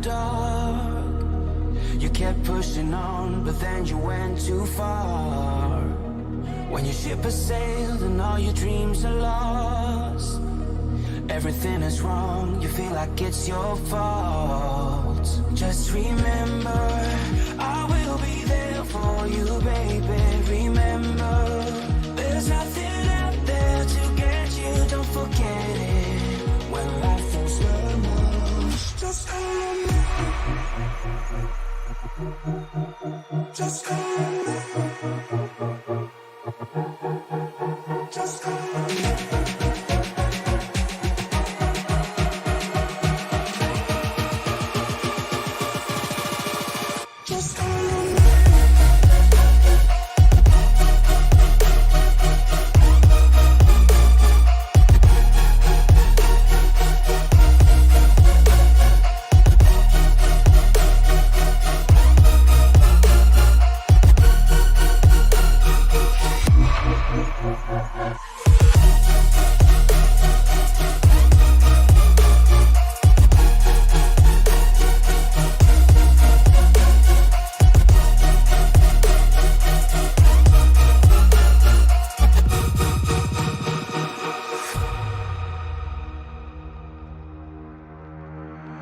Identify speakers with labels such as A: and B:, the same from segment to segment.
A: dark. You kept pushing on, but then you went too far. When your ship has sailed and all your dreams are lost, everything is wrong, you feel like it's your fault. Just remember, I will be there for you, baby. Remember, there's nothing out there to get you, don't forget it. When life throws lemons, just call me. Just call me. Just call me.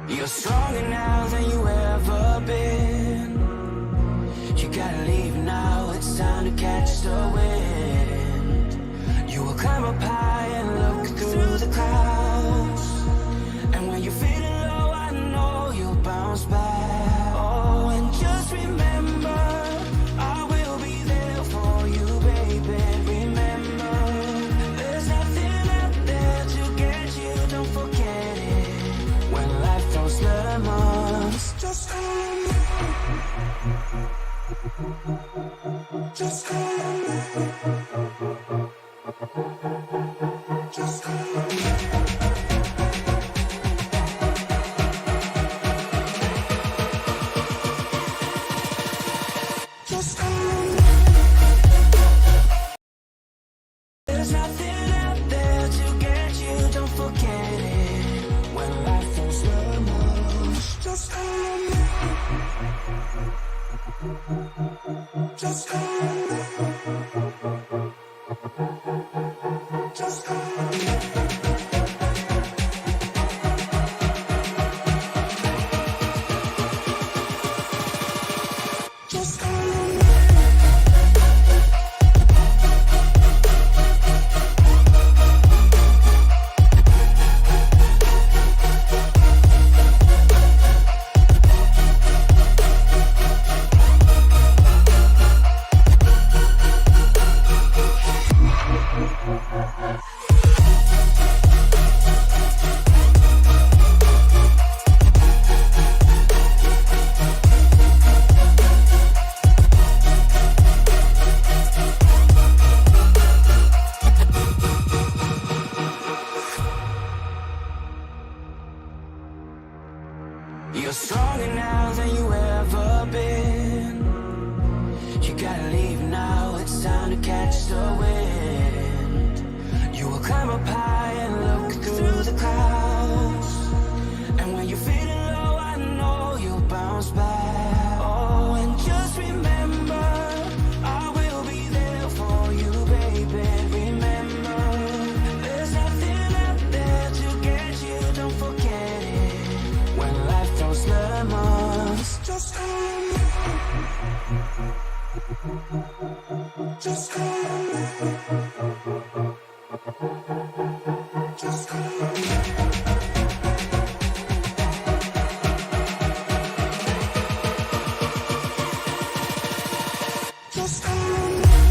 A: You're stronger now than you ever been. You gotta leave now, it's time to catch the wind. You will climb up high and look through the clouds, and when you're feeling low, I know you'll bounce back. Oh, and just remember, I will be there for you, baby. Remember, there's nothing out there to get you, don't forget it. When life throws lemons, just call me. Just call me. Just call me. Just call me. There's nothing out there to get you, don't forget it. When life throws lemons, just call me. Just call me. Just call me. Just call me. You're stronger now than you ever been. You gotta leave now, it's time to catch the wind. You will climb up high and look through the clouds, and when you're feeling low, I know you'll bounce back. Oh, and just remember, I will be there for you, baby. Remember, there's nothing out there to get you, don't forget it. When life throws lemons, just call me. Just call me. Just call me. Just call me.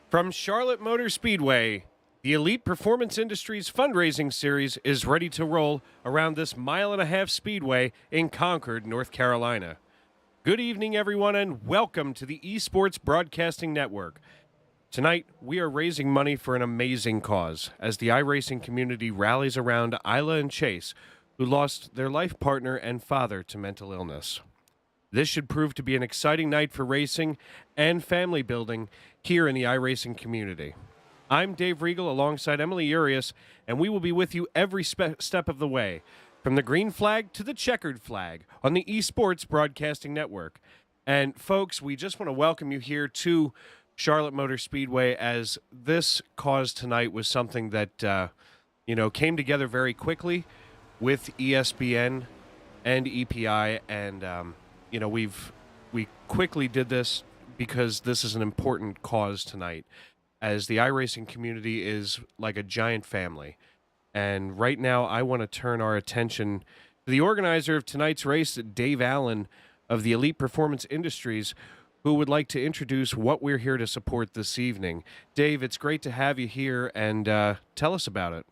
B: From Charlotte Motor Speedway, the Elite Performance Industries fundraising series is ready to roll around this mile-and-a-half speedway in Concord, North Carolina. Good evening, everyone, and welcome to the Esports Broadcasting Network. Tonight, we are raising money for an amazing cause as the iRacing community rallies around Ayla and Chase, who lost their life partner and father to mental illness. This should prove to be an exciting night for racing and family building here in the iRacing community. I'm Dave Regal alongside Emily Urias, and we will be with you every step of the way, from the green flag to the checkered flag on the Esports Broadcasting Network. And folks, we just want to welcome you here to Charlotte Motor Speedway, as this cause tonight was something that came together very quickly with ESPN and EPI, and we quickly did this because this is an important cause tonight, as the iRacing community is like a giant family. And right now, I want to turn our attention to the organizer of tonight's race, Dave Allen of the Elite Performance Industries, who would like to introduce what we're here to support this evening. Dave, it's great to have you here, and tell us about it.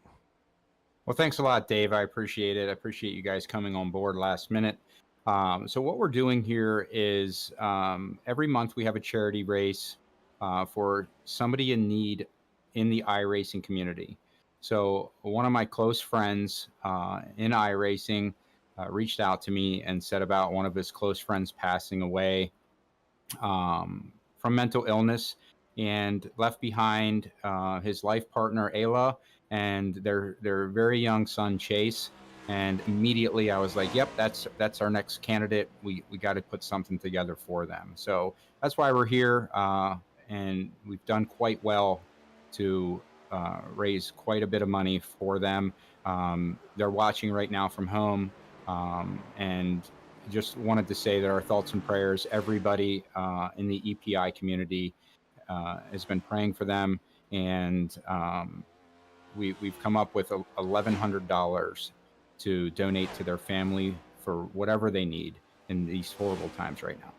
C: Well, thanks a lot, Dave. I appreciate it. I appreciate you guys coming on board last minute. So what we're doing here is every month we have a charity race for somebody in need in the iRacing community. So one of my close friends in iRacing reached out to me and said about one of his close friends passing away from mental illness, and left behind his life partner, Ayla, and their very young son, Chase. And immediately I was like, yep, that's our next candidate. We got to put something together for them. So that's why we're here. And we've done quite well to raise quite a bit of money for them. They're watching right now from home. And just wanted to say that our thoughts and prayers, everybody in the EPI community has been praying for them. And we've come up with $1,100 to donate to their family for whatever they need in these horrible times right now.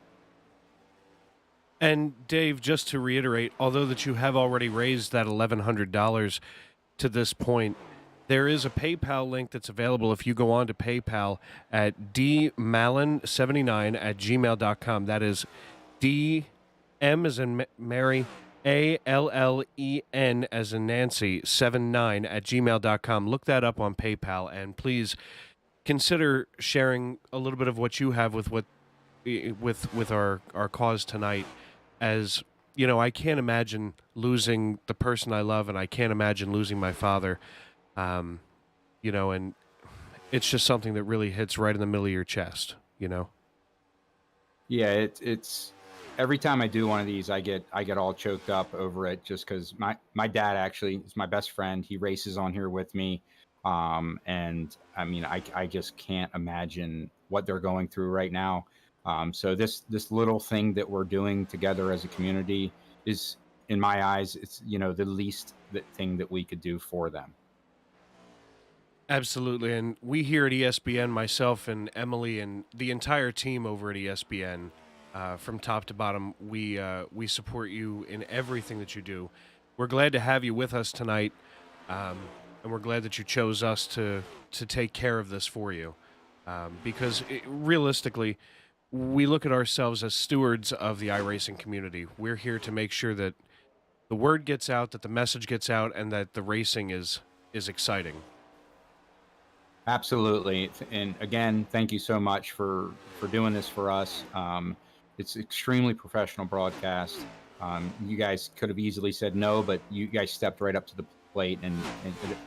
B: And Dave, just to reiterate, although that you have already raised that $1,100 to this point, there is a PayPal link that's available if you go on to PayPal at dmallen79@gmail.com. That is D-M as in Mary, ALLEN as in Nancy, 79@gmail.com. Look that up on PayPal, and please consider sharing a little bit of what you have with our cause tonight. As you know, I can't imagine losing the person I love, and I can't imagine losing my father. And it's just something that really hits right in the middle of your chest,
C: Yeah, it's every time I do one of these, I get all choked up over it, just because my dad actually is my best friend. He races on here with me. And I mean, I just can't imagine what they're going through right now. So this little thing that we're doing together as a community is, in my eyes, it's, the least thing that we could do for them.
B: Absolutely. And we here at ESPN, myself and Emily and the entire team over at ESPN, from top to bottom, we support you in everything that you do. We're glad to have you with us tonight, and we're glad that you chose us to take care of this for you, because realistically, we look at ourselves as stewards of the iRacing community. We're here to make sure that the word gets out, that the message gets out, and that the racing is exciting.
C: Absolutely. And again, thank you so much for doing this for us. It's extremely professional broadcast. You guys could have easily said no, but you guys stepped right up to the plate, and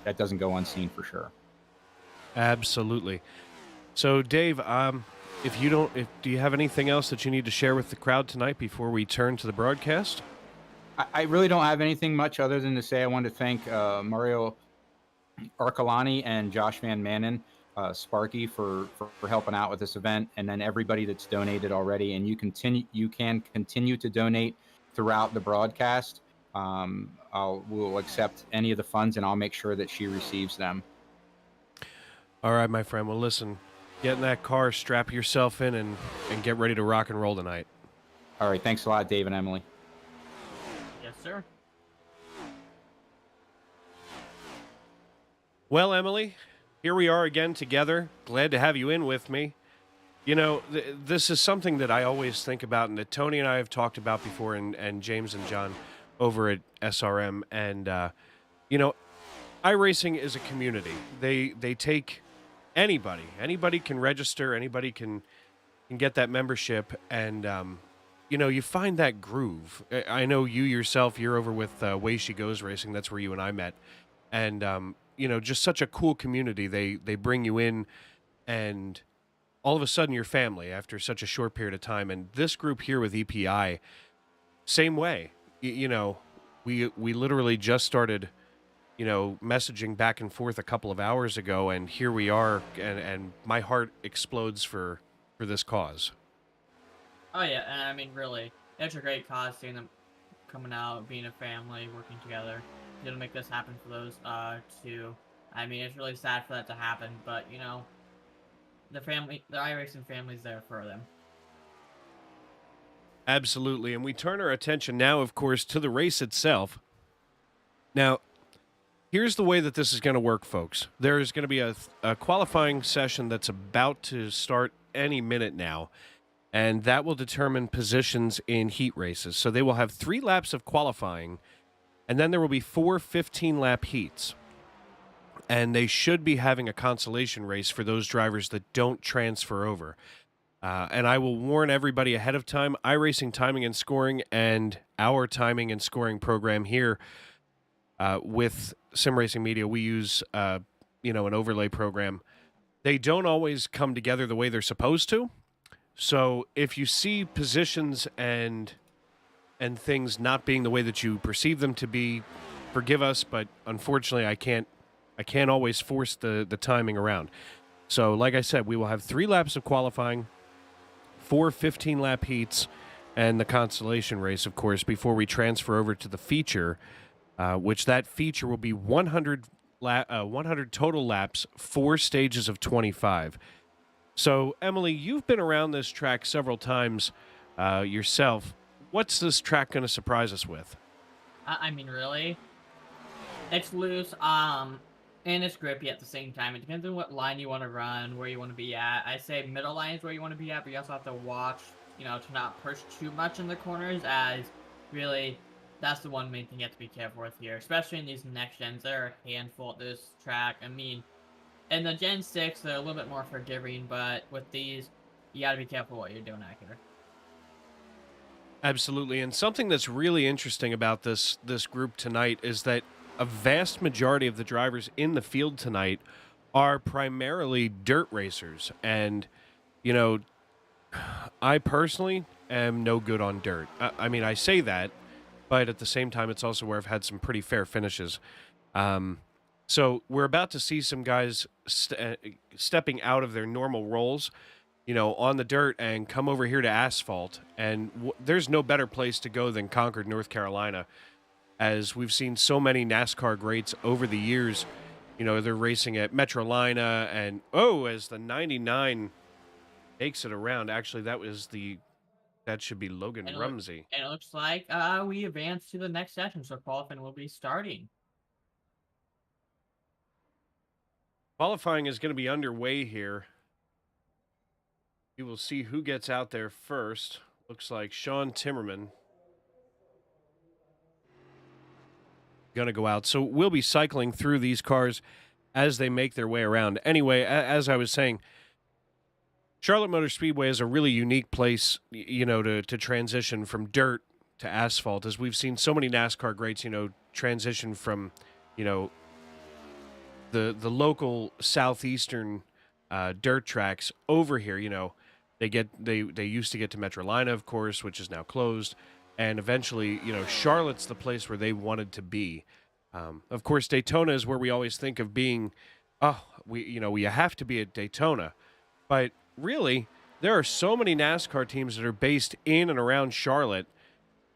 C: that doesn't go unseen for sure.
B: Absolutely. So Dave, do you have anything else that you need to share with the crowd tonight before we turn to the broadcast?
C: I really don't have anything much other than to say I want to thank Mario Arcolani and Josh Van Manen, Sparky, for helping out with this event, and then everybody that's donated already. And you can continue to donate throughout the broadcast. We'll accept any of the funds, and I'll make sure that she receives them.
B: All right, my friend. Well, listen, get in that car, strap yourself in, and get ready to rock and roll tonight.
C: All right. Thanks a lot, Dave and Emily.
D: Yes, sir.
B: Well, Emily, here we are again together. Glad to have you in with me. This is something that I always think about and that Tony and I have talked about before, and James and John over at SRM. And, you know, iRacing is a community. They take anybody. Anybody can register. Anybody can get that membership. And, you find that groove. I know you yourself, you're over with Way She Goes Racing. That's where you and I met. And, just such a cool community. They bring you in and all of a sudden you're family after such a short period of time. And this group here with EPI, same way. We literally just started, messaging back and forth a couple of hours ago, and here we are, and my heart explodes for this cause.
D: Oh yeah, and I mean, really, it's a great cause, seeing them coming out, being a family, working together, to make this happen for those two. I mean, it's really sad for that to happen, but the iRacing family's there for them.
B: Absolutely. And we turn our attention now, of course, to the race itself. Now, here's the way that this is going to work, folks. There is going to be a qualifying session that's about to start any minute now, and that will determine positions in heat races. So they will have 3 laps of qualifying, and then there will be 4 15-lap heats. And they should be having a consolation race for those drivers that don't transfer over. And I will warn everybody ahead of time, iRacing Timing and Scoring and our timing and scoring program here with Sim Racing Media, we use, an overlay program. They don't always come together the way they're supposed to. So if you see positions and things not being the way that you perceive them to be, forgive us, but unfortunately I can't always force the timing around. So, like I said, we will have 3 laps of qualifying, 4 15-lap heats, and the consolation race, of course, before we transfer over to the feature, which that feature will be 100 total laps, 4 stages of 25. So, Emily, you've been around this track several times yourself. What's this track going to surprise us with?
D: I mean, really, it's loose. And it's grippy at the same time. It depends on what line you want to run, where you want to be at. I say middle line is where you want to be at, but you also have to watch, to not push too much in the corners, as really that's the one main thing you have to be careful with here, especially in these next gens. There are a handful at this track. I mean, in the Gen 6, they're a little bit more forgiving, but with these, you got to be careful what you're doing out here.
B: Absolutely. And something that's really interesting about this group tonight is that a vast majority of the drivers in the field tonight are primarily dirt racers. And, I personally am no good on dirt. I mean, I say that, but at the same time, it's also where I've had some pretty fair finishes. So we're about to see some guys stepping out of their normal roles, on the dirt and come over here to asphalt. And there's no better place to go than Concord, North Carolina, as we've seen so many NASCAR greats over the years. They're racing at Metrolina, and as the 99 takes it around. Actually, that should be Logan Rumsey.
D: And it looks like we advance to the next session, so qualifying will be starting.
B: Qualifying is going to be underway here. We will see who gets out there first. Looks like Sean Timmerman going to go out. So we'll be cycling through these cars as they make their way around. Anyway, as I was saying, Charlotte Motor Speedway is a really unique place, to transition from dirt to asphalt, as we've seen so many NASCAR greats, transition from, the local southeastern dirt tracks over here. They used to get to Metrolina, of course, which is now closed. And eventually, Charlotte's the place where they wanted to be. Of course, Daytona is where we always think of being, we have to be at Daytona. But really, there are so many NASCAR teams that are based in and around Charlotte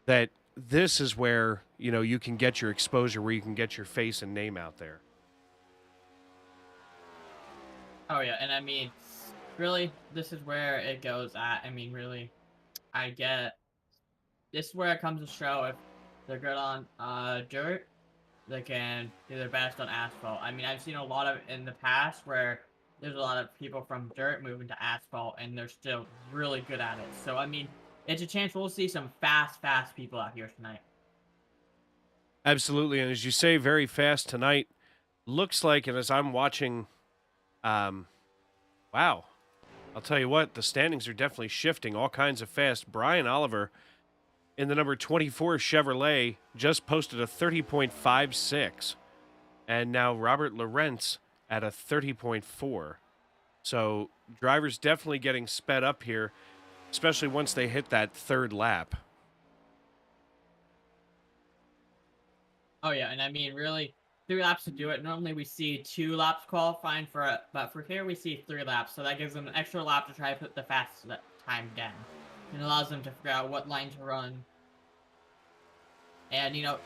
B: that this is where, you can get your exposure, where you can get your face and name out there.
D: Oh, yeah, and I mean, really, this is where it goes at. I mean, really, this is where it comes to show if they're good on dirt they can do their best on asphalt. I mean, I've seen a lot of in the past where there's a lot of people from dirt moving to asphalt, and they're still really good at it. So, I mean, it's a chance we'll see some fast people out here tonight.
B: Absolutely. And as you say, very fast tonight. Looks like, and as I'm watching, wow, I'll tell you what, the standings are definitely shifting all kinds of fast. Brian Oliver in the number 24 Chevrolet just posted a 30.56. And now Robert Lawrence at a 30.4. So drivers definitely getting sped up here, especially once they hit that third lap.
D: Oh yeah, and I mean, really, 3 laps to do it. Normally we see 2 laps qualifying for it, but for here we see 3 laps, so that gives them an extra lap to try to put the fastest time down. And allows them to figure out what line to run. And, you know,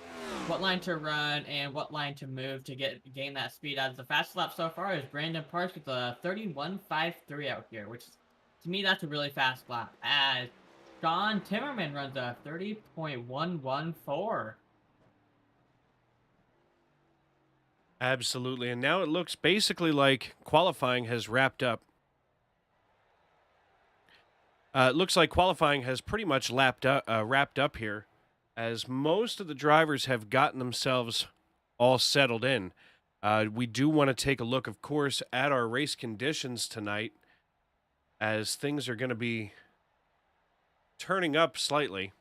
D: what line to run and what line to move to gain that speed. As the fastest lap so far is Brandon Parks with a 31.53 out here, which to me that's a really fast lap. As Sean Timmerman runs a 30.114.
B: Absolutely. And now it looks basically like qualifying has wrapped up. It looks like qualifying has pretty much wrapped up here, as most of the drivers have gotten themselves all settled in. We do want to take a look, of course, at our race conditions tonight, as things are going to be turning up slightly.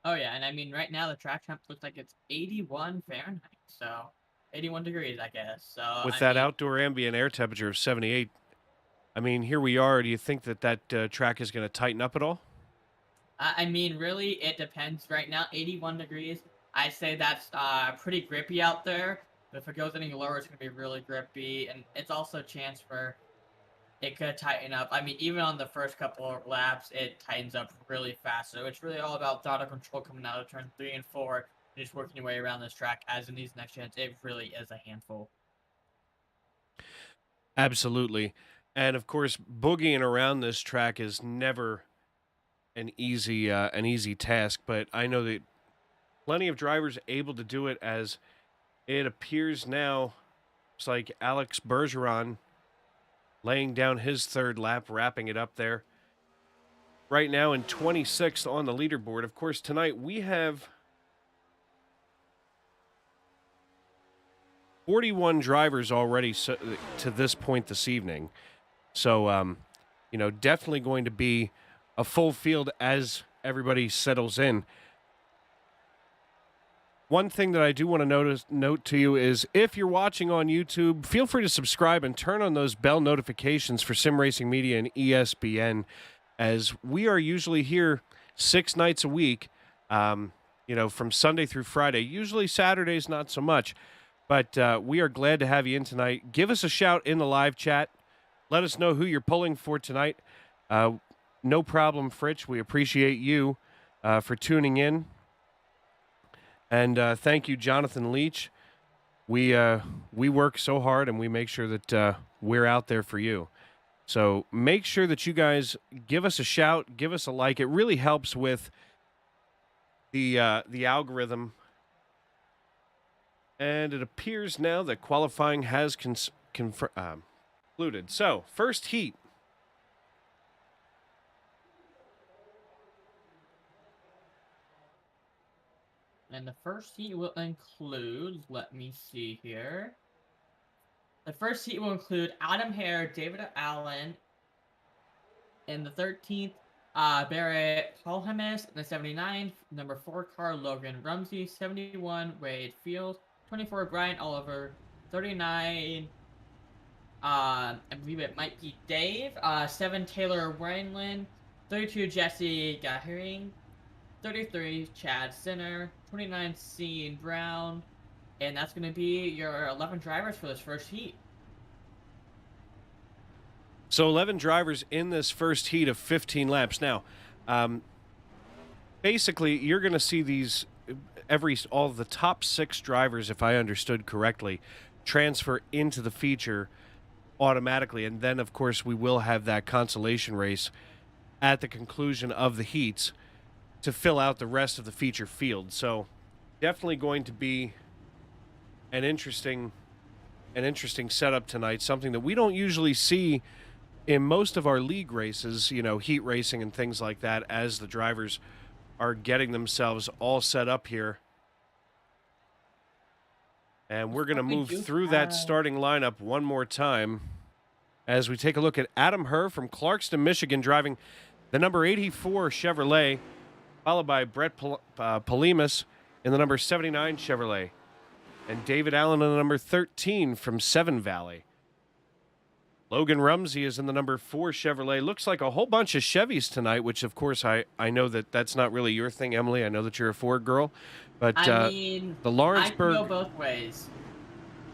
D: Oh yeah, and I mean right now the track temp looks like it's 81 Fahrenheit, so 81 degrees, I guess. So
B: With
D: I
B: that
D: mean,
B: outdoor ambient air temperature of 78, I mean, here we are. Do you think that track is going to tighten up at all?
D: I mean, really, it depends. Right now, 81 degrees. I say that's pretty grippy out there. But if it goes any lower, it's going to be really grippy, and it's also a chance for it could tighten up. I mean, even on the first couple of laps, it tightens up really fast. So it's really all about throttle control coming out of turn 3 and 4, and just working your way around this track. As in these next gens, it really is a handful.
B: Absolutely. And of course, boogieing around this track is never an easy task, but I know that plenty of drivers able to do it, as it appears now. It's like Alex Bergeron laying down his third lap, wrapping it up there. Right now in 26th on the leaderboard. Of course, tonight we have 41 drivers already to this point this evening. So, definitely going to be a full field as everybody settles in. One thing that I do want to note to you is, if you're watching on YouTube, feel free to subscribe and turn on those bell notifications for Sim Racing Media and ESPN, as we are usually here 6 nights a week, from Sunday through Friday. Usually Saturdays, not so much. But we are glad to have you in tonight. Give us a shout in the live chat. Let us know who you're pulling for tonight. No problem, Fritch. We appreciate you for tuning in. And thank you, Jonathan Leach. We work so hard, and we make sure that we're out there for you. So make sure that you guys give us a shout, give us a like. It really helps with the algorithm. And it appears now that qualifying has concluded. So, first heat.
D: And the first heat will include, let me see here. The first heat will include Adam Hare, David Allen. In the 13th, Barrett Polhemis. In the 79th, number 4 car, Logan Rumsey. 71, Wade Field. 24, Brian Oliver. 39, I believe it might be Dave. 7, Taylor Wineland. 32, Jesse Gahering. 33, Chad Sinner. 29, Sean Brown. And that's going to be your 11 drivers for this first heat.
B: So 11 drivers in this first heat of 15 laps. Now, basically, you're going to see these all the top 6 drivers, if I understood correctly, transfer into the feature automatically. And then, of course, we will have that consolation race at the conclusion of the heats to fill out the rest of the feature field. So definitely going to be an interesting setup tonight, something that we don't usually see in most of our league races, heat racing and things like that, as the drivers are getting themselves all set up here. And we're going to move through that starting lineup one more time as we take a look at Adam Herr from Clarkston, Michigan, driving the number 84 Chevrolet, followed by Brett Polimas in the number 79 Chevrolet, and David Allen in the number 13 from Seven Valley. Logan Rumsey is in the number 4 Chevrolet. Looks like a whole bunch of Chevys tonight, which, of course, I know that's not really your thing, Emily. I know that you're a Ford girl. But
D: I mean,
B: the Lawrenceburg,
D: I can go both ways.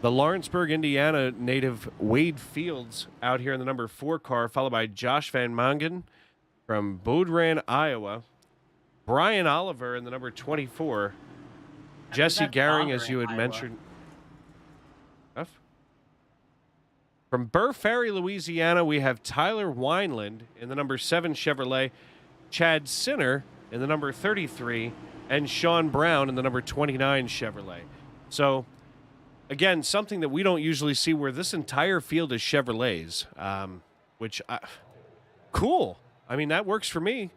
B: The Lawrenceburg, Indiana native Wade Fields out here in the number 4 car, followed by Josh Van Mangen from Bodran, Iowa. Brian Oliver in the number 24. Jesse Garing, as you had mentioned. From Burr Ferry, Louisiana, we have Tyler Wineland in the number 7 Chevrolet, Chad Sinner in the number 33, and Sean Brown in the number 29 Chevrolet. So, again, something that we don't usually see, where this entire field is Chevrolets, cool. I mean, that works for me.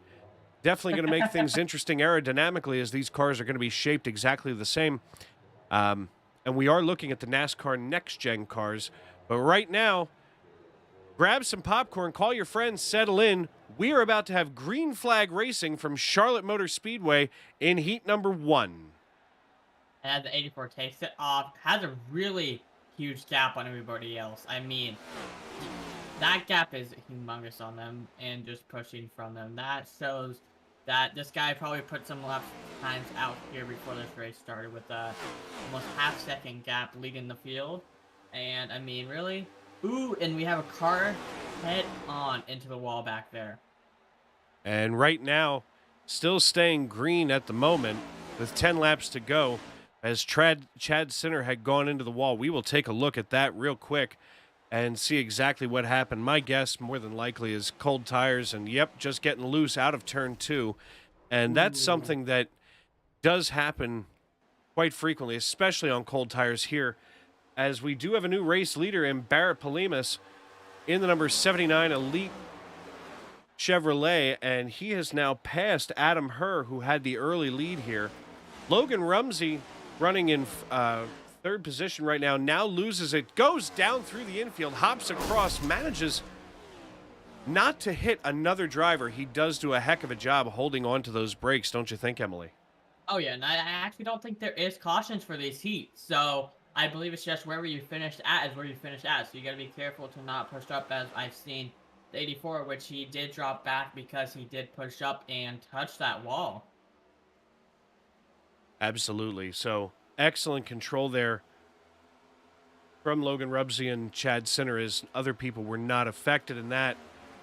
B: Definitely going to make things interesting aerodynamically, as these cars are going to be shaped exactly the same. And we are looking at the NASCAR next-gen cars. But right now, grab some popcorn, call your friends, settle in. We are about to have green flag racing from Charlotte Motor Speedway in heat number 1.
D: And the 84 takes it off, has a really huge gap on everybody else. I mean, that gap is humongous on them, and just pushing from them. That shows that this guy probably put some lap times out here before this race started, with a almost half-second gap leading the field. And, I mean, really? Ooh, and we have a car head on into the wall back there.
B: And right now, still staying green at the moment, with 10 laps to go, as Chad Sinner had gone into the wall. We will take a look at that real quick and see exactly what happened. My guess, more than likely, is cold tires, and just getting loose out of turn 2. And that's something that does happen quite frequently, especially on cold tires here, as we do have a new race leader in Barrett Polimas in the number 79 Elite Chevrolet, and he has now passed Adam Herr, who had the early lead here. Logan Rumsey running in third position right now loses it, goes down through the infield, hops across, manages not to hit another driver. He does do a heck of a job holding on to those brakes, don't you think, Emily?
D: Oh, yeah, and I actually don't think there is cautions for these heats, so I believe it's just wherever you finished at is where you finished at, so you got to be careful to not push up, as I've seen the 84, which he did drop back because he did push up and touch that wall.
B: Absolutely. So, excellent control there from Logan Rumsey and Chad Sinner, as other people were not affected in that.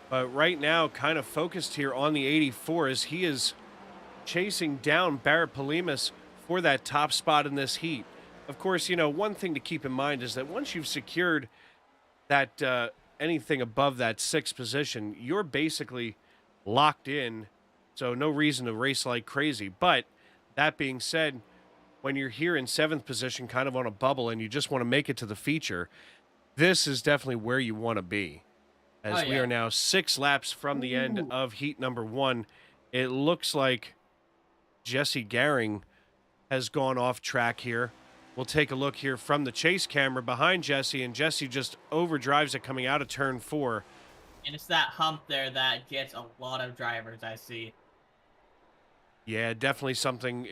B: But right now, kind of focused here on the 84, as he is chasing down Barrett Polimas for that top spot in this heat. Of course, one thing to keep in mind is that once you've secured that anything above that 6th position, you're basically locked in, so no reason to race like crazy. But that being said, when you're here in 7th position, kind of on a bubble, and you just want to make it to the feature, this is definitely where you want to be. As we are now 6 laps from the end of heat number 1, it looks like Jesse Garing has gone off track here. We'll take a look here from the chase camera behind Jesse, and Jesse just overdrives it coming out of turn 4.
D: And it's that hump there that gets a lot of drivers, I see.
B: Yeah, definitely something,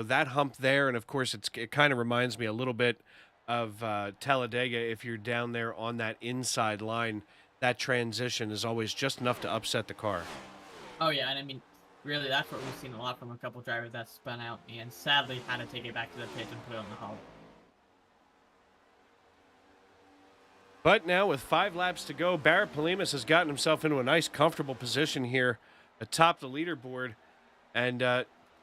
B: that hump there, and of course it kind of reminds me a little bit of Talladega. If you're down there on that inside line, that transition is always just enough to upset the car.
D: Oh, yeah, and I mean, really, that's what we've seen a lot from a couple drivers that spun out and sadly had to take it back to the pit and put it on the hull.
B: But now with 5 laps to go, Barrett Polimas has gotten himself into a nice, comfortable position here atop the leaderboard. And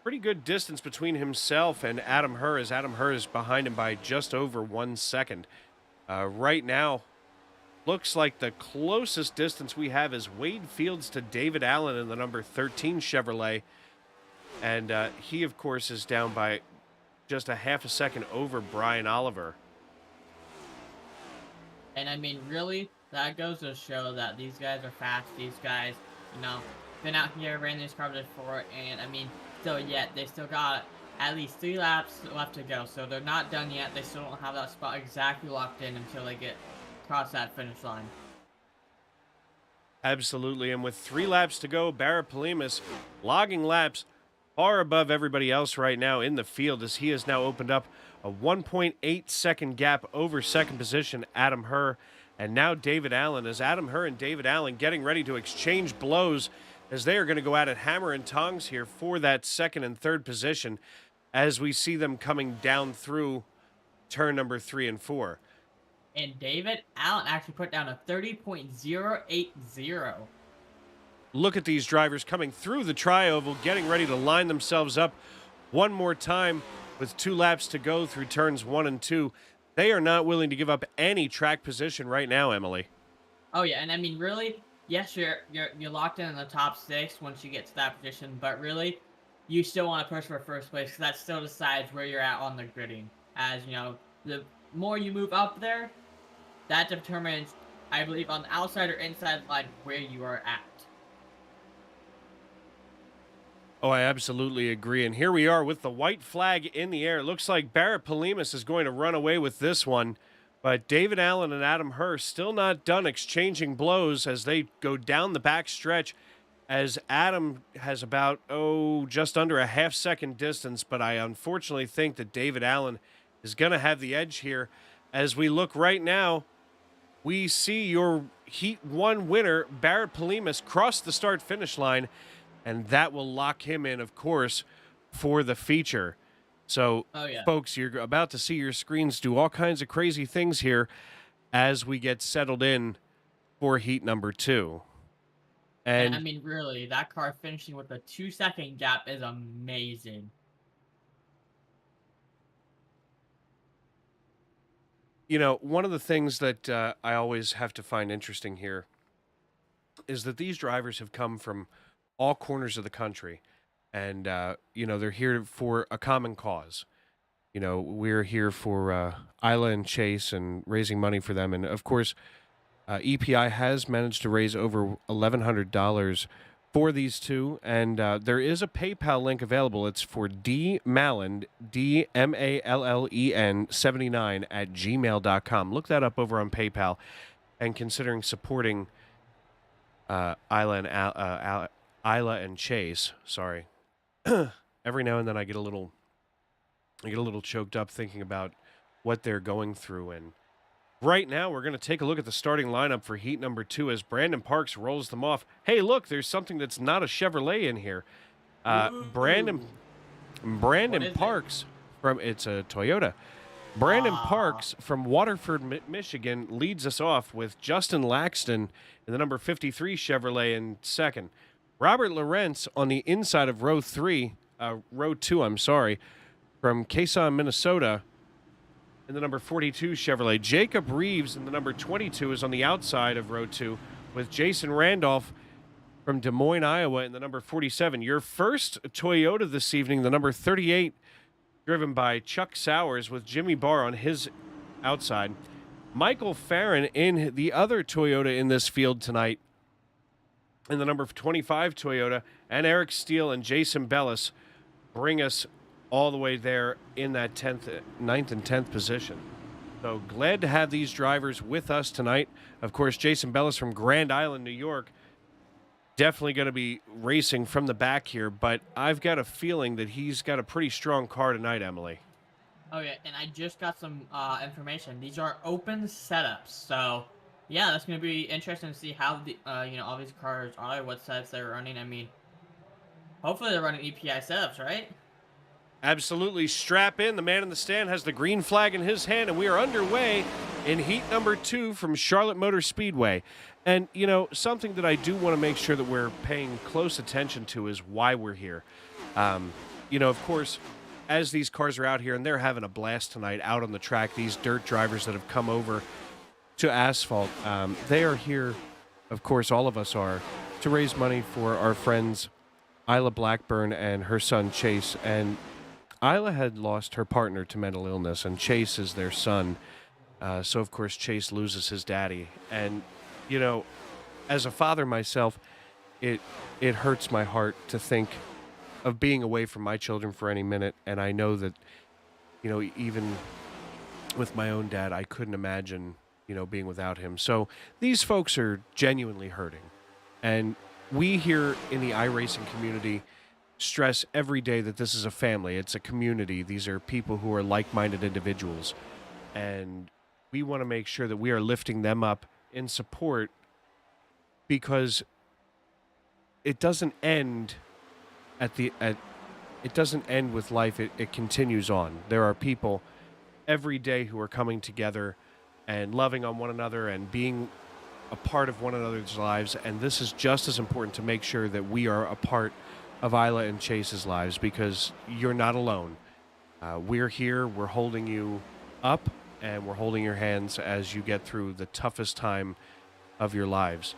B: pretty good distance between himself and Adam Herr, as Adam Herr is behind him by just over 1 second. Right now, looks like the closest distance we have is Wade Fields to David Allen in the number 13 Chevrolet. And he, of course, is down by just a half a second over Brian Oliver.
D: And I mean, really, that goes to show that these guys are fast. These guys, you know, been out here, ran these cars before, and I mean, still yet, they still got at least 3 laps left to go. So they're not done yet. They still don't have that spot exactly locked in until they get across that finish line.
B: Absolutely. And with 3 laps to go, Barrett Polimas logging laps far above everybody else right now in the field, as he has now opened up a 1.8 second gap over second position, Adam Herr, and now David Allen, as Adam Herr and David Allen getting ready to exchange blows as they are going to go at it hammer and tongs here for that second and third position as we see them coming down through turn number 3 and 4.
D: And David Allen actually put down a 30.080.
B: Look at these drivers coming through the tri-oval, getting ready to line themselves up one more time with 2 laps to go through turns 1 and 2. They are not willing to give up any track position right now, Emily.
D: Oh yeah, and I mean, really, yes, you're locked in the top 6 once you get to that position, but really, you still want to push for first place because that still decides where you're at on the gridding. As you know, the more you move up there, that determines, I believe, on the outside or inside line where you are at.
B: Oh, I absolutely agree. And here we are with the white flag in the air. It looks like Barrett Polimas is going to run away with this one. But David Allen and Adam Herr still not done exchanging blows as they go down the back stretch, as Adam has about, just under a half second distance. But I unfortunately think that David Allen is going to have the edge here. As we look right now, we see your Heat 1 winner, Barrett Polimas, cross the start-finish line, and that will lock him in, of course, for the feature. So, folks, you're about to see your screens do all kinds of crazy things here as we get settled in for Heat number 2. And
D: I mean, really, that car finishing with a 2-second gap is amazing.
B: You know, one of the things that I always have to find interesting here is that these drivers have come from all corners of the country, and they're here for a common cause. You know, we're here for Ayla and Chase and raising money for them, and of course, EPI has managed to raise over $1,100 for these two, and there is a PayPal link available. It's for dmallen, DMALLEN 79 at gmail.com. Look that up over on PayPal, and considering supporting Ayla and Chase, sorry. Every now and then I get a little choked up thinking about what they're going through. And right now we're going to take a look at the starting lineup for Heat number 2 as Brandon Parks rolls them off. Hey, look, there's something that's not a Chevrolet in here. Brandon Parks it's a Toyota. Brandon Parks from Waterford, Michigan leads us off with Justin Laxton in the number 53 Chevrolet in second. Robert Lorenz on the inside of row 2, from Quezon, Minnesota, in the number 42 Chevrolet. Jacob Reeves in the number 22 is on the outside of row 2, with Jason Randolph from Des Moines, Iowa, in the number 47. Your first Toyota this evening, the number 38, driven by Chuck Sowers, with Jimmy Barr on his outside. Michael Farron in the other Toyota in this field tonight, in the number 25 Toyota, and Eric Steele and Jason Bellis bring us all the way there in that 9th and 10th position. So glad to have these drivers with us tonight. Of course, Jason Bellis from Grand Island, New York, definitely going to be racing from the back here, but I've got a feeling that he's got a pretty strong car tonight, Emily.
D: Oh yeah, and I just got some information. These are open setups, so yeah, that's going to be interesting to see how the all these cars are, what setups they're running. I mean, hopefully they're running EPI setups, right?
B: Absolutely. Strap in. The man in the stand has the green flag in his hand, and we are underway in Heat number 2 from Charlotte Motor Speedway. And, something that I do want to make sure that we're paying close attention to is why we're here. Of course, as these cars are out here, and they're having a blast tonight out on the track, these dirt drivers that have come over to asphalt, they are here, of course, all of us are, to raise money for our friends Ayla Blackburn and her son Chase. And Ayla had lost her partner to mental illness, and Chase is their son. So, of course, Chase loses his daddy. And, you know, as a father myself, it it hurts my heart to think of being away from my children for any minute. And I know that, even with my own dad, I couldn't imagine, being without him. So these folks are genuinely hurting. And we here in the iRacing community stress every day that this is a family, it's a community. These are people who are like minded individuals. And we want to make sure that we are lifting them up in support because it doesn't end it doesn't end with life. It continues on. There are people every day who are coming together and loving on one another and being a part of one another's lives. And this is just as important to make sure that we are a part of Ayla and Chase's lives because you're not alone. We're here. We're holding you up and we're holding your hands as you get through the toughest time of your lives.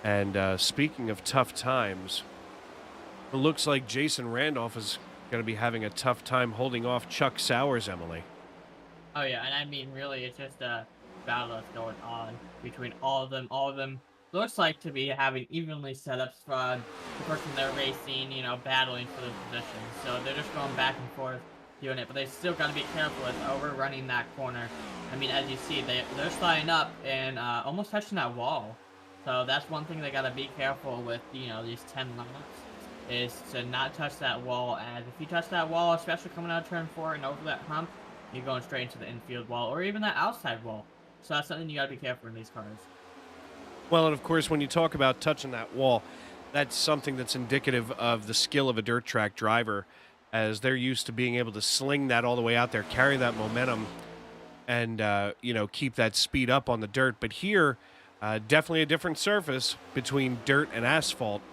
B: And speaking of tough times, it looks like Jason Randolph is going to be having a tough time holding off Chuck Sowers, Emily.
D: Oh yeah, and I mean, really, it's just a battle that's going on between all of them. All of them looks like to be having evenly set up for the person they're racing, battling for the position. So they're just going back and forth doing it, but they still got to be careful with overrunning that corner. I mean, as you see, they're sliding up and almost touching that wall. So that's one thing they got to be careful with, these 10 laps, is to not touch that wall. As if you touch that wall, especially coming out of turn 4 and over that hump, you're going straight into the infield wall or even that outside wall. So that's something you got to be careful in these cars.
B: Well, and of course, when you talk about touching that wall, that's something that's indicative of the skill of a dirt track driver, as they're used to being able to sling that all the way out there, carry that momentum, and keep that speed up on the dirt. But here, definitely a different surface between dirt and asphalt,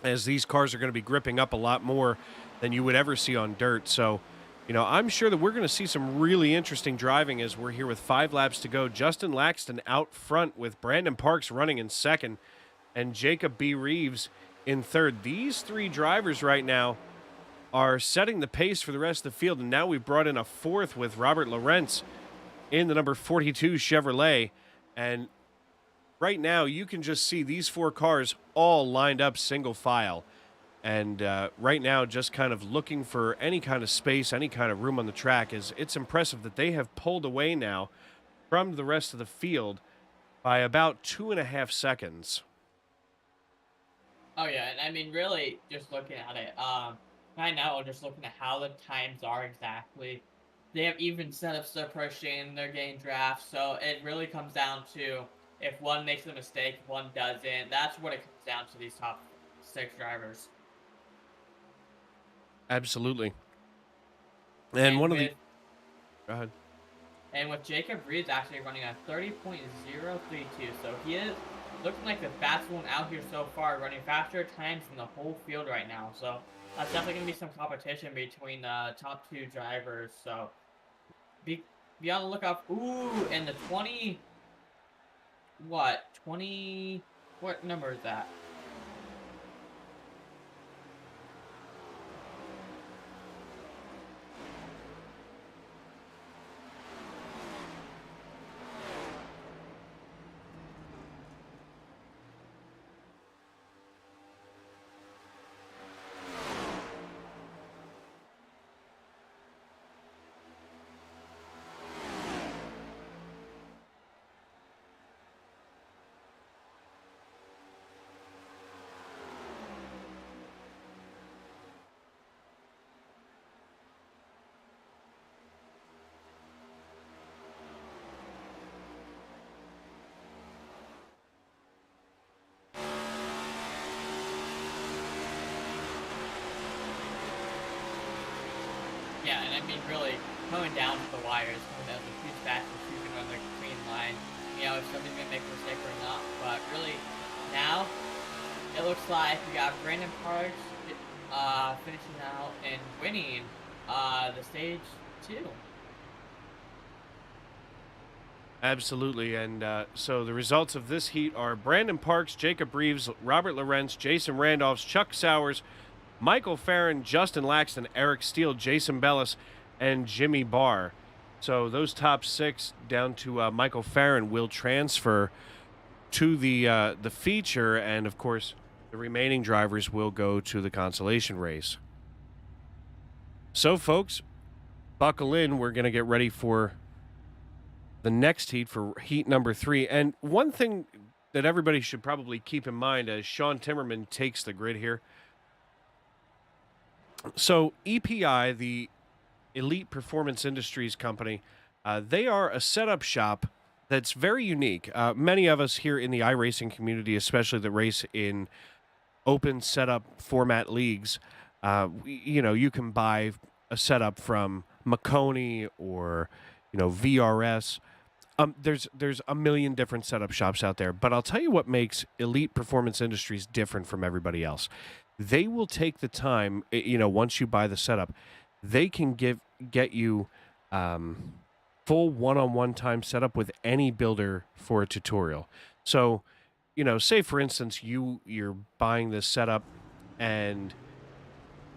B: as these cars are going to be gripping up a lot more than you would ever see on dirt. So, I'm sure that we're going to see some really interesting driving as we're here with 5 laps to go. Justin Laxton out front with Brandon Parks running in second and Jacob B. Reeves in third. These 3 drivers right now are setting the pace for the rest of the field. And now we've brought in a 4th with Robert Lorenz in the number 42 Chevrolet. And right now you can just see these 4 cars all lined up single file. And right now, just kind of looking for any kind of space, any kind of room on the track. It's impressive that they have pulled away now from the rest of the field by about 2.5 seconds.
D: Oh yeah, and I mean, really, just looking at it, right now, just looking at how the times are exactly, they have even setups they're pushing, they're getting drafts, so it really comes down to if one makes a mistake, one doesn't. That's what it comes down to, these top 6 drivers.
B: Absolutely. And one of the... Go ahead.
D: And with Jacob Reeves actually running a 30.032, so he is looking like the fastest one out here so far, running faster times in the whole field right now. So that's definitely going to be some competition between the top 2 drivers. So be on the lookout. Ooh, and the 20... What? 20... What number is that? Yeah, and I mean, really, coming down to the wires, coming down to the huge back so you can run the clean line, if somebody's going to make a mistake or not. But really, now, it looks like we got Brandon Parks finishing out and winning the stage 2.
B: Absolutely. And so the results of this heat are Brandon Parks, Jacob Reeves, Robert Lorenz, Jason Randolphs, Chuck Sowers, Michael Farron, Justin Laxton, Eric Steele, Jason Bellis, and Jimmy Barr. So those top 6 down to Michael Farron will transfer to the feature, and of course, the remaining drivers will go to the consolation race. So, folks, buckle in. We're going to get ready for the next heat, for heat number 3. And one thing that everybody should probably keep in mind as Sean Timmerman takes the grid here. So EPI, the Elite Performance Industries company, they are a setup shop that's very unique. Many of us here in the iRacing community, especially that race in open setup format leagues, you can buy a setup from Maconi or, VRS. There's a million different setup shops out there, but I'll tell you what makes Elite Performance Industries different from everybody else. They will take the time, once you buy the setup, they can get you full one-on-one time setup with any builder for a tutorial. So, say for instance you're buying this setup and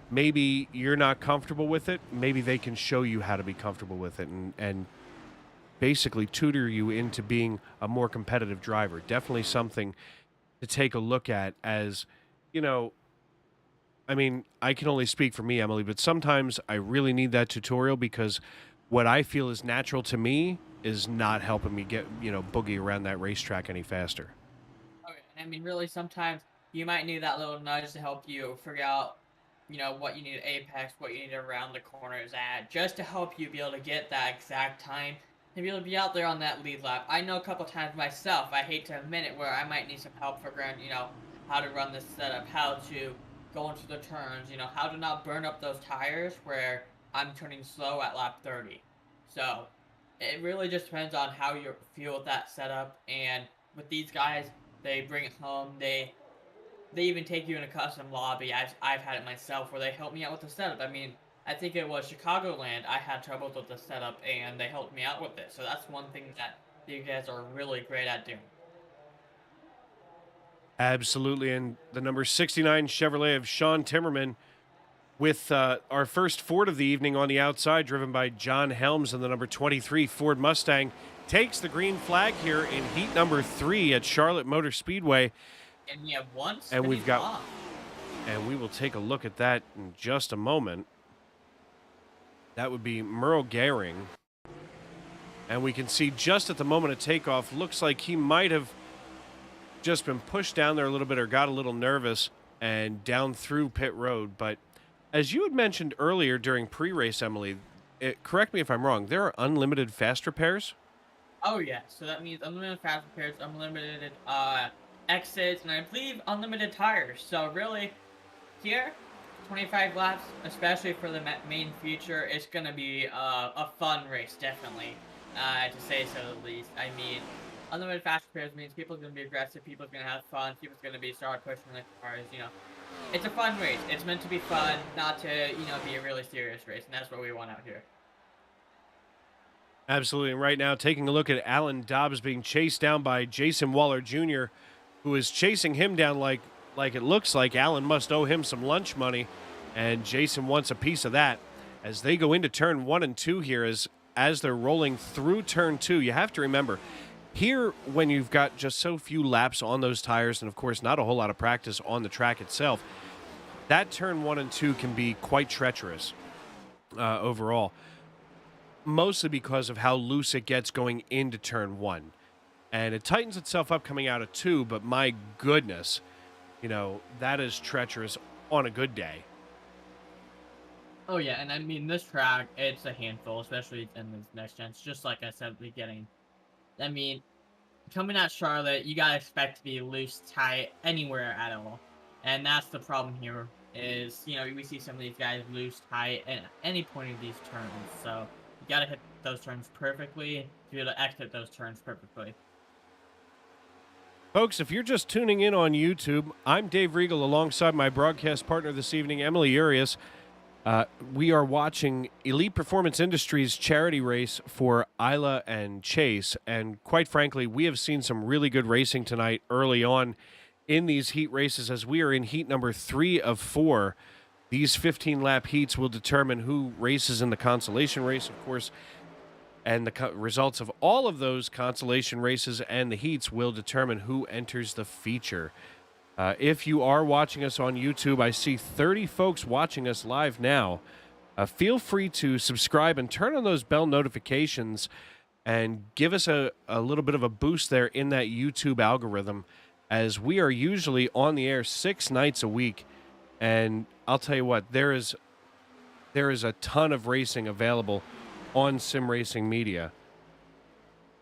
B: maybe you're not comfortable with it. Maybe they can show you how to be comfortable with it and basically tutor you into being a more competitive driver. Definitely something to take a look at, as I can only speak for me, Emily, but sometimes I really need that tutorial because what I feel is natural to me is not helping me get, boogie around that racetrack any faster.
D: Okay. Really, sometimes you might need that little nudge to help you figure out, what you need at apex, what you need around the corners at, just to help you be able to get that exact time and be able to be out there on that lead lap. I know a couple times myself, I hate to admit it, where I might need some help for how to run this setup, how to go into the turns, how to not burn up those tires where I'm turning slow at lap 30. So it really just depends on how you feel with that setup. And with these guys, they bring it home. They even take you in a custom lobby. I've had it myself where they help me out with the setup. I think it was Chicagoland. I had troubles with the setup, and they helped me out with it. So that's one thing that you guys are really great at doing.
B: Absolutely. And the number 69 Chevrolet of Sean Timmerman with our first Ford of the evening on the outside, driven by John Helms, and the number 23 Ford Mustang takes the green flag here in heat number 3 at Charlotte Motor Speedway.
D: And we have one
B: and we've got
D: off.
B: And we will take a look at that in just a moment. That would be Merle Gehring. And we can see just at the moment of takeoff, looks like he might have just been pushed down there a little bit or got a little nervous and down through pit road. But as you had mentioned earlier during pre-race, Emily, correct me if I'm wrong, there are unlimited fast repairs?
D: Oh, yeah. So that means unlimited fast repairs, unlimited exits, and I believe unlimited tires. So really, here, 25 laps, especially for the main feature, it's going to be a fun race, definitely, to say so the least. Unlimited fast repairs means people's going to be aggressive, people's going to have fun, people's going to be start pushing the cars, It's a fun race. It's meant to be fun, not to, be a really serious race, and that's what we want out here.
B: Absolutely. And right now, taking a look at Alan Dobbs being chased down by Jason Waller Jr., who is chasing him down like it looks like Alan must owe him some lunch money, and Jason wants a piece of that. As they go into turn 1 and 2 here, as they're rolling through turn 2, you have to remember, here, when you've got just so few laps on those tires, and of course not a whole lot of practice on the track itself, that turn 1 and 2 can be quite treacherous overall, mostly because of how loose it gets going into turn 1. And it tightens itself up coming out of 2, but my goodness, that is treacherous on a good day.
D: Oh, yeah, and this track, it's a handful, especially in the next gens. Just like I said at the beginning. Coming at Charlotte, you gotta expect to be loose, tight, anywhere at all. And that's the problem here, is, we see some of these guys loose, tight, at any point of these turns. So, you gotta hit those turns perfectly to be able to exit those turns perfectly.
B: Folks, if you're just tuning in on YouTube, I'm Dave Regal alongside my broadcast partner this evening, Emily Urias. We are watching Elite Performance Industries charity race for Ayla and Chase. And quite frankly, we have seen some really good racing tonight early on in these heat races as we are in heat number 3 of 4. These 15-lap heats will determine who races in the Consolation Race, of course, and the results of all of those consolation races and the heats will determine who enters the feature. If you are watching us on YouTube, I see 30 folks watching us live now. Feel free to subscribe and turn on those bell notifications and give us a little bit of a boost there in that YouTube algorithm, as we are usually on the air 6 nights a week. And I'll tell you what, there is a ton of racing available on Sim Racing Media.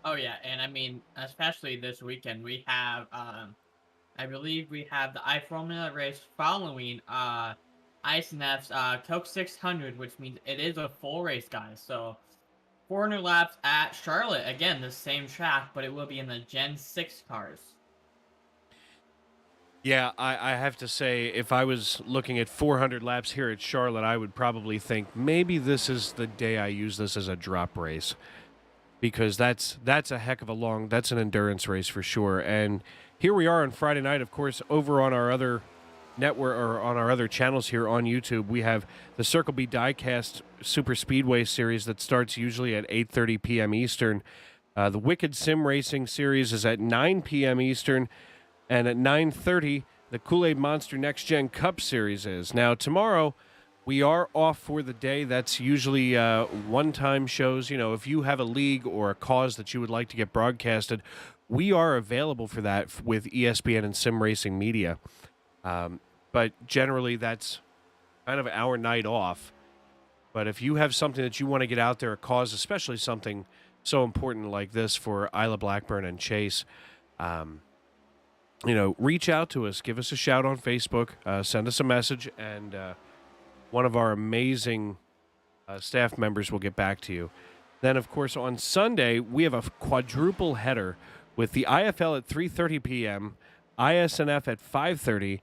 D: Oh yeah, and I mean, especially this weekend, we have, I believe we have the iFormula race following ISNF's Coke 600, which means it is a full race, guys. So 400 laps at Charlotte, again, the same track, but it will be in the Gen 6 cars.
B: Yeah, I have to say, if I was looking at 400 laps here at Charlotte, I would probably think maybe this is the day I use this as a drop race, because that's a heck of a long, that's an endurance race for sure. And here we are on Friday night, of course, over on our other network or on our other channels here on YouTube. We have the Circle B Diecast Super Speedway series that starts usually at 8:30 p.m. Eastern. The Wicked Sim Racing series is at 9 p.m. Eastern. And at 9:30, the Kool-Aid Monster Next Gen Cup Series is. Now, tomorrow, we are off for the day. That's usually one-time shows. You know, if you have a league or a cause that you would like to get broadcasted, we are available for that with ESPN and Sim Racing Media. But generally, that's kind of our night off. But if you have something that you want to get out there, a cause, especially something so important like this for Ayla, Blackburn, and Chase, reach out to us. Give us a shout on Facebook. Send us a message, and one of our amazing staff members will get back to you. Then, of course, on Sunday, we have a quadruple header with the IFL at 3:30 p.m., ISNF at 5:30.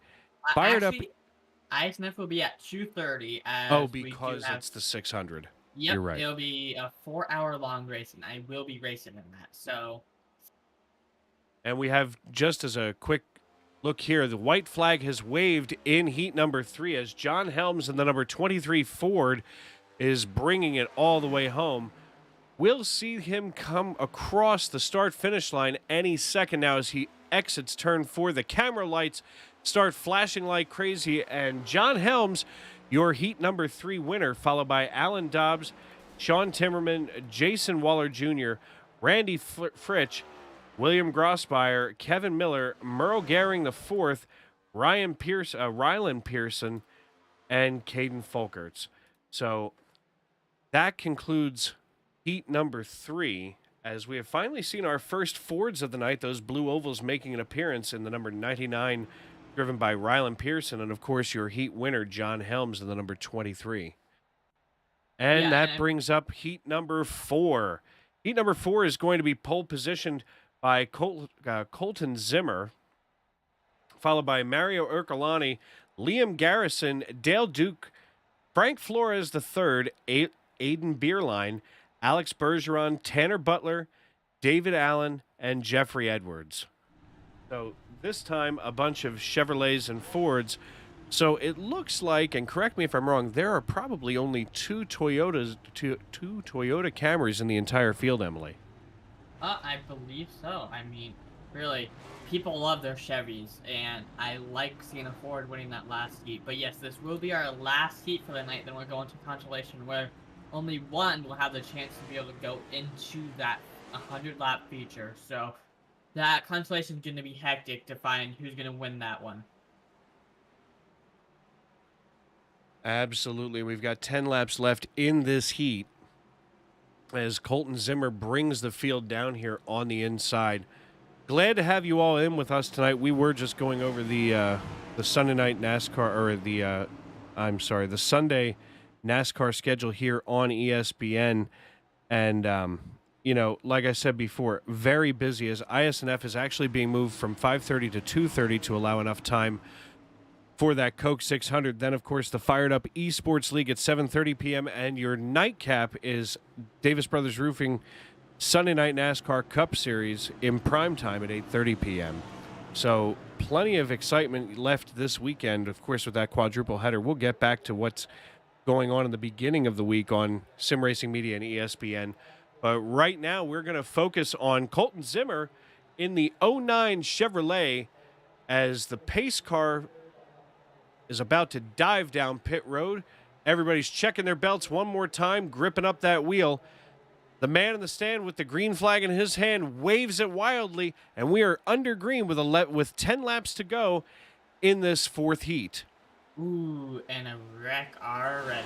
B: Fired
D: Actually, ISNF will be at 2:30.
B: Because it's the 600.
D: Yep,
B: You're right.
D: It'll be a 4-hour-long race, and I will be racing in that. So.
B: And we have, just as a quick look here, the white flag has waved in heat number 3 as John Helms and the number 23 Ford is bringing it all the way home. We'll see him come across the start-finish line any second now as he exits turn 4. The camera lights start flashing like crazy, and John Helms, your heat number 3 winner, followed by Alan Dobbs, Sean Timmerman, Jason Waller Jr., Randy Fritsch, William Grossbeyer, Kevin Miller, Merle Gehring IV, Rylan Pearson, and Caden Folkerts. So that concludes heat number 3, as we have finally seen our first Fords of the night, those blue ovals making an appearance in the number 99, driven by Rylan Pearson, and, of course, your heat winner, John Helms, in the number 23. And that brings up heat number 4. Heat number 4 is going to be pole positioned by Colton Zimmer, followed by Mario Ercolani, Liam Garrison, Dale Duke, Frank Flores III, Aiden Bierlein, Alex Bergeron, Tanner Butler, David Allen, and Jeffrey Edwards. So this time, a bunch of Chevrolets and Fords. So it looks like, and correct me if I'm wrong, there are probably only two Toyota Camrys in the entire field, Emily.
D: I believe so. I mean, really, people love their Chevys, and I like seeing a Ford winning that last heat. But yes, this will be our last heat for the night. Then we're going to Consolation, where only one will have the chance to be able to go into that 100-lap feature. So that Consolation is going to be hectic to find who's going to win that one.
B: Absolutely. We've got 10 laps left in this heat as Colton Zimmer brings the field down here on the inside. Glad to have you all in with us tonight. We were just going over the Sunday night NASCAR, or the Sunday NASCAR schedule here on ESPN. And, like I said before, very busy, as ISNF is actually being moved from 5:30 to 2:30 to allow enough time for that Coke 600. Then, of course, the Fired Up Esports League at 7:30 p.m. And your nightcap is Davis Brothers Roofing Sunday Night NASCAR Cup Series in prime time at 8:30 p.m. So plenty of excitement left this weekend, of course, with that quadruple header. We'll get back to what's going on in the beginning of the week on Sim Racing Media and ESPN. But right now, we're going to focus on Colton Zimmer in the '09 Chevrolet as the pace car is about to dive down pit road. Everybody's checking their belts one more time, gripping up that wheel. The man in the stand with the green flag in his hand waves it wildly, and we are under green with 10 laps to go in this fourth heat.
D: Ooh, and a wreck already.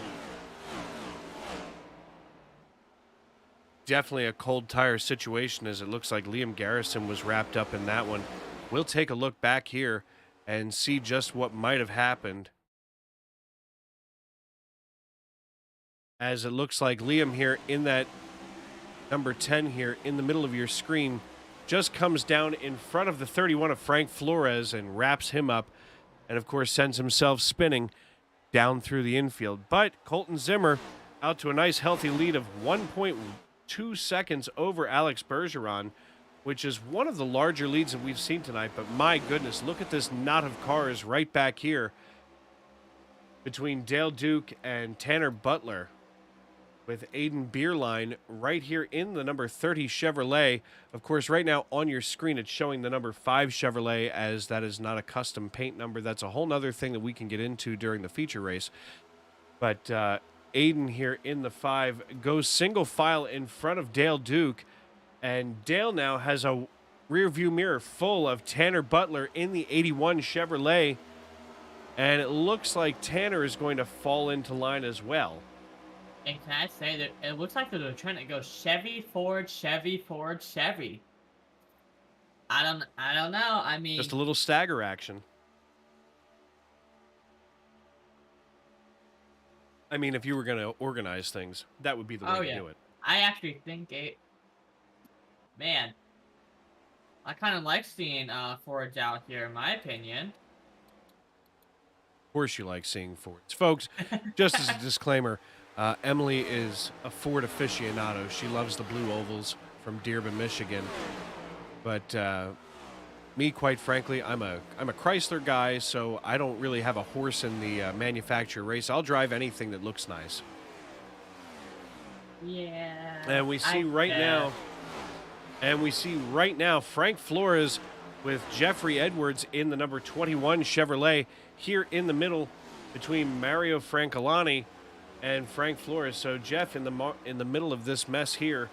B: Definitely a cold tire situation, as it looks like Liam Garrison was wrapped up in that one. We'll take a look back here and see just what might have happened. As it looks like Liam here in that number 10 here in the middle of your screen just comes down in front of the 31 of Frank Flores and wraps him up, and of course sends himself spinning down through the infield. But Colton Zimmer out to a nice healthy lead of 1.2 seconds over Alex Bergeron, which is one of the larger leads that we've seen tonight. But my goodness, look at this knot of cars right back here between Dale Duke and Tanner Butler, with Aiden Beerline right here in the number 30 Chevrolet. Of course, right now on your screen, it's showing the number 5 Chevrolet, as that is not a custom paint number. That's a whole nother thing that we can get into during the feature race. But Aiden here in the 5 goes single file in front of Dale Duke, and Dale now has a rear view mirror full of Tanner Butler in the 81 Chevrolet, and it looks like Tanner is going to fall into line as well.
D: And can I say that it looks like they're trying to go Chevy, Ford, Chevy, Ford, Chevy. I don't know. I mean,
B: just a little stagger action. I mean, if you were going to organize things, that would be the way to do it.
D: I actually think man, I kind of like seeing Fords out here, in my opinion.
B: Of course you like seeing Fords. Folks, just as a disclaimer, Emily is a Ford aficionado. She loves the blue ovals from Dearborn, Michigan. But me, quite frankly, I'm a Chrysler guy, so I don't really have a horse in the manufacturer race. I'll drive anything that looks nice.
D: Yeah.
B: And we see right now Frank Flores with Jeffrey Edwards in the number 21 Chevrolet here in the middle between Mario Francolani and Frank Flores. So Jeff in the middle of this mess here,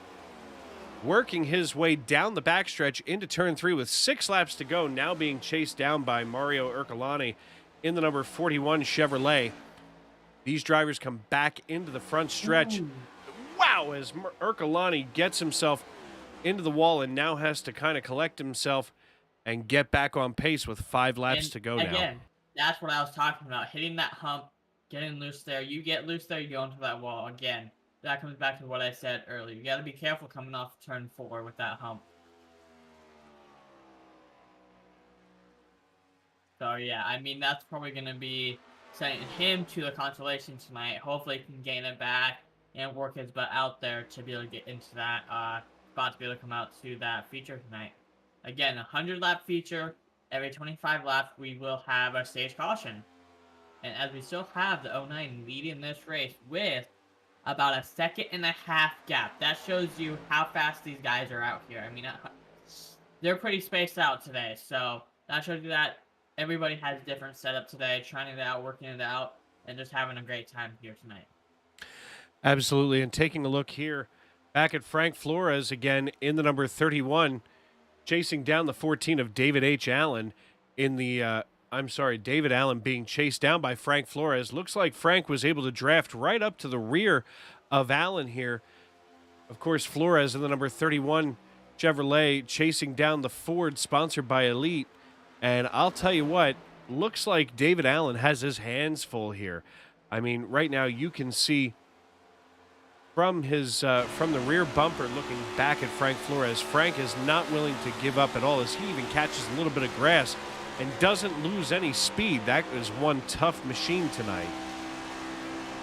B: working his way down the backstretch into turn 3 with 6 laps to go, now being chased down by Mario Ercolani in the number 41 Chevrolet. These drivers come back into the front stretch. Ooh. Wow, as Ercolani gets himself into the wall and now has to kind of collect himself and get back on pace with 5 laps to go now.
D: Again, that's what I was talking about, hitting that hump, getting loose there. You get loose there, you go into that wall. Again, that comes back to what I said earlier. You got to be careful coming off turn 4 with that hump. So, yeah, I mean, that's probably going to be sending him to the Consolation tonight. Hopefully he can gain it back and work his butt out there to be able to get into that spot to be able to come out to that feature tonight. Again, a 100-lap feature. Every 25 laps, we will have a stage caution. And as we still have the 09 leading this race with about a 1.5 second gap, that shows you how fast these guys are out here. I mean, they're pretty spaced out today, so that shows you that everybody has a different setup today, trying it out, working it out, and just having a great time here tonight.
B: Absolutely, and taking a look here back at Frank Flores again in the number 31, chasing down the 14 of David H. Allen in the, David Allen being chased down by Frank Flores. Looks like Frank was able to draft right up to the rear of Allen here. Of course, Flores in the number 31 Chevrolet chasing down the Ford sponsored by Elite. And I'll tell you what, looks like David Allen has his hands full here. I mean, right now you can see from the rear bumper looking back at Frank Flores, Frank is not willing to give up at all as he even catches a little bit of grass and doesn't lose any speed. That is one tough machine tonight.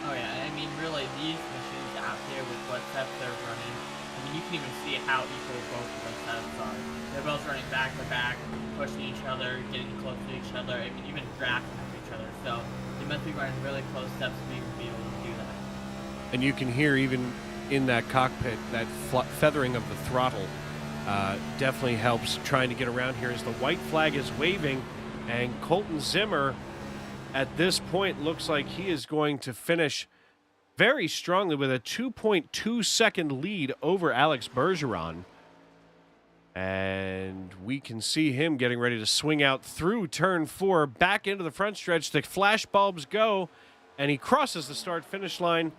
D: Oh yeah, I mean really these machines out here with what setups they're running, I mean you can even see how equal both of those setups are. They're both running back to back, pushing each other, getting close to each other, even drafting each other. So they must be running really close steps to be able to do that.
B: And you can hear even in that cockpit that feathering of the throttle definitely helps trying to get around here as the white flag is waving, and Colton Zimmer at this point looks like he is going to finish very strongly with a 2.2 second lead over Alex Bergeron. And we can see him getting ready to swing out through turn 4, back into the front stretch. The flash bulbs go, and he crosses the start-finish line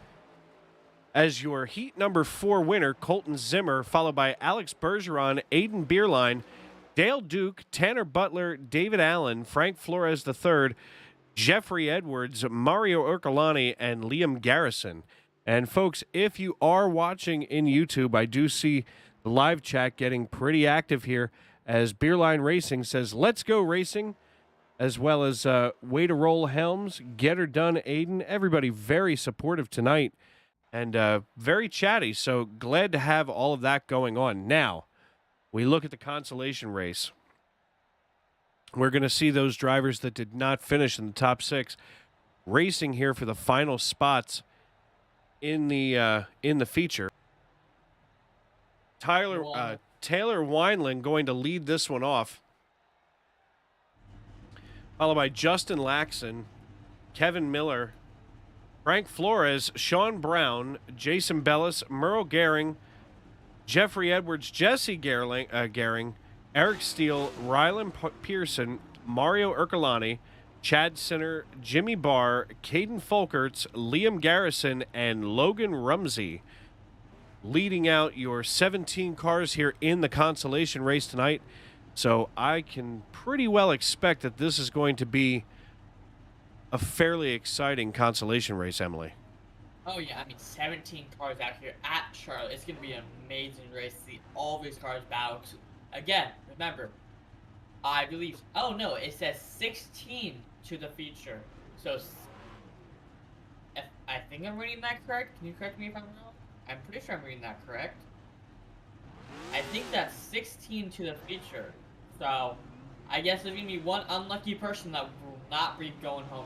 B: as your heat number 4 winner, Colton Zimmer, followed by Alex Bergeron, Aiden Bierlein, Dale Duke, Tanner Butler, David Allen, Frank Flores III, Jeffrey Edwards, Mario Urcolani, and Liam Garrison. And folks, if you are watching in YouTube, I do see the live chat getting pretty active here as Beerline Racing says, let's go racing, as well as Way to Roll Helms, Get Her Done Aiden. Everybody very supportive tonight and very chatty, so glad to have all of that going on. Now, we look at the consolation race. We're going to see those drivers that did not finish in the top 6 racing here for the final spots in the feature. Taylor Wineland going to lead this one off, followed by Justin Laxon, Kevin Miller, Frank Flores, Sean Brown, Jason Bellis, Merle Gehring, Jeffrey Edwards, Jesse Gehring, Eric Steele, Rylan Pearson, Mario Urcolani, Chad Sinner, Jimmy Barr, Caden Folkerts, Liam Garrison, and Logan Rumsey leading out your 17 cars here in the consolation race tonight. So I can pretty well expect that this is going to be a fairly exciting consolation race, Emily.
D: Oh yeah, I mean 17 cars out here at Charlotte. It's going to be an amazing race to see all these cars battle. Again, remember, I believe, oh no, it says 16 to the feature. So, if I think I'm reading that correct. Can you correct me if I'm wrong? I'm pretty sure I'm reading that correct. I think that's 16 to the feature. So, I guess there's going to be one unlucky person that will not be going home.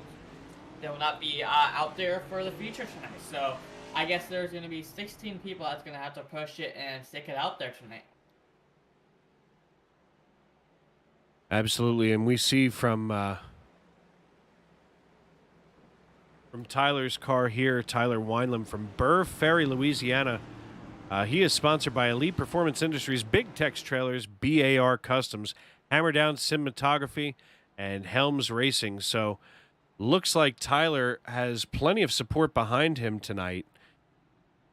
D: They will not be out there for the feature tonight. So, I guess there's going to be 16 people that's going to have to push it and stick it out there tonight.
B: Absolutely, and we see from Tyler's car here, Tyler Wineland from Burr Ferry, Louisiana. He is sponsored by Elite Performance Industries, Big Tex Trailers, BAR Customs, Hammer Down Cinematography, and Helms Racing. So, looks like Tyler has plenty of support behind him tonight,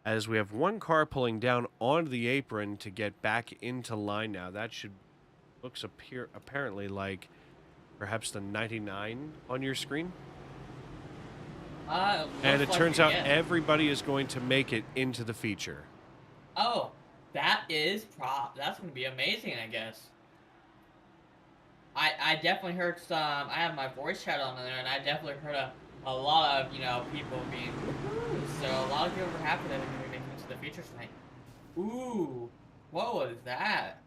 B: as we have one car pulling down onto the apron to get back into line now. That looks apparently like perhaps the 99 on your screen. And it turns out everybody is going to make it into the feature.
D: Oh, that's going to be amazing, I guess. I definitely heard some, I have my voice chat on there, and I definitely heard a lot of, people being, woohoo. So a lot of people were happy that they're going to be making it to the feature tonight. Ooh, what was that?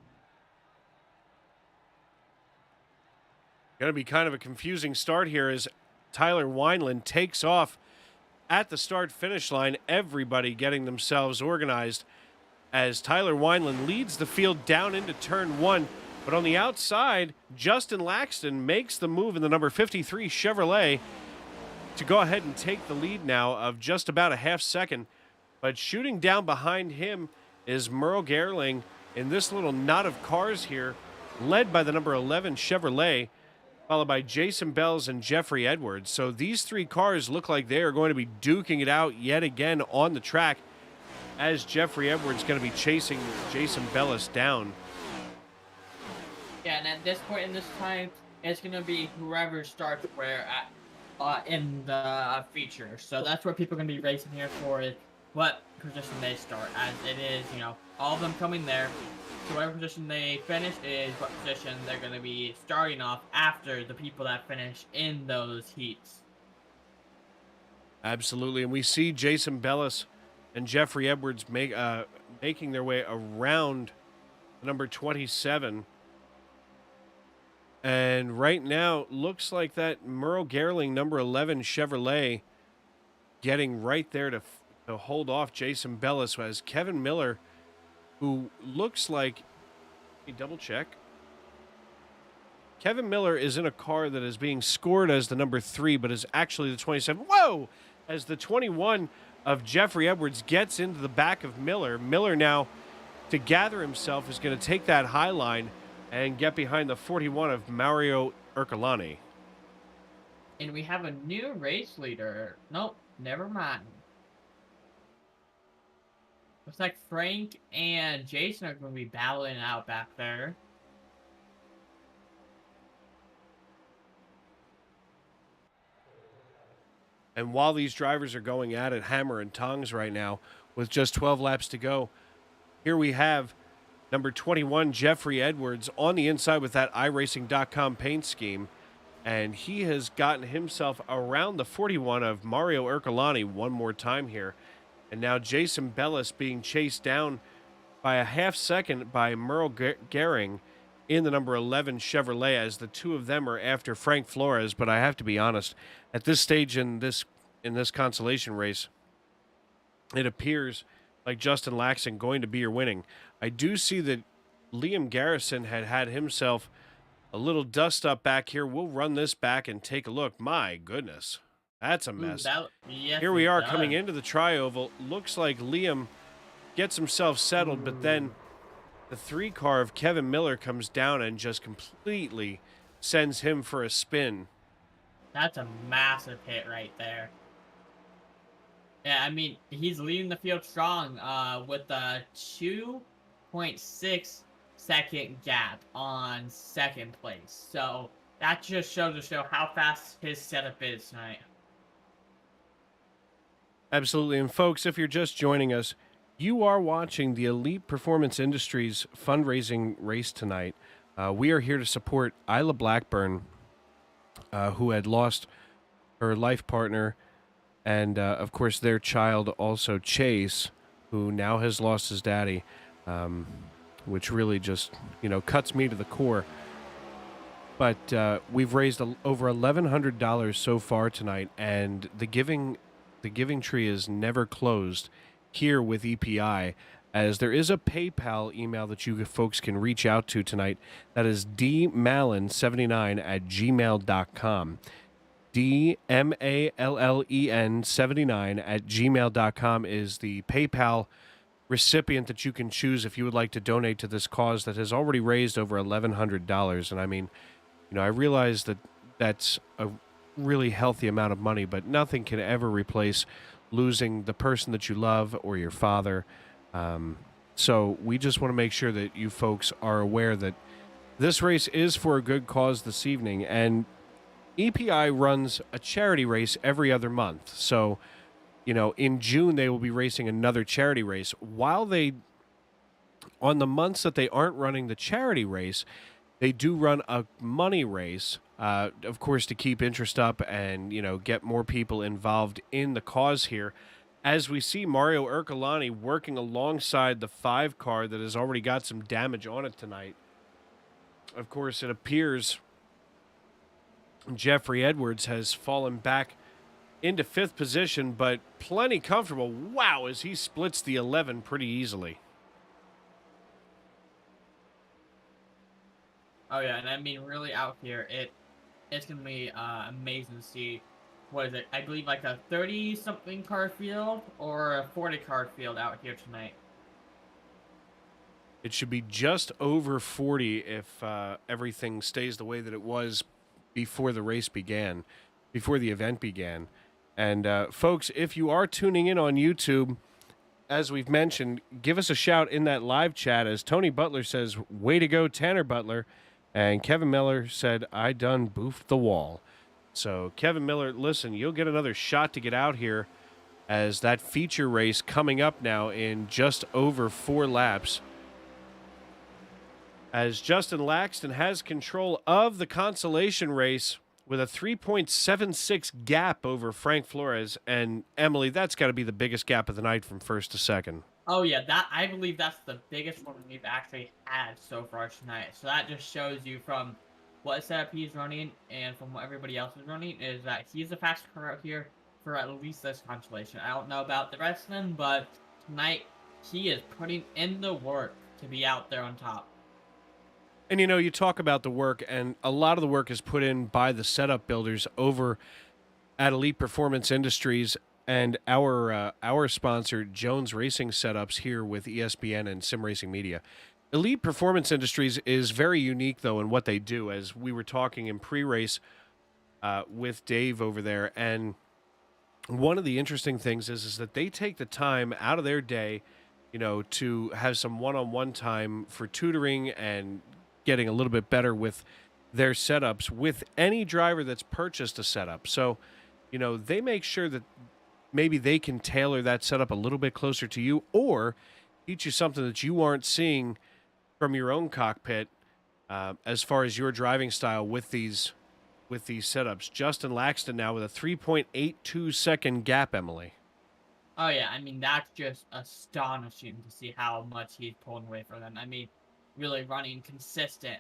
B: Going to be kind of a confusing start here as Tyler Wineland takes off at the start-finish line. Everybody getting themselves organized as Tyler Wineland leads the field down into turn 1. But on the outside, Justin Laxton makes the move in the number 53 Chevrolet to go ahead and take the lead now of just about a half second. But shooting down behind him is Merle Gerling in this little knot of cars here, led by the number 11 Chevrolet, followed by Jason Bells and Jeffrey Edwards. So these 3 cars look like they are going to be duking it out yet again on the track, as Jeffrey Edwards is going to be chasing Jason Bellis down.
D: Yeah, and at this point in this time, it's going to be whoever starts where in the feature. So that's what people are going to be racing here for, is what position they start, as it is, all of them coming there. So whatever position they finish is what position they're going to be starting off after the people that finish in those heats.
B: Absolutely, and we see Jason Bellis and Jeffrey Edwards making their way around the number 27 And right now, looks like that Merle Gerling, number 11 Chevrolet, getting right there to hold off Jason Bellis, as Kevin Miller, who looks like, let me double check. Kevin Miller is in a car that is being scored as the number 3, but is actually the 27. Whoa! As the 21 of Jeffrey Edwards gets into the back of Miller. Miller now, to gather himself, is going to take that high line and get behind the 41 of Mario Ercolani.
D: And we have a new race leader. Nope, never mind. Looks like Frank and Jason are going to be battling out back there.
B: And while these drivers are going at it hammer and tongs right now, with just 12 laps to go, here we have number 21, Jeffrey Edwards, on the inside with that iRacing.com paint scheme. And he has gotten himself around the 41 of Mario Ercolani one more time here. And now Jason Bellis being chased down by a half second by Merle Gehring in the number 11 Chevrolet, as the two of them are after Frank Flores. But I have to be honest, at this stage in this consolation race, it appears like Justin Laxton going to be your winning. I do see that Liam Garrison had himself a little dust up back here. We'll run this back and take a look. My goodness, that's a mess.
D: Yes,
B: Here we are coming into the tri-oval. Looks like Liam gets himself settled, but then the 3 car of Kevin Miller comes down and just completely sends him for a spin.
D: That's a massive hit right there. Yeah, I mean, he's leading the field strong with a 2.6 second gap on second place. So that just shows how fast his setup is tonight.
B: Absolutely. And folks, if you're just joining us, you are watching the Elite Performance Industries fundraising race tonight. We are here to support Ayla Blackburn, who had lost her life partner, and of course their child also, Chase, who now has lost his daddy, which really just, cuts me to the core. But we've raised over $1,100 so far tonight, and the giving tree is never closed here with EPI, as there is a PayPal email that you folks can reach out to tonight. That is dmallen79@gmail.com. DMALLEN79@gmail.com is the PayPal recipient that you can choose if you would like to donate to this cause that has already raised over $1,100. And I mean, I realize that that's a really healthy amount of money, but nothing can ever replace losing the person that you love or your father. So we just want to make sure that you folks are aware that this race is for a good cause this evening, and EPI runs a charity race every other month. So, in June they will be racing another charity race. While on the months that they aren't running the charity race, they do run a money race, of course, to keep interest up and, get more people involved in the cause here. As we see Mario Ercolani working alongside the 5 car that has already got some damage on it tonight. Of course, it appears Jeffrey Edwards has fallen back into 5th position, but plenty comfortable. Wow, as he splits the 11 pretty easily.
D: Oh yeah, and I mean, really out here, it's gonna be amazing to see. What is it? I believe like a 30-something car field or a 40 car field out here tonight.
B: It should be just over 40 if everything stays the way that it was before the race began, before the event began. And folks, if you are tuning in on YouTube, as we've mentioned, give us a shout in that live chat, as Tony Butler says, "Way to go, Tanner Butler." And Kevin Miller said, "I done boofed the wall." So Kevin Miller, listen, you'll get another shot to get out here, as that feature race coming up now in just over 4 laps, as Justin Laxton has control of the consolation race with a 3.76 gap over Frank Flores. And Emily, that's got to be the biggest gap of the night from first to second.
D: Oh yeah, I believe that's the biggest one we've actually had so far tonight. So that just shows you from what setup he's running and from what everybody else is running is that he's the fastest car out here for at least this Consolation. I don't know about the rest of them, but tonight he is putting in the work to be out there on top.
B: And you talk about the work, and a lot of the work is put in by the setup builders over at Elite Performance Industries and our sponsor, Jones Racing Setups, here with ESPN and Sim Racing Media. Elite Performance Industries is very unique, though, in what they do, as we were talking in pre-race with Dave over there. And one of the interesting things is that they take the time out of their day, to have some one-on-one time for tutoring and getting a little bit better with their setups with any driver that's purchased a setup. So, they make sure that maybe they can tailor that setup a little bit closer to you or teach you something that you aren't seeing from your own cockpit as far as your driving style with these setups. Justin Laxton now with a 3.82 second gap, Emily.
D: Oh yeah, I mean that's just astonishing to see how much he's pulling away from them. I mean, really running consistent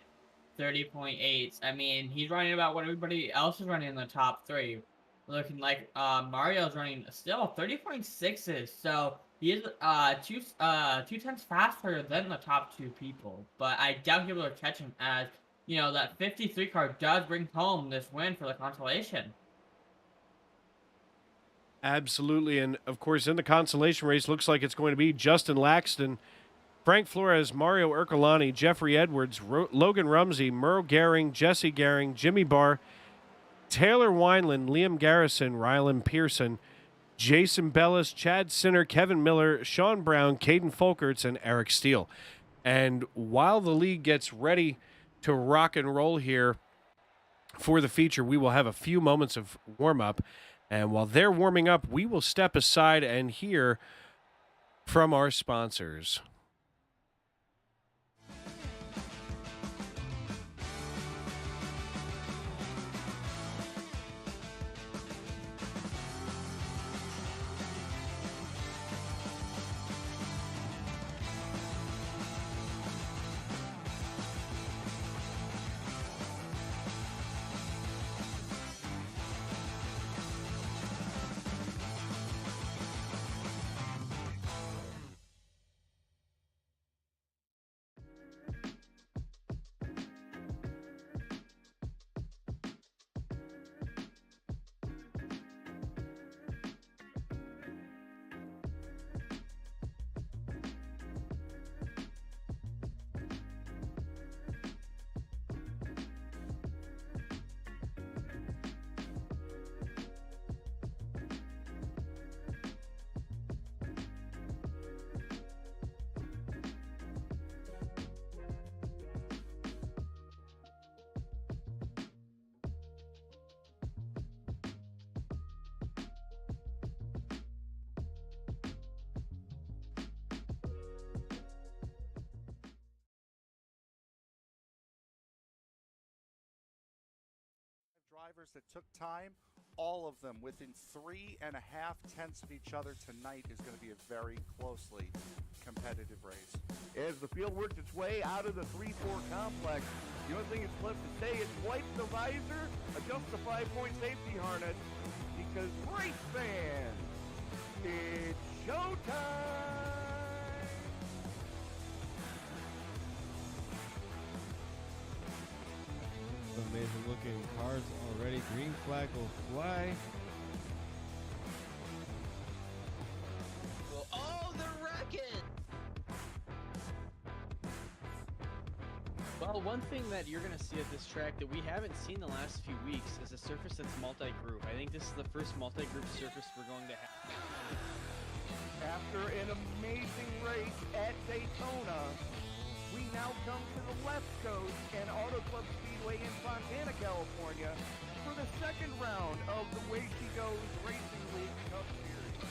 D: 30.8s. I mean, he's running about what everybody else is running in the top three. Looking like Mario's running still 30.6s, so he is two tenths faster than the top two people. But I doubt he'll be able to catch him, as that 53 car does bring home this win for the Consolation.
B: Absolutely, and of course in the Consolation Race, looks like it's going to be Justin Laxton, Frank Flores, Mario Ercolani, Jeffrey Edwards, Logan Rumsey, Merle Gehring, Jesse Gehring, Jimmy Barr, Taylor Wineland, Liam Garrison, Rylan Pearson, Jason Bellis, Chad Sinner, Kevin Miller, Sean Brown, Caden Folkerts, and Eric Steele. And while the league gets ready to rock and roll here for the feature, we will have a few moments of warm-up. And while they're warming up, we will step aside and hear from our sponsors.
E: Drivers that took time, all of them within 3.5 tenths of each other tonight is going to be a very closely competitive race.
F: As the field works its way out of the 3-4 complex, the only thing that's left to say is wipe the visor, adjust the 5-point safety harness, because race fans, it's showtime!
G: Amazing looking cars already. Green flag will fly.
H: Oh, they're wrecking! Well, one thing that you're going to see at this track that we haven't seen the last few weeks is a surface that's multi-group. I think this is the first multi-group surface we're going to have.
F: After an amazing race at Daytona, we now come to the West Coast and Auto Club Speedway in Fontana, California for the second round of the Way She Goes Racing League Cup Series.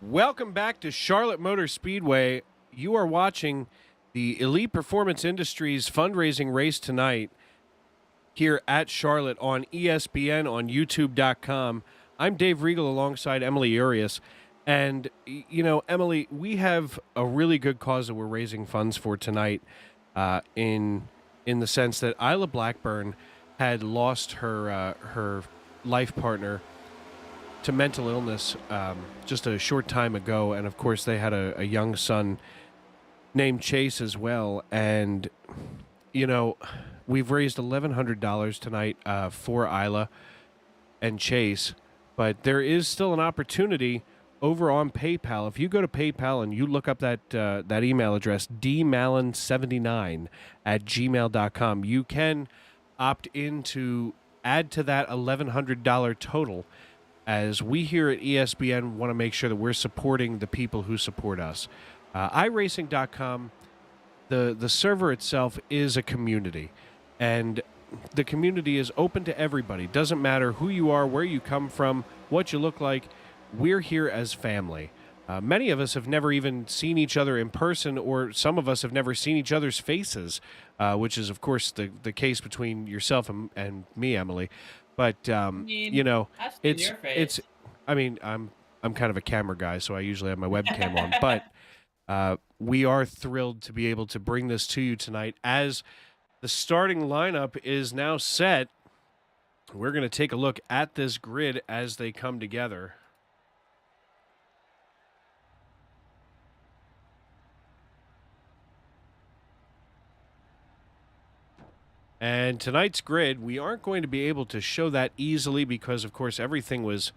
B: Welcome back to Charlotte Motor Speedway. You are watching the Elite Performance Industries fundraising race tonight here at Charlotte on ESPN on YouTube.com. I'm Dave Regal alongside Emily Urias. And, Emily, we have a really good cause that we're raising funds for tonight in the sense that Ayla Blackburn had lost her life partner to mental illness just a short time ago. And, of course, they had a young son named Chase as well. And, we've raised $1,100 tonight for Ayla and Chase. But there is still an opportunity over on PayPal. If you go to PayPal and you look up that email address, dmallon79@gmail.com, you can opt in to add to that $1,100 total, as we here at ESPN want to make sure that we're supporting the people who support us. iRacing.com, the server itself is a community, and the community is open to everybody. Doesn't matter who you are, where you come from, what you look like. We're here as family. Many of us have never even seen each other in person, or some of us have never seen each other's faces, which is, of course, the case between yourself and me, Emily. But
D: I've seen your face.
B: it's. I mean, I'm kind of a camera guy, so I usually have my webcam on. But we are thrilled to be able to bring this to you tonight, as the starting lineup is now set. We're going to take a look at this grid as they come together. And tonight's grid, we aren't going to be able to show that easily because, of course, everything was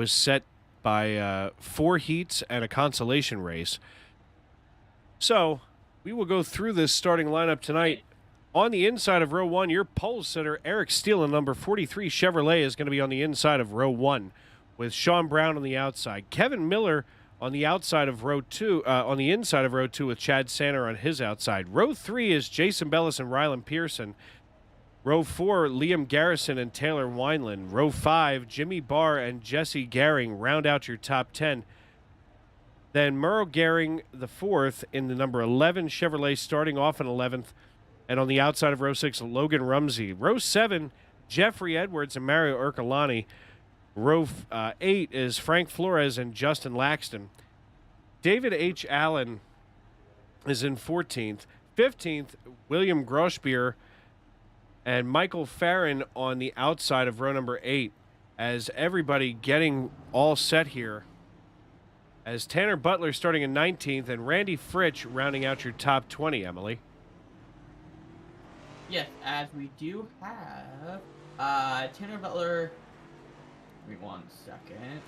B: set by 4 heats and a consolation race. So we will go through this starting lineup tonight. On the inside of row 1, your pole sitter, Eric Steele, in number 43 Chevrolet, is going to be on the inside of row 1 with Sean Brown on the outside. Kevin Miller on the outside of row 2, on the inside of row 2 with Chad Sanner on his outside. Row 3 is Jason Bellis and Rylan Pearson. Row 4, Liam Garrison and Taylor Wineland. Row 5, Jimmy Barr and Jesse Gehring round out your top 10. Then Murrow Gehring, the 4th, in the number 11 Chevrolet, starting off in 11th. And on the outside of row 6, Logan Rumsey. Row 7, Jeffrey Edwards and Mario Urcolani. Row 8 is Frank Flores and Justin Laxton. David H. Allen is in 14th. 15th, William Groschbier and Michael Farron on the outside of row number 8, as everybody getting all set here. As Tanner Butler starting in 19th and Randy Fritsch rounding out your top 20, Emily.
D: Yes, as we do have Tanner Butler. Give me 1 second.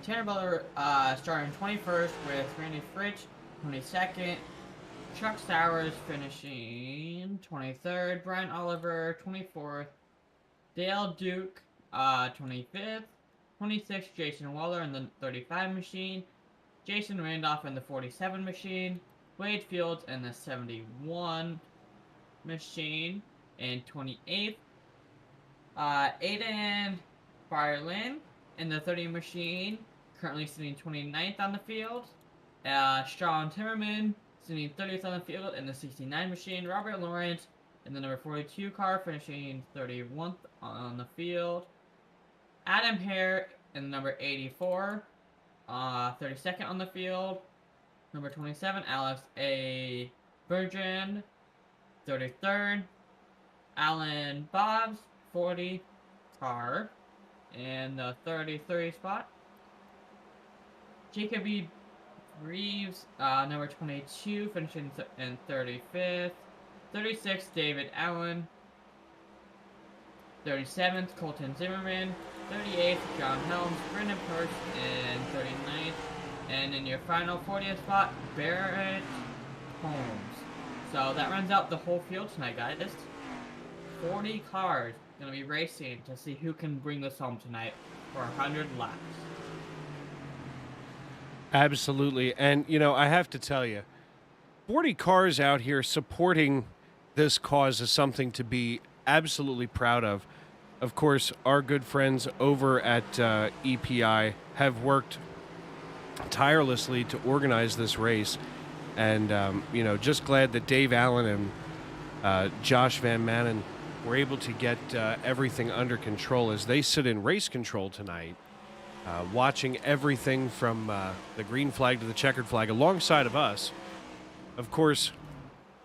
D: Tanner Butler starting 21st with Randy Fritsch, 22nd. Chuck Sowers finishing 23rd. Brian Oliver, 24th. Dale Duke, 25th. 26th, Jason Waller in the 35 machine. Jason Randolph in the 47 machine. Wade Fields in the 71 machine. And 28th. Aiden Fireland in the 30 machine. Currently sitting 29th on the field. Sean Timmerman sitting 30th on the field in the 69 machine. Robert Lawrence in the number 42 car, finishing 31st on the field. Adam Hare in the number 84, 32nd on the field. Number 27, Alex A. Bergen, 33rd. Alan Bobs, 40 car in the 33 spot. Jacob E. Reeves, number 22, finishing in 35th. 36th, David Allen. 37th, Colton Zimmerman. 38th, John Helms. Brendan Perch in 39th. And in your final 40th spot, Barrett Holmes. So that runs out the whole field tonight, guys. 40 cars going to be racing to see who can bring this home tonight for 100 laps.
B: Absolutely. And, I have to tell you, 40 cars out here supporting this cause is something to be absolutely proud of. Of course, our good friends over at EPI have worked tirelessly to organize this race. And, just glad that Dave Allen and Josh Van Manen were able to get everything under control as they sit in race control tonight. watching everything from the green flag to the checkered flag alongside of us. Of course,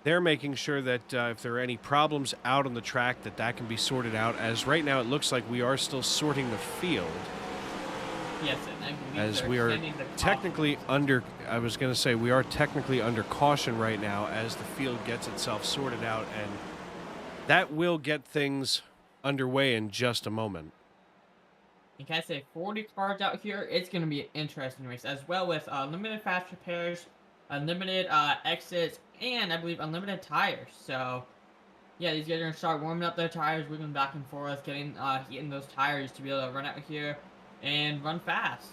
B: they're making sure that if there are any problems out on the track, that can be sorted out, as right now it looks like we are still sorting the field.
D: Yes, and I believe
B: As
D: they're
B: we are
D: extending the
B: technically under, I was going to say, we are technically under caution right now as the field gets itself sorted out, and that will get things underway in just a moment.
D: Like I say, 40 cars out here, it's going to be an interesting race, as well with unlimited fast repairs, unlimited exits, and I believe unlimited tires. So, yeah, these guys are going to start warming up their tires, wiggling back and forth, getting heating those tires to be able to run out here and run fast.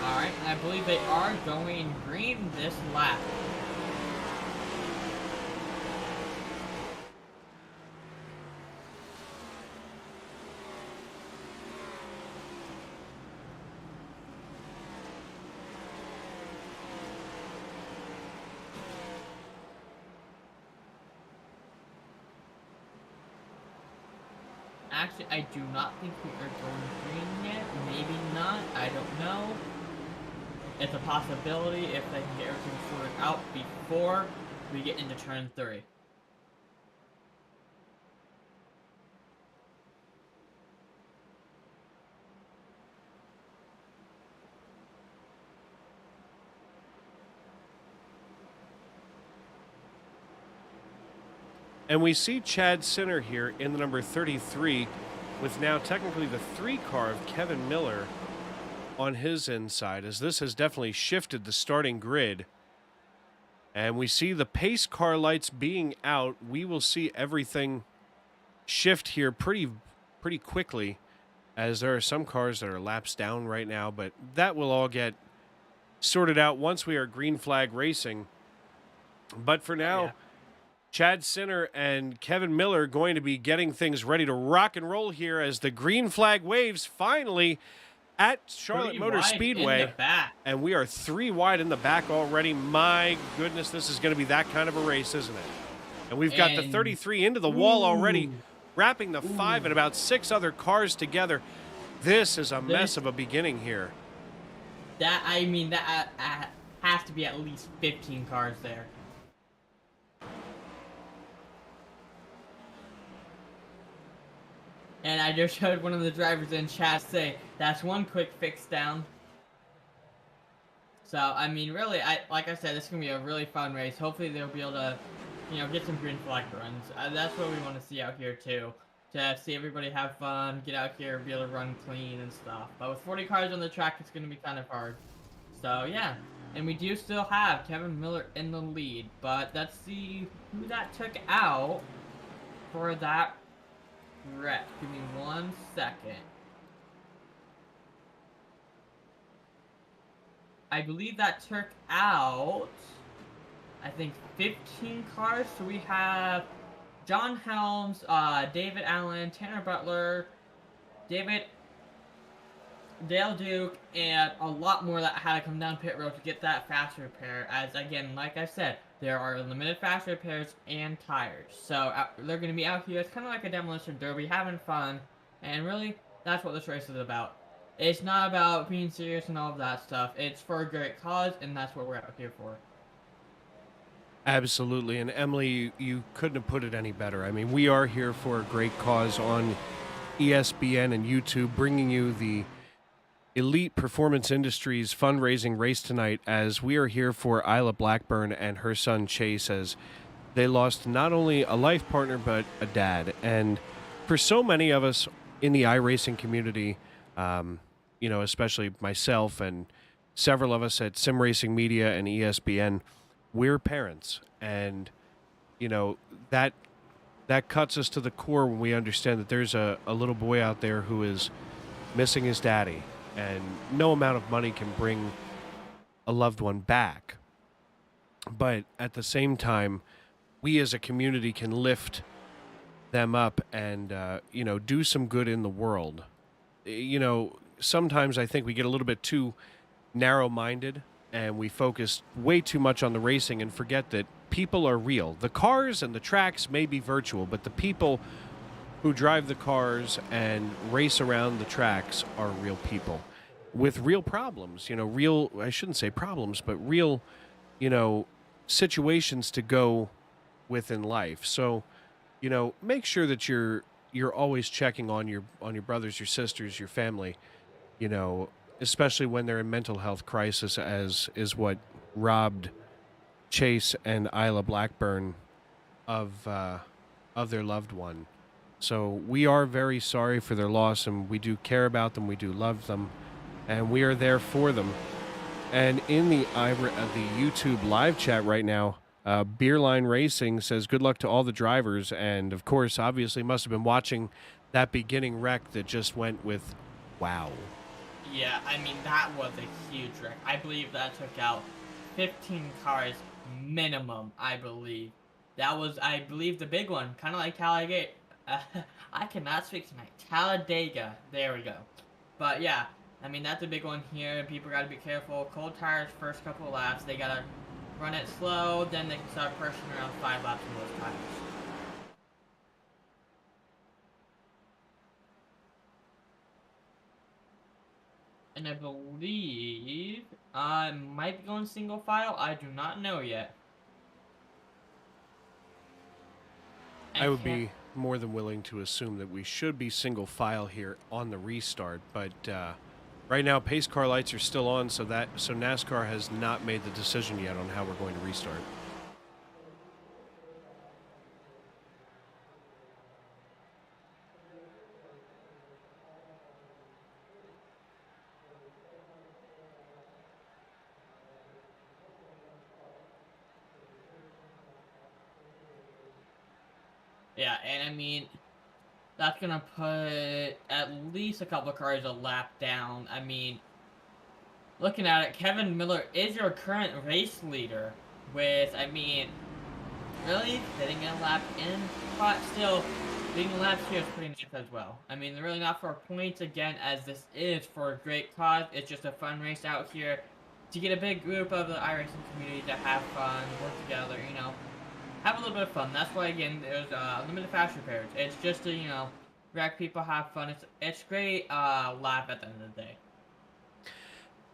D: Alright, and I believe they are going green this lap. Actually, I do not think we are going green yet. Maybe not. I don't know. It's a possibility if they can get everything sorted out before we get into turn 3.
B: And we see Chad Sinner here in the number 33 with now technically the 3 car of Kevin Miller on his inside, as this has definitely shifted the starting grid. And we see the pace car lights being out. We will see everything shift here pretty quickly, as there are some cars that are laps down right now, but that will all get sorted out once we are green flag racing. But for now,
D: Yeah.
B: Chad Sinner and Kevin Miller going to be getting things ready to rock and roll here as the green flag waves finally at Charlotte
D: Pretty
B: Motor
D: wide
B: Speedway.
D: in the back.
B: And we are 3 wide in the back already. My goodness, this is going to be that kind of a race, isn't it? And we've got the
D: And-
B: 33 into the wall already, wrapping the 5 and about 6 other cars together. This is a mess of a beginning here.
D: That, I mean, that has to be at least 15 cars there. And I just heard one of the drivers in chat say, that's one quick fix down. So, I mean, really, like I said, this is going to be a really fun race. Hopefully they'll be able to, get some green flag runs. That's what we want to see out here, too. To see everybody have fun, get out here, be able to run clean and stuff. But with 40 cars on the track, it's going to be kind of hard. So, yeah. And we do still have Kevin Miller in the lead. But let's see who that took out for that wreck. Give me 1 second. I believe that took out, I think, 15 cars. So we have John Helms, David Allen, Tanner Butler, Dale Duke, and a lot more that had to come down pit road to get that fast repair. As again, like I said, there are limited fast repairs and tires. So they're going to be out here. It's kind of like a demolition derby, having fun. And really, that's what this race is about. It's not about being serious and all of that stuff. It's for a great cause, and that's what we're out here for.
B: Absolutely. And Emily, you couldn't have put it any better. I mean, we are here for a great cause on ESPN and YouTube, bringing you the Elite Performance Industries fundraising race tonight, as we are here for Ayla Blackburn and her son Chase, as they lost not only a life partner but a dad. And for so many of us in the iRacing community, especially myself and several of us at Sim Racing Media and ESPN, we're parents, and that cuts us to the core when we understand that there's a little boy out there who is missing his daddy, and no amount of money can bring a loved one back. But at the same time, we as a community can lift them up and do some good in the world. Sometimes I think we get a little bit too narrow-minded and we focus way too much on the racing and forget that people are real. The cars and the tracks may be virtual, but the people who drive the cars and race around the tracks are real people with real problems, I shouldn't say problems, but real, situations to go with in life. So, make sure that you're always checking on your brothers, your sisters, your family, you know, especially when they're in mental health crisis, as is what robbed Chase and Ayla Blackburn of their loved one. So we are very sorry for their loss, and we do care about them. We do love them, and we are there for them. And in the YouTube live chat right now, Beerline Racing says, "Good luck to all the drivers," and of course, obviously, must have been watching that beginning wreck that just went with, wow.
D: Yeah, I mean, that was a huge wreck. I believe that took out 15 cars minimum, I believe. That was, I believe, the big one. Kind of like Talladega. I cannot speak tonight. Talladega. There we go. But yeah, I mean, that's a big one here. People got to be careful. Cold tires first couple of laps. They got to run it slow. Then they can start pushing around 5 laps in those tires. And I believe I might be going single file. I do not know yet.
B: I would be more than willing to assume that we should be single file here on the restart, but right now pace car lights are still on, so NASCAR has not made the decision yet on how we're going to restart.
D: Yeah, and I mean, that's gonna put at least a couple of cars a lap down. I mean, looking at it, Kevin Miller is your current race leader with, I mean, really sitting a lap in, but still, being laps here is pretty nice as well. I mean, they're really not for points again, as this is for a great cause. It's just a fun race out here to get a big group of the iRacing community to have fun, work together, have a little bit of fun. That's why, again, there's limited fast repairs. It's just to, wreck people, have fun. It's great lap at the end of the day.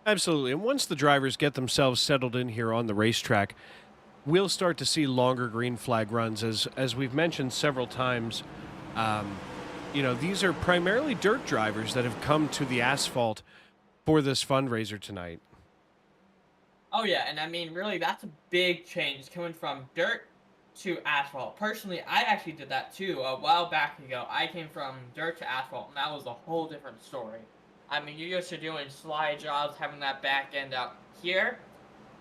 B: Absolutely. And once the drivers get themselves settled in here on the racetrack, we'll start to see longer green flag runs. As we've mentioned several times, these are primarily dirt drivers that have come to the asphalt for this fundraiser tonight.
D: Oh, yeah. And, I mean, really, that's a big change coming from dirt to asphalt. Personally, I actually did that too a while back ago. I came from dirt to asphalt, and that was a whole different story. I mean, you're used to doing slide jobs, having that back end out. Here,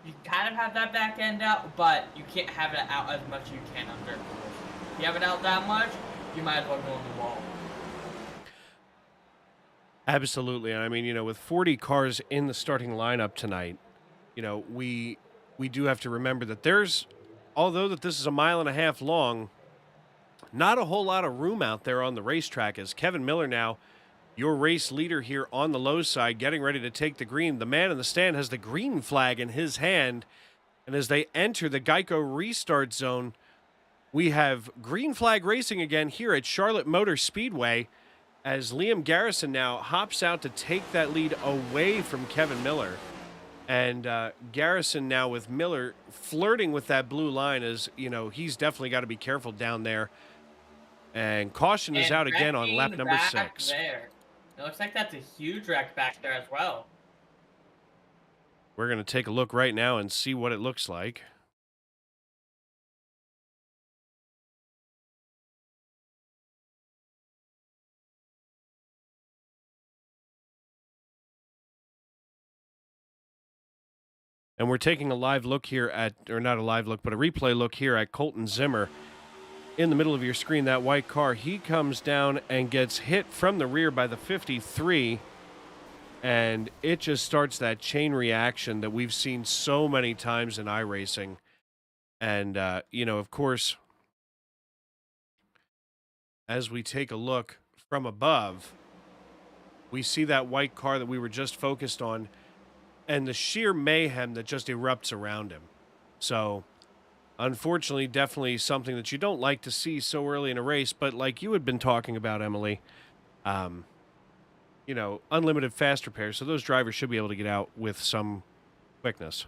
D: you kind of have that back end out, but you can't have it out as much as you can on dirt course. If you have it out that much, you might as well go on the wall.
B: Absolutely. And I mean, with 40 cars in the starting lineup tonight, we do have to remember that although that this is a 1.5 miles long, not a whole lot of room out there on the racetrack, as Kevin Miller now, your race leader here on the low side, getting ready to take the green. The man in the stand has the green flag in his hand, and as they enter the Geico restart zone, we have green flag racing again here at Charlotte Motor Speedway, as Liam Garrison now hops out to take that lead away from Kevin Miller. And Garrison now with Miller flirting with that blue line, as, he's definitely got to be careful down there. And caution is out again on lap number 6.
D: There. It looks like that's a huge wreck back there as well.
B: We're going to take a look right now and see what it looks like. And we're taking a live look here or not a live look, but a replay look here at Colton Zimmer. In the middle of your screen, that white car, he comes down and gets hit from the rear by the 53, and it just starts that chain reaction that we've seen so many times in iRacing. And, of course, as we take a look from above, we see that white car that we were just focused on and the sheer mayhem that just erupts around him. So, unfortunately, definitely something that you don't like to see so early in a race. But like you had been talking about, Emily, um, unlimited fast repair, so those drivers should be able to get out with some quickness.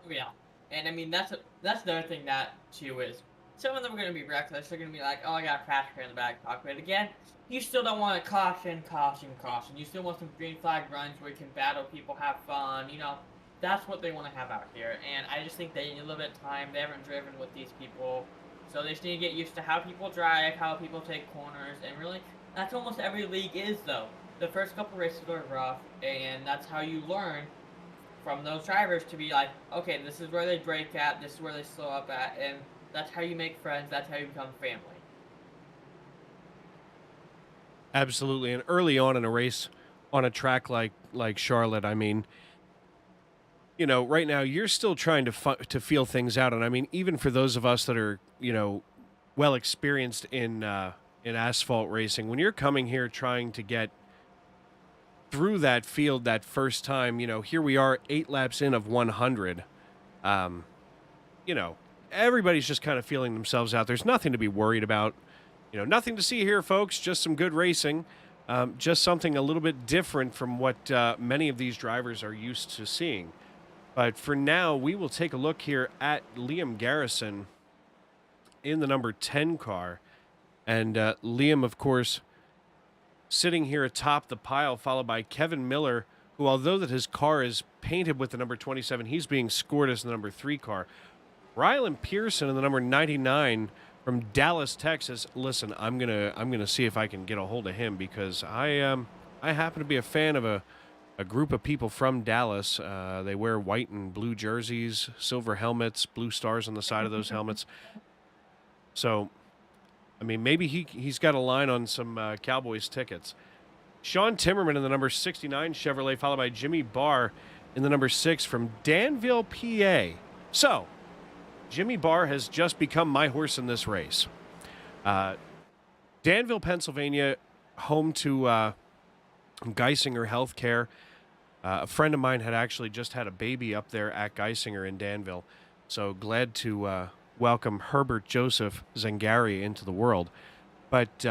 D: Oh yeah, and I mean that's the other thing that too is some of them are gonna be reckless. They're gonna be like, oh, I got a crash repair in the back pocket. Again, you still don't want to caution. You still want some green flag runs where you can battle people, have fun. That's what they want to have out here. And I just think they need a little bit of time. They haven't driven with these people, so they just need to get used to how people drive, how people take corners, and really, that's almost every league is though. The first couple races are rough, and that's how you learn from those drivers to be like, okay, this is where they brake at, this is where they slow up at, and that's how you make friends, that's how you become family.
B: Absolutely. And early on in a race on a track like Charlotte, I mean, right now you're still trying to feel things out. And I mean, even for those of us that are, well experienced in asphalt racing, when you're coming here trying to get through that field that first time, here we are 8 laps in of 100. Everybody's just kind of feeling themselves out. There's nothing to be worried about. Nothing to see here, folks. Just some good racing. Just something a little bit different from what many of these drivers are used to seeing. But for now, we will take a look here at Liam Garrison in the number 10 car. And Liam, of course, sitting here atop the pile, followed by Kevin Miller, who, although that his car is painted with the number 27, he's being scored as the number 3 car. Rylan Pearson in the number 99 from Dallas, Texas. Listen, I'm gonna see if I can get a hold of him, because I happen to be a fan of a group of people from Dallas. They wear white and blue jerseys, silver helmets, blue stars on the side of those helmets. So, I mean, maybe he's got a line on some Cowboys tickets. Sean Timmerman in the number 69 Chevrolet, followed by Jimmy Barr in the number 6 from Danville, PA. So, Jimmy Barr has just become my horse in this race. Danville, Pennsylvania, home to Geisinger Healthcare. A friend of mine had actually just had a baby up there at Geisinger in Danville. So glad to welcome Herbert Joseph Zangari into the world. But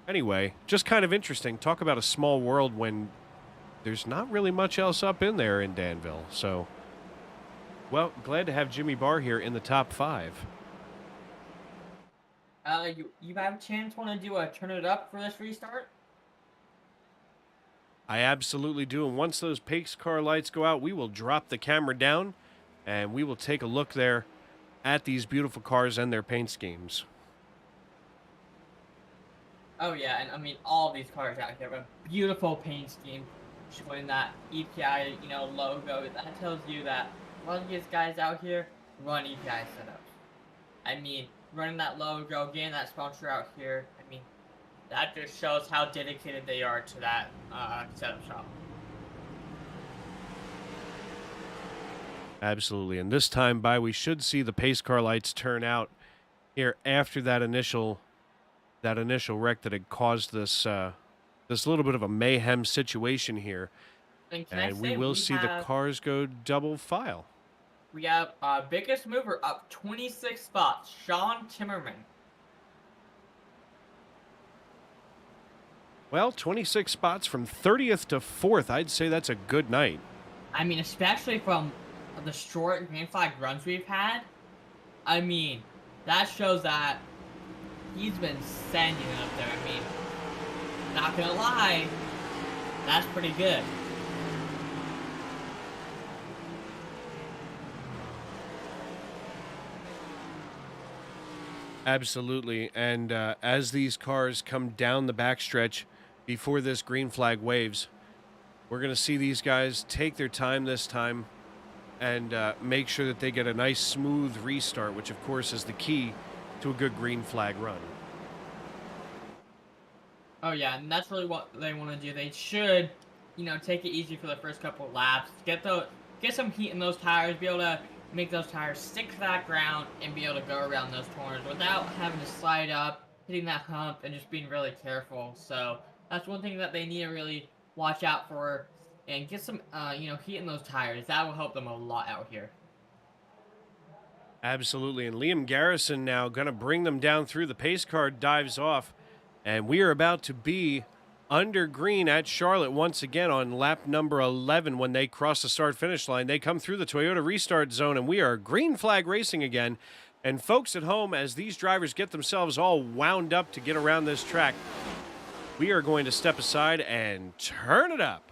B: anyway, just kind of interesting. Talk about a small world when there's not really much else up in there in Danville. So, well, glad to have Jimmy Barr here in the top 5.
D: You have a chance want to do a turn it up for this restart?
B: I absolutely do. And once those pace car lights go out, we will drop the camera down and we will take a look there at these beautiful cars and their paint schemes.
D: Oh yeah, and I mean all these cars out here have a beautiful paint scheme showing that EPI, logo. That tells you that a lot of these guys out here run EPI setups. I mean, running that logo, getting that sponsor out here, I mean, that just shows how dedicated they are to that setup shop.
B: Absolutely. And this time by, we should see the pace car lights turn out here after that initial wreck that had caused this little bit of a mayhem situation here. And we will see the cars go double file.
D: We have biggest mover up 26 spots, Sean Timmerman.
B: Well, 26 spots from 30th to 4th. I'd say that's a good night.
D: I mean, especially from the short green flag runs we've had. I mean, that shows that he's been sending it up there. I mean, not gonna lie, that's pretty good.
B: Absolutely. And as these cars come down the backstretch before this green flag waves, we're going to see these guys take their time this time and make sure that they get a nice smooth restart, which of course is the key to a good green flag run.
D: Oh yeah, and that's really what they want to do. They should, take it easy for the first couple of laps, get some heat in those tires, be able to make those tires stick to that ground and be able to go around those corners without having to slide up, hitting that hump, and just being really careful. So that's one thing that they need to really watch out for and get some, heat in those tires. That will help them a lot out here.
B: Absolutely. And Liam Garrison now going to bring them down through. The pace car dives off. And we are about to be under green at Charlotte once again on lap number 11 when they cross the start-finish line. They come through the Toyota restart zone, and we are green flag racing again. And folks at home, as these drivers get themselves all wound up to get around this track, we are going to step aside and turn it up.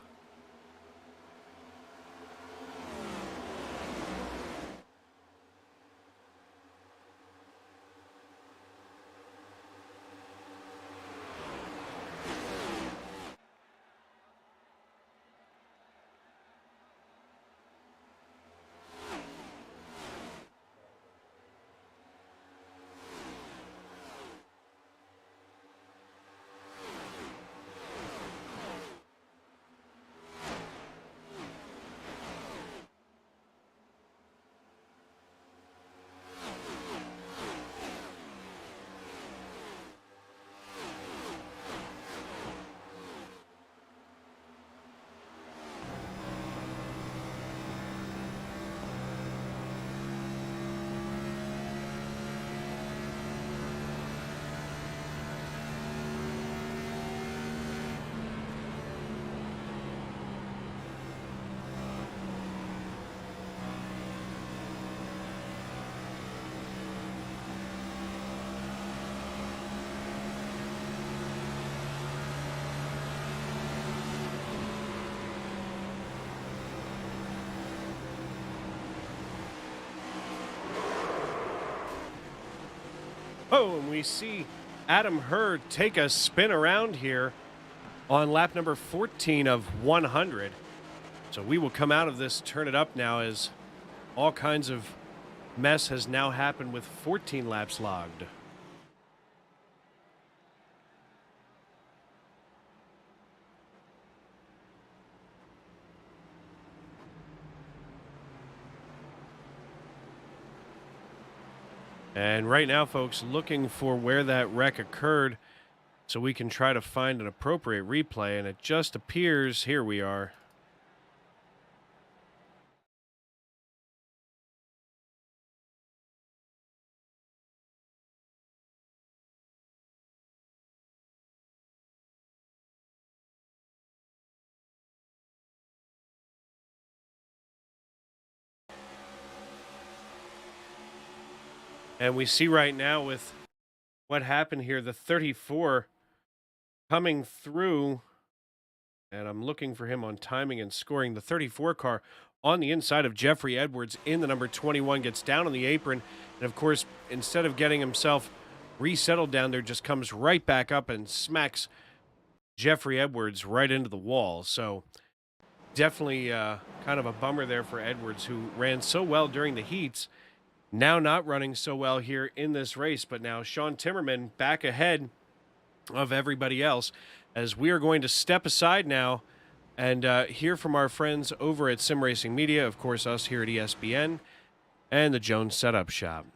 B: Oh, and we see Adam Hurd take a spin around here on lap number 14 of 100. So we will come out of this turn it up now, as all kinds of mess has now happened with 14 laps logged. And right now, folks, looking for where that wreck occurred so we can try to find an appropriate replay. And it just appears, here we are. And we see right now with what happened here, the 34 coming through, and I'm looking for him on timing and scoring. The 34 car on the inside of Jeffrey Edwards in the number 21 gets down on the apron. And of course, instead of getting himself resettled down there, just comes right back up and smacks Jeffrey Edwards right into the wall. So definitely kind of a bummer there for Edwards, who ran so well during the heats. Now not running so well here in this race, but now Sean Timmerman back ahead of everybody else, as we are going to step aside now and hear from our friends over at Sim Racing Media, of course, us here at ESPN, and the Jones Setup Shop.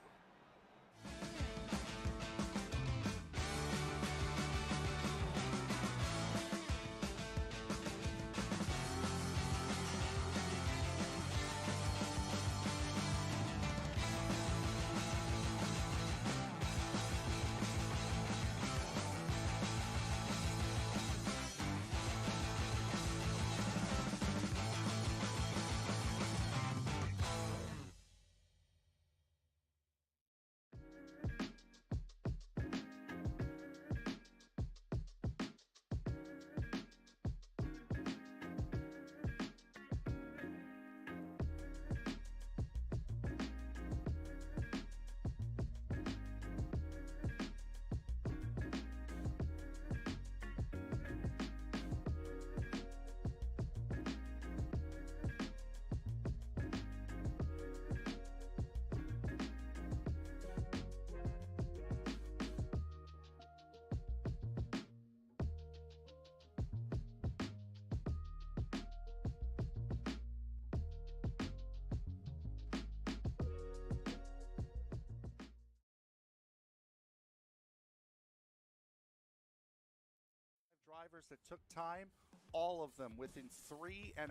E: Drivers that took time all of them within 3.5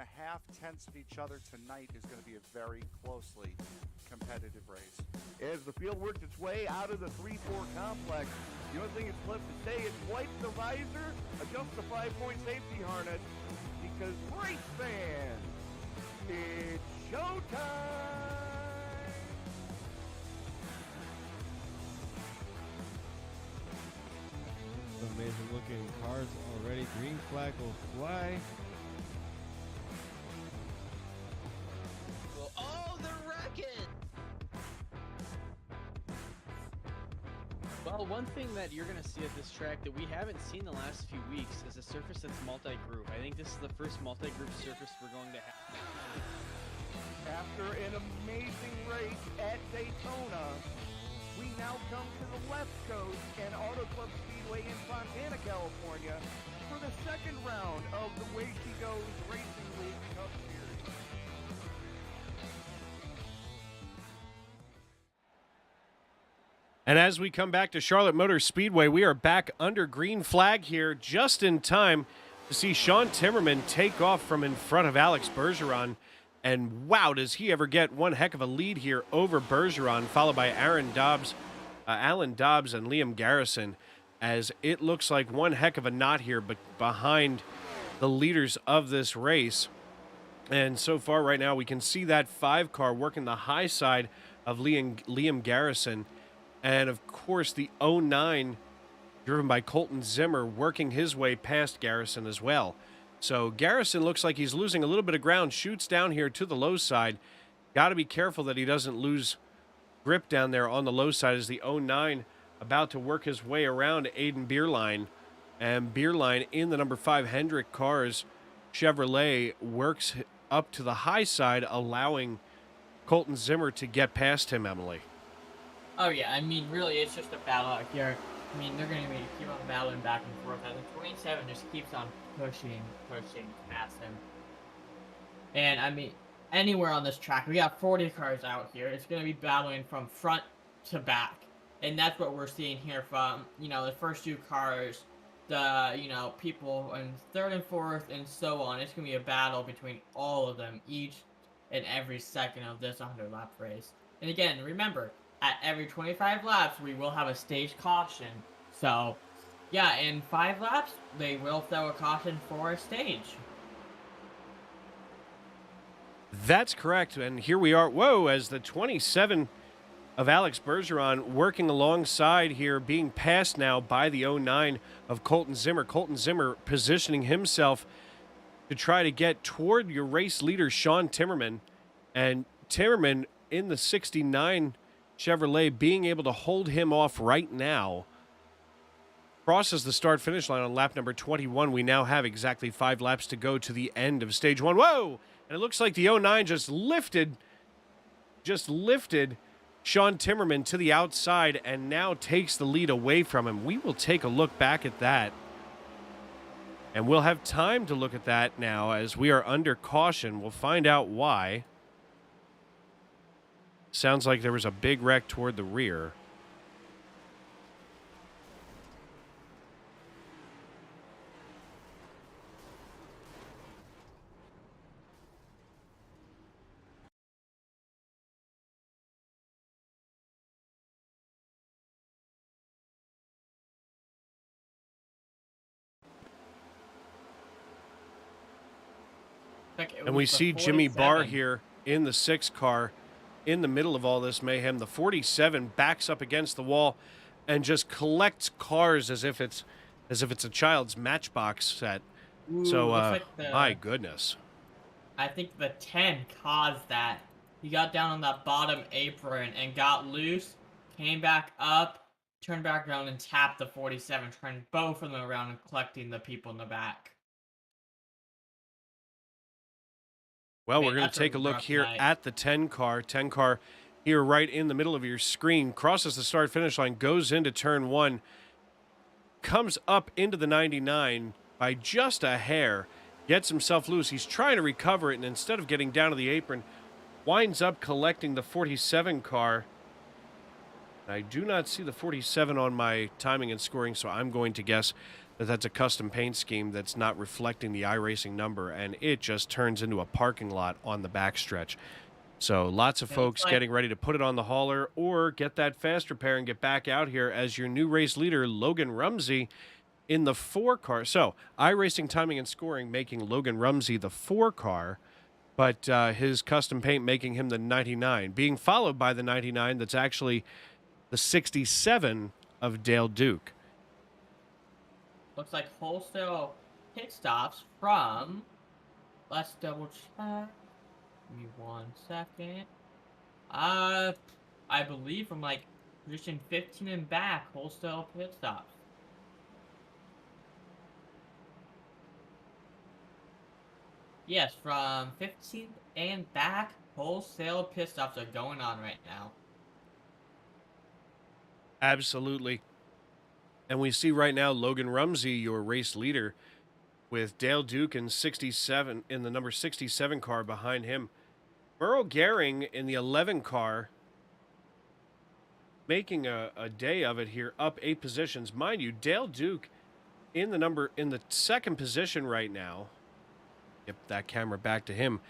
E: tenths of each other tonight is going to be a very closely competitive race.
F: As the field works its way out of the 3-4 complex, the only thing it's left to say is wipe the visor, adjust the 5-point safety harness, because race fans, it's showtime!
G: Amazing looking cars already. Green flag will fly.
H: Oh, they're wrecking! Well, one thing that you're going to see at this track that we haven't seen the last few weeks is a surface that's multi-group. I think this is the first multi-group surface we're going to have.
F: After an amazing race at Daytona, we now come to the West Coast and Auto Club Speedway in Fontana, California for the second round of the Way She Goes Racing League Cup Series.
B: And as we come back to Charlotte Motor Speedway, we are back under green flag here just in time to see Sean Timmerman take off from in front of Alex Bergeron. And wow, does he ever get one heck of a lead here over Bergeron, followed by Alan Dobbs and Liam Garrison, as it looks like one heck of a knot here, but behind the leaders of this race. And so far right now, we can see that 5 car working the high side of Liam Garrison. And of course, the 09 driven by Colton Zimmer working his way past Garrison as well. So Garrison looks like he's losing a little bit of ground, shoots down here to the low side. Got to be careful that he doesn't lose grip down there on the low side as the 09 about to work his way around Aiden Beerline. And Beerline in the number 5 Hendrick Cars Chevrolet works up to the high side, allowing Colton Zimmer to get past him, Emily.
D: Oh yeah, I mean, really, it's just a battle out here. I mean, they're going to keep on battling back and forth. I think 27 just keeps on pushing past him. And, I mean, anywhere on this track, we got 40 cars out here. It's going to be battling from front to back. And that's what we're seeing here from, the first 2 cars, the, people in 3rd and 4th, and so on. It's going to be a battle between all of them, each and every second of this 100-lap race. And again, remember, at every 25 laps, we will have a stage caution. So, yeah, in 5 laps, they will throw a caution for a stage.
B: That's correct. And here we are. Whoa, as the 27 of Alex Bergeron working alongside here, being passed now by the 09 of Colton Zimmer. Colton Zimmer positioning himself to try to get toward your race leader, Sean Timmerman. And Timmerman in the 69 Chevrolet being able to hold him off right now. Crosses the start-finish line on lap number 21. We now have exactly 5 laps to go to the end of stage 1. Whoa! And it looks like the 09 just lifted Sean Timmerman to the outside and now takes the lead away from him. We will take a look back at that. And we'll have time to look at that now as we are under caution. We'll find out why. Sounds like there was a big wreck toward the rear. And we see Jimmy Barr here in the 6 car in the middle of all this mayhem. The 47 backs up against the wall and just collects cars as if it's a child's Matchbox set.
D: Ooh,
B: so
D: like
B: my goodness.
D: I think the 10 caused that. He got down on that bottom apron and got loose, came back up, turned back around and tapped the 47, turning both of them around and collecting the people in the back.
B: Well, we're going to take a look here at the 10 car. 10 car here right in the middle of your screen. Crosses the start-finish line, goes into turn 1, comes up into the 99 by just a hair, gets himself loose. He's trying to recover it, and instead of getting down to the apron, winds up collecting the 47 car. I do not see the 47 on my timing and scoring, so I'm going to guess that that's a custom paint scheme that's not reflecting the iRacing number, and it just turns into a parking lot on the backstretch. So lots of
D: It looks
B: folks
D: like-
B: getting ready to put it on the hauler or get that fast repair and get back out here as your new race leader, Logan Rumsey, in the 4 car. So iRacing timing and scoring making Logan Rumsey the 4 car, but his custom paint making him the 99, being followed by the 99 that's actually the 67 of Dale Duke.
D: Looks like wholesale pit stops from. Let's double check. Give me 1 second. I believe from like position 15 and back, wholesale pit stops. Yes, from 15 and back, wholesale pit stops are going on right now.
B: Absolutely. And we see right now Logan Rumsey, your race leader, with Dale Duke in 67 in the number 67 car behind him. Merle Gehring in the 11 car, making a day of it here, up 8 positions. Mind you, Dale Duke in the second position right now. Get that camera back to him.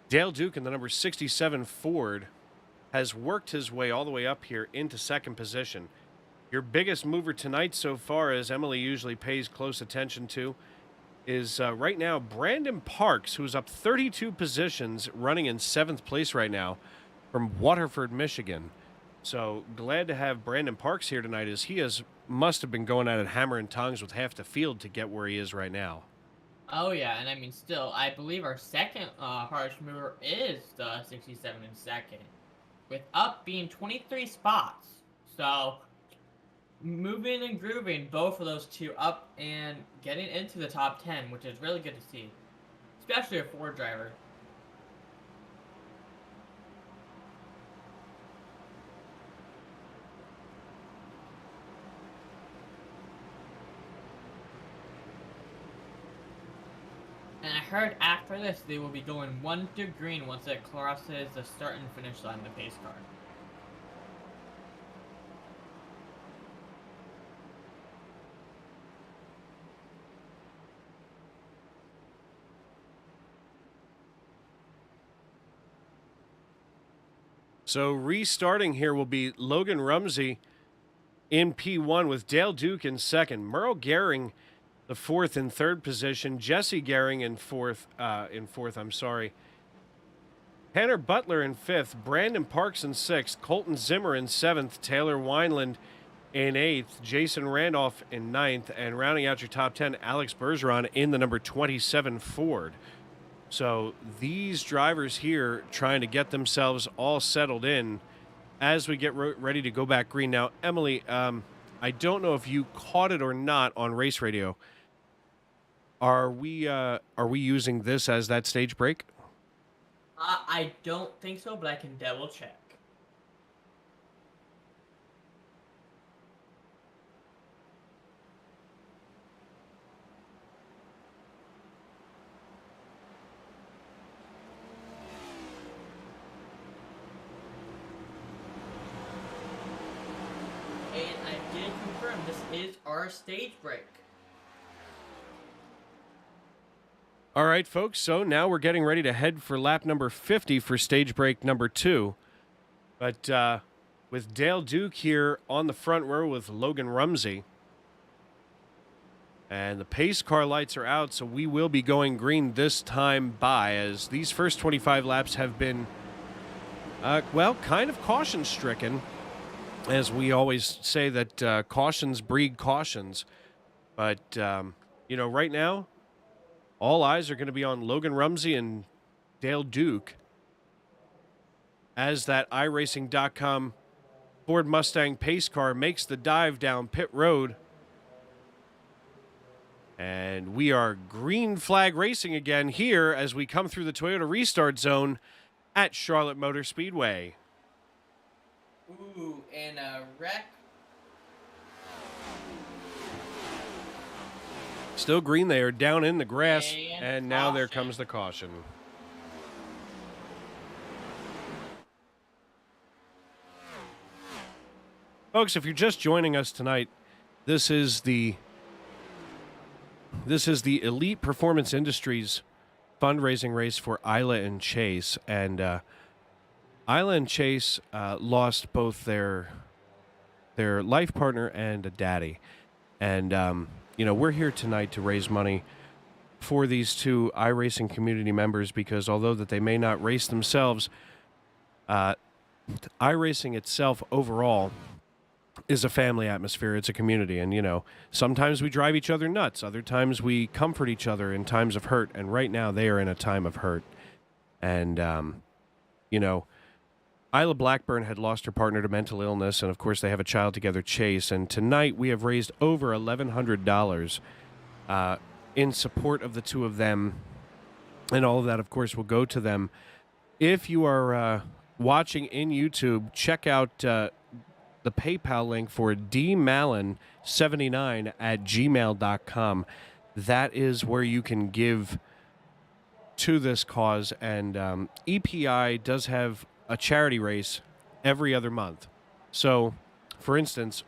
B: Dale Duke in the number 67 Ford has worked his way all the way up here into second position. Your biggest mover tonight so far, as Emily usually pays close attention to, is right now Brandon Parks, who's up 32 positions, running in 7th place right now from Waterford, Michigan. So glad to have Brandon Parks here tonight, as he must have been going at it hammer and tongs with half the field to get where he is right now.
D: Oh yeah, and I mean still, I believe our second harsh mover is the 67 in second, with up being 23 spots. So moving and grooving, both of those two up and getting into the top 10, which is really good to see, especially a Ford driver. And I heard after this they will be going 1 to green once it crosses the start and finish line of the pace car.
B: So restarting here will be Logan Rumsey in P1 with Dale Duke in second, Merle Gehring the 4th and 3rd position, Jesse Gehring in fourth. Tanner Butler in 5th, Brandon Parks in 6th, Colton Zimmer in 7th, Taylor Wineland in 8th, Jason Randolph in 9th, and rounding out your top 10, Alex Bergeron in the number 27 Ford. So these drivers here trying to get themselves all settled in as we get ready to go back green. Now, Emily, I don't know if you caught it or not on race radio. Are we using this as that stage break?
D: I don't think so, but I can double check. And I did confirm this is our stage break.
B: All right, folks, so now we're getting ready to head for lap number 50 for stage break number 2. But with Dale Duke here on the front row with Logan Rumsey. And the pace car lights are out, so we will be going green this time by, as these first 25 laps have been, kind of caution-stricken. As we always say that cautions breed cautions. But, right now, all eyes are going to be on Logan Rumsey and Dale Duke as that iRacing.com Ford Mustang pace car makes the dive down pit road. And we are green flag racing again here as we come through the Toyota restart zone at Charlotte Motor Speedway.
D: Ooh, and a wreck.
B: Still green, they are down in the grass,
D: And
B: and now there
D: caution.
B: comes the caution. Folks, if you're just joining us tonight, this is the Elite Performance Industries fundraising race for Ayla and Chase. And Ayla and Chase lost both their life partner and a daddy. And, we're here tonight to raise money for these two iRacing community members because although that they may not race themselves, iRacing itself overall is a family atmosphere. It's a community. And, sometimes we drive each other nuts. Other times we comfort each other in times of hurt. And right now they are in a time of hurt. And, Ayla Blackburn had lost her partner to mental illness. And, of course, they have a child together, Chase. And tonight we have raised over $1,100 in support of the two of them. And all of that, of course, will go to them. If you are watching in YouTube, check out the PayPal link for dmallon79@gmail.com. That is where you can give to this cause. And EPI does have a charity race every other month. So, for instance,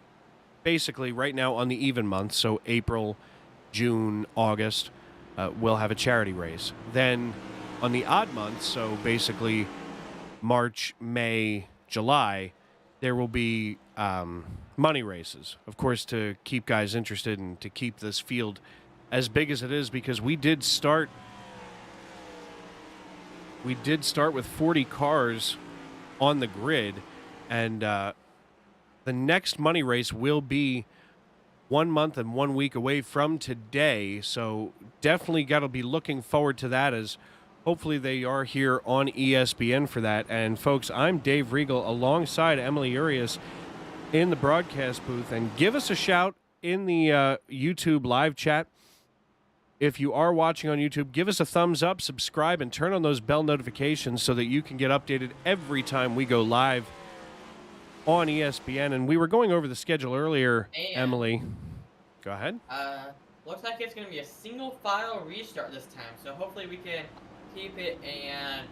B: basically right now on the even month, so April, June, August, we'll have a charity race. Then on the odd months, so basically March, May, July, there will be money races, of course, to keep guys interested and to keep this field as big as it is, because we did start with 40 cars on the grid, and the next money race will be 1 month and 1 week away from today. So definitely got to be looking forward to that, as hopefully they are here on ESPN for that. And folks, I'm Dave Regal alongside Emily Urias in the broadcast booth. And give us a shout in the YouTube live chat. If you are watching on YouTube, give us a thumbs up, subscribe, and turn on those bell notifications so that you can get updated every time we go live on ESPN. And we were going over the schedule earlier,
D: And,
B: Emily. Go ahead.
D: Looks like it's going to be a single file restart this time. So hopefully we can keep it and,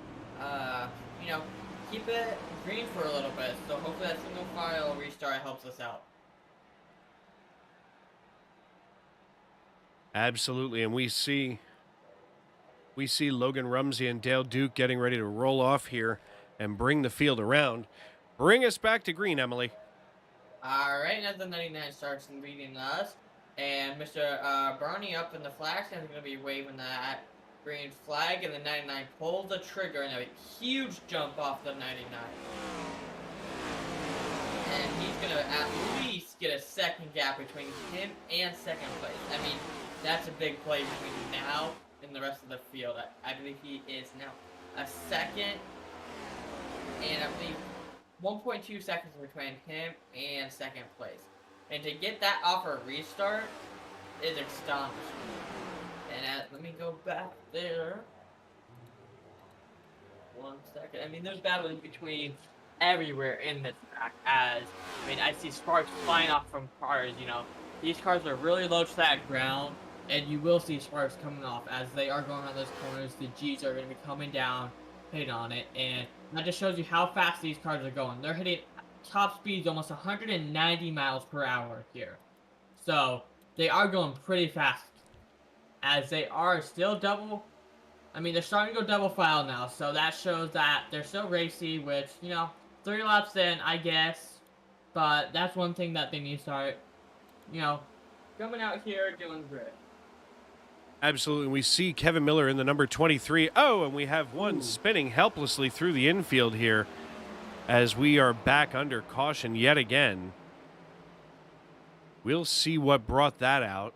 D: keep it green for a little bit. So hopefully that single file restart helps us out.
B: Absolutely. And we see Logan Rumsey and Dale Duke getting ready to roll off here and bring the field around. Bring us back to green, Emily.
D: All right, now the 99 starts leading us. And Mr. Barney up in the flag stand is going to be waving that green flag. And the 99 pulls the trigger and a huge jump off the 99. And he's going to at least get a second gap between him and second place. I mean, that's a big play between now and the rest of the field. I believe he is now a second, and I believe 1.2 seconds between him and second place. And to get that off a restart is astonishing. And let me go back there. 1 second. I mean, there's battling between everywhere in this track, as I see sparks flying off from cars. These cars are really low to that ground, and you will see sparks coming off as they are going on those corners. The G's are going to be coming down, hitting on it, and that just shows you how fast these cars are going. They're hitting top speeds almost 190 miles per hour here. So they are going pretty fast, as they are still they're starting to go double file now, so that shows that they're still racy, which, 3 laps in, I guess. But that's one thing that they need to start, coming out here doing great.
B: Absolutely. We see Kevin Miller in the number 23. Oh, and we have one spinning helplessly through the infield here as we are back under caution yet again. We'll see what brought that out.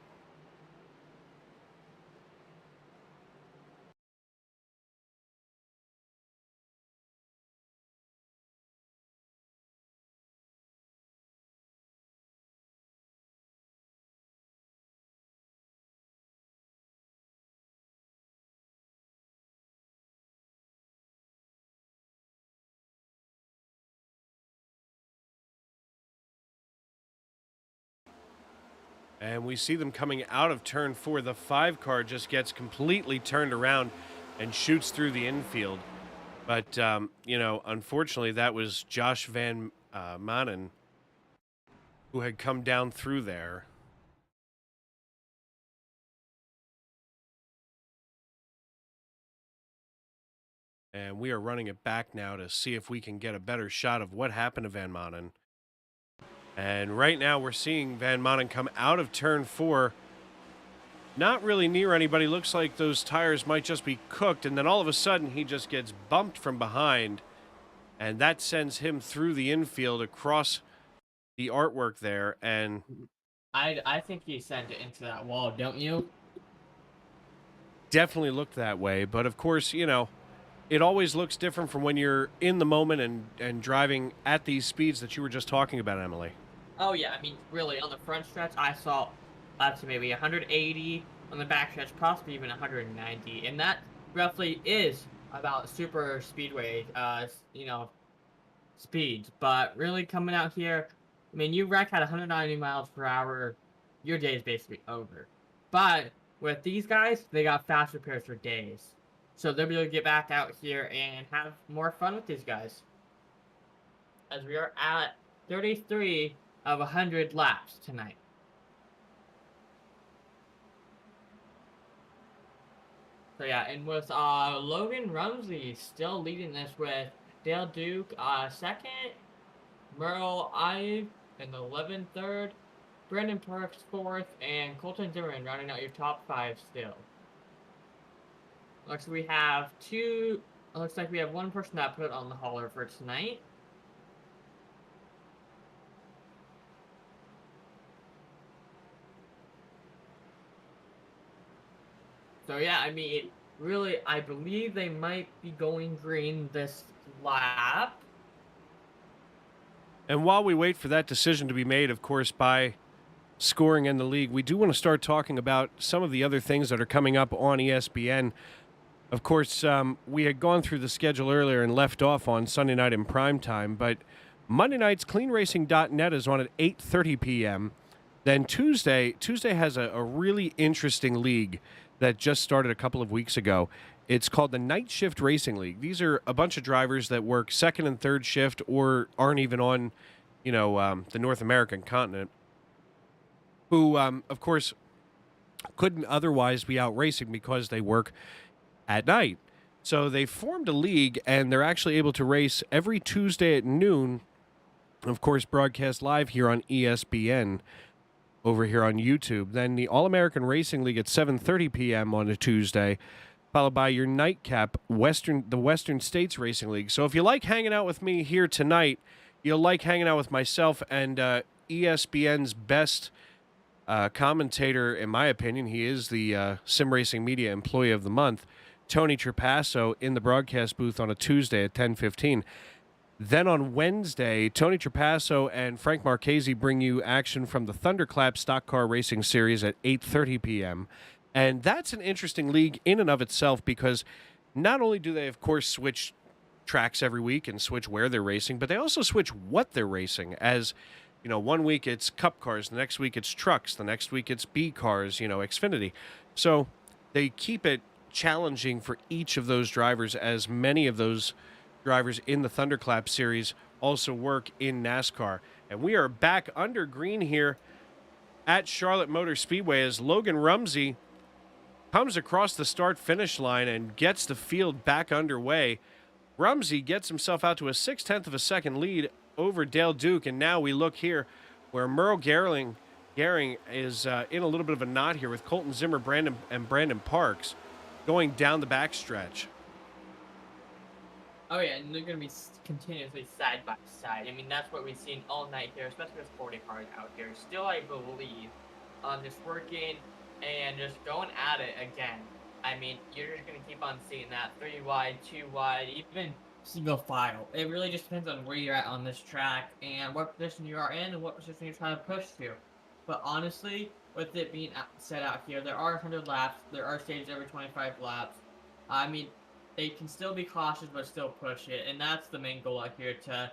B: And we see them coming out of turn 4. The 5 car just gets completely turned around and shoots through the infield. But, unfortunately, that was Josh Van Manen who had come down through there. And we are running it back now to see if we can get a better shot of what happened to Van Manen. And right now we're seeing Van Manen come out of turn 4. Not really near anybody. Looks like those tires might just be cooked. And then all of a sudden he just gets bumped from behind. And that sends him through the infield across the artwork there. And
D: I think he sent it into that wall, don't you?
B: definitely looked that way. But of course, you know, it always looks different from when you're in the moment and driving at these speeds that you were just talking about, Emily.
D: Oh yeah, I mean, really, on the front stretch, I saw up to maybe 180. On the back stretch, possibly even 190, and that roughly is about super speedway, speeds. But really coming out here, I mean, you wreck at 190 miles per hour, your day is basically over. But with these guys, they got fast repairs for days, so they'll be able to get back out here and have more fun with these guys. As we are at 33 of 100 laps tonight. So yeah, and with Logan Rumsey still leading this with Dale Duke second, Merle Ive in the 11th third, Brandon Parks fourth, and Colton Zimmerman rounding out your top 5 still. Looks like we have one person that put on the hauler for tonight. So yeah, I mean, really, I believe they might be going green this lap.
B: And while we wait for that decision to be made, of course, by scoring in the league, we do want to start talking about some of the other things that are coming up on ESPN. Of course, we had gone through the schedule earlier and left off on Sunday night in prime time, but Monday nights, cleanracing.net is on at 8:30 p.m. Then Tuesday has a really interesting league that just started a couple of weeks ago. It's called the Night Shift Racing League. These are a bunch of drivers that work second and third shift or aren't even on, the North American continent, who, of course, couldn't otherwise be out racing because they work at night. So they formed a league, and they're actually able to race every Tuesday at noon, of course, broadcast live here on ESPN over here on YouTube. Then the All-American Racing League at 7:30 p.m. on a Tuesday, followed by your nightcap, the Western States Racing League. So if you like hanging out with me here tonight, you'll like hanging out with myself and ESPN's best commentator, in my opinion. He is the Sim Racing Media Employee of the Month, Tony Trapasso, in the broadcast booth on a Tuesday at 10:15. Then on Wednesday, Tony Trapasso and Frank Marchese bring you action from the Thunderclap Stock Car Racing Series at 8:30 p.m. And that's an interesting league in and of itself because not only do they, of course, switch tracks every week and switch where they're racing, but they also switch what they're racing. As, 1 week it's Cup cars, the next week it's trucks, the next week it's B cars, Xfinity. So they keep it challenging for each of those drivers, as many of those drivers in the Thunderclap series also work in NASCAR. And we are back under green here at Charlotte Motor Speedway as Logan Rumsey comes across the start-finish line and gets the field back underway. Rumsey gets himself out to a 0.6 of a second lead over Dale Duke, and now we look here where Merle Gehring is in a little bit of a knot here with Colton Zimmer, Brandon Parks going down the backstretch.
D: Oh yeah, and they're going to be continuously side by side. I mean, that's what we've seen all night here, especially with 40 cars out here. Still, I believe, just working and just going at it again. I mean, you're just going to keep on seeing that 3 wide, 2 wide, even single file. It really just depends on where you're at on this track and what position you are in and what position you're trying to push to. But honestly, with it being set out here, there are 100 laps. There are stages every 25 laps. I mean, they can still be cautious, but still push it, and that's the main goal out here, to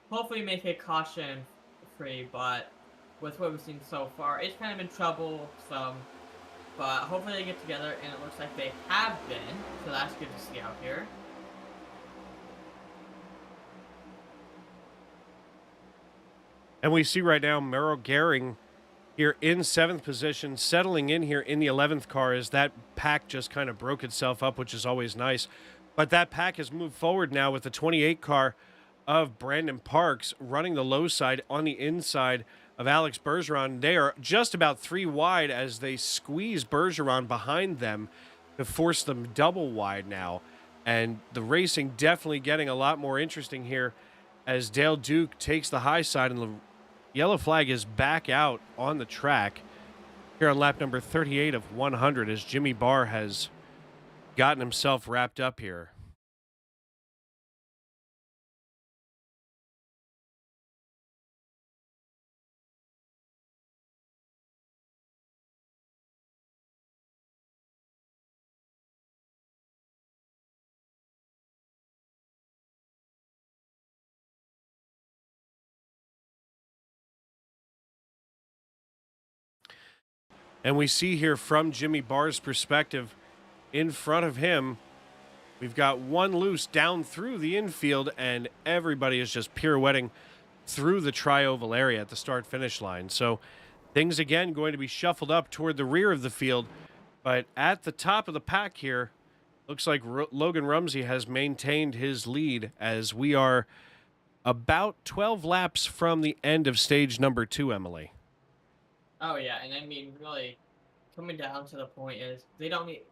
D: hopefully make it caution-free. But with what we've seen so far, it's kind of been troublesome. But hopefully they get together, and it looks like they have been, so that's good to see out here.
B: And we see right now Merrill Gehring here in 7th position, settling in here in the 11th car as that pack just kind of broke itself up, which is always nice. But that pack has moved forward now with the 28 car of Brandon Parks running the low side on the inside of Alex Bergeron. They are just about 3 wide as they squeeze Bergeron behind them to force them double wide now. And the racing definitely getting a lot more interesting here as Dale Duke takes the high side and the yellow flag is back out on the track here on lap number 38 of 100 as Jimmy Barr has gotten himself wrapped up here. And we see here from Jimmy Barr's perspective, in front of him, we've got one loose down through the infield, and everybody is just pirouetting through the tri-oval area at the start-finish line. So things, again, going to be shuffled up toward the rear of the field. But at the top of the pack here, looks like Logan Rumsey has maintained his lead as we are about 12 laps from the end of stage number 2, Emily.
D: Oh yeah, and I mean, really, coming down to the point is they don't need.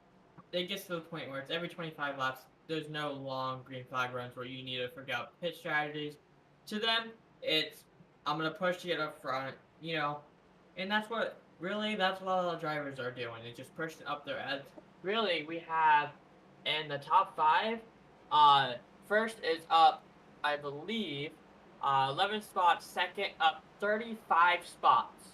D: It gets to the point where it's every 25 laps. There's no long green flag runs where you need to figure out pit strategies. To them, it's I'm gonna push to get up front, and that's what a lot of the drivers are doing. It's just pushing up their edge. Really, we have in the top 5. First is up, I believe, 11 spots. Second up 35 spots.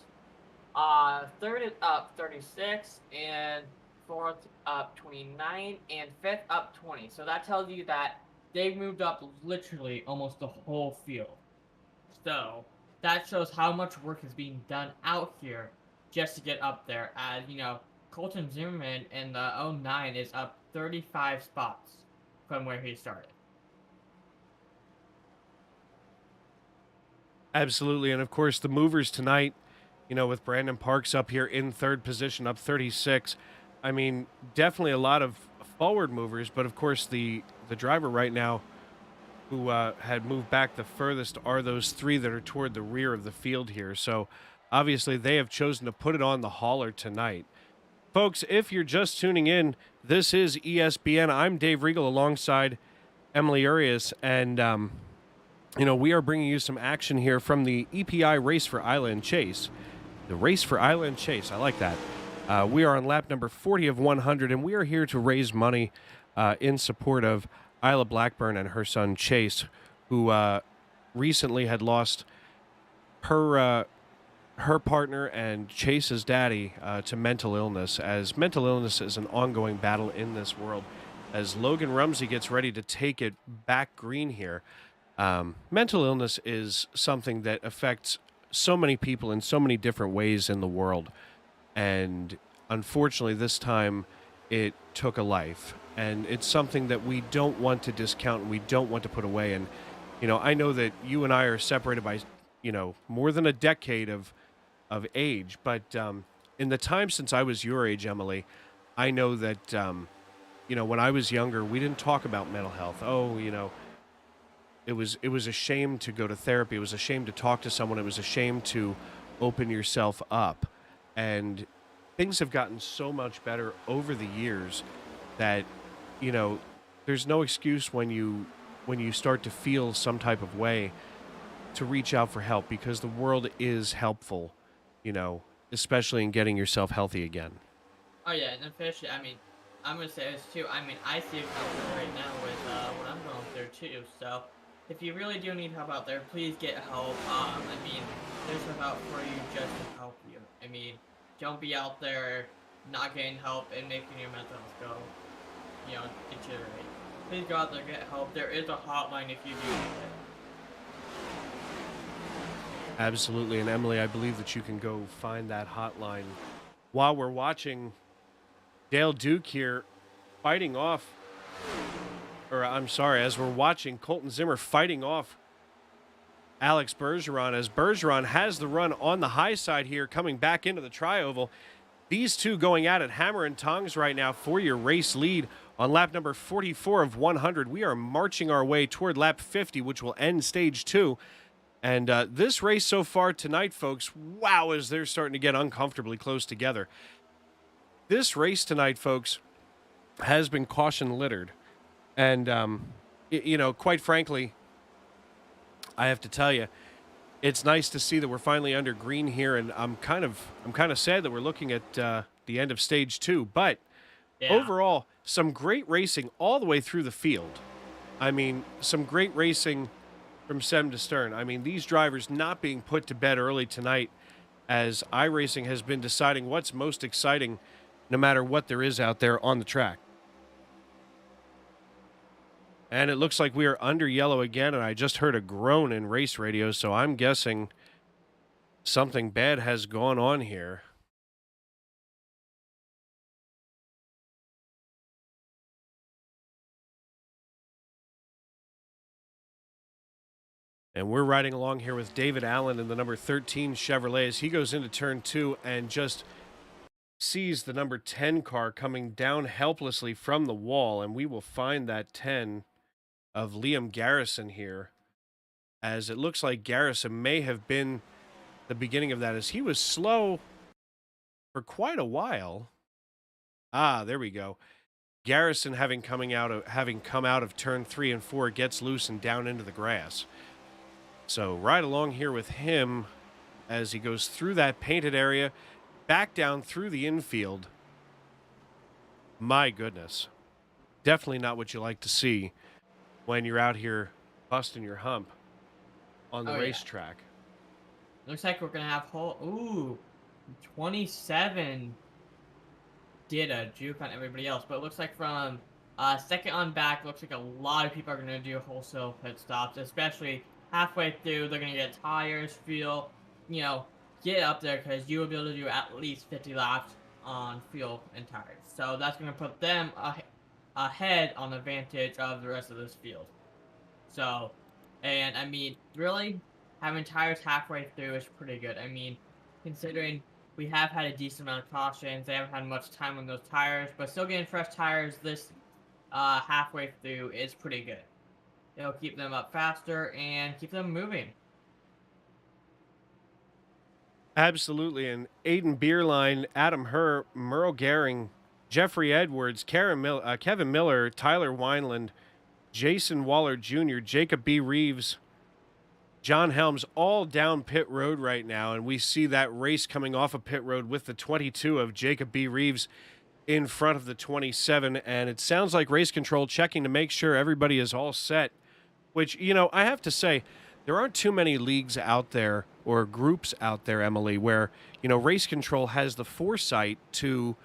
D: Third is up 36, and fourth up 29, and fifth up 20. So that tells you that they've moved up literally almost the whole field. So that shows how much work is being done out here just to get up there. As Colton Zimmerman in the 09 is up 35 spots from where he started.
B: Absolutely, and of course the movers tonight, with Brandon Parks up here in 3rd position, up 36. I mean, definitely a lot of forward movers, but of course the driver right now who had moved back the furthest are those 3 that are toward the rear of the field here. So obviously they have chosen to put it on the hauler tonight. Folks, if you're just tuning in, this is ESPN. I'm Dave Regal alongside Emily Urias, and we are bringing you some action here from the EPI Race for Ayla and Chase. The Race for Ayla and Chase. I like that. We are on lap number 40 of 100, and we are here to raise money in support of Ayla Blackburn and her son Chase, who recently had lost her partner and Chase's daddy to mental illness, as mental illness is an ongoing battle in this world. As Logan Rumsey gets ready to take it back green here, mental illness is something that affects so many people in so many different ways in the world. And unfortunately, this time it took a life. And it's something that we don't want to discount and we don't want to put away. And, I know that you and I are separated by, more than a decade of age. But in the time since I was your age, Emily, I know that, when I was younger, we didn't talk about mental health. It was a shame to go to therapy. It was a shame to talk to someone. It was a shame to open yourself up. And things have gotten so much better over the years that, there's no excuse when you start to feel some type of way to reach out for help, because the world is helpful, especially in getting yourself healthy again.
D: Oh yeah, and especially, I'm gonna say this too. I see a counselor right now with what I'm going through too. So if you really do need help out there, please get help. There's some help for you just to help you. Don't be out there not getting help and making your mental health go, deteriorate. Please go out there, get help. There is a hotline if you do need it.
B: Absolutely. And Emily, I believe that you can go find that hotline while we're watching Dale Duke here fighting off, as we're watching Colton Zimmer fighting off Alex Bergeron, as Bergeron has the run on the high side here, coming back into the tri-oval. These two going at it, hammer and tongs right now for your race lead on lap number 44 of 100. We are marching our way toward lap 50, which will end stage 2. And this race so far tonight, folks, wow, as they're starting to get uncomfortably close together. This race tonight, folks, has been caution littered. And, quite frankly, I have to tell you, it's nice to see that we're finally under green here, and I'm kind of sad that we're looking at the end of stage 2. But overall, some great racing all the way through the field. I mean, some great racing from stem to stern. I mean, these drivers not being put to bed early tonight, as iRacing has been deciding what's most exciting, no matter what there is out there on the track. And it looks like we are under yellow again, and I just heard a groan in race radio, so I'm guessing something bad has gone on here. And we're riding along here with David Allen in the number 13 Chevrolet as he goes into turn 2 and just sees the number 10 car coming down helplessly from the wall, and we will find that 10 of Liam Garrison here, as it looks like Garrison may have been the beginning of that, as he was slow for quite a while. There we go. Garrison having come out of turn 3 and 4 gets loose and down into the grass. So right along here with him as he goes through that painted area, back down through the infield. My goodness. Definitely not what you like to see when you're out here busting your hump on the racetrack.
D: Looks like we're going to have 27 did a juke on everybody else, but it looks like from second on back, looks like a lot of people are going to do wholesale pit stops, especially halfway through. They're going to get tires, fuel, get up there, because you will be able to do at least 50 laps on fuel and tires. So that's going to put them ahead on advantage of the rest of this field. So, and I mean, really, having tires halfway through is pretty good. I mean, considering we have had a decent amount of cautions, they haven't had much time on those tires, but still getting fresh tires this halfway through is pretty good. It'll keep them up faster and keep them moving.
B: Absolutely. And Aiden Beerline, Adam Herr, Merle Gehring, Jeffrey Edwards, Kevin Miller, Tyler Wineland, Jason Waller Jr., Jacob B. Reeves, John Helms, all down pit road right now. And we see that race coming off of pit road with the 22 of Jacob B. Reeves in front of the 27. And it sounds like race control checking to make sure everybody is all set, which, I have to say, there aren't too many leagues out there or groups out there, Emily, where, race control has the foresight to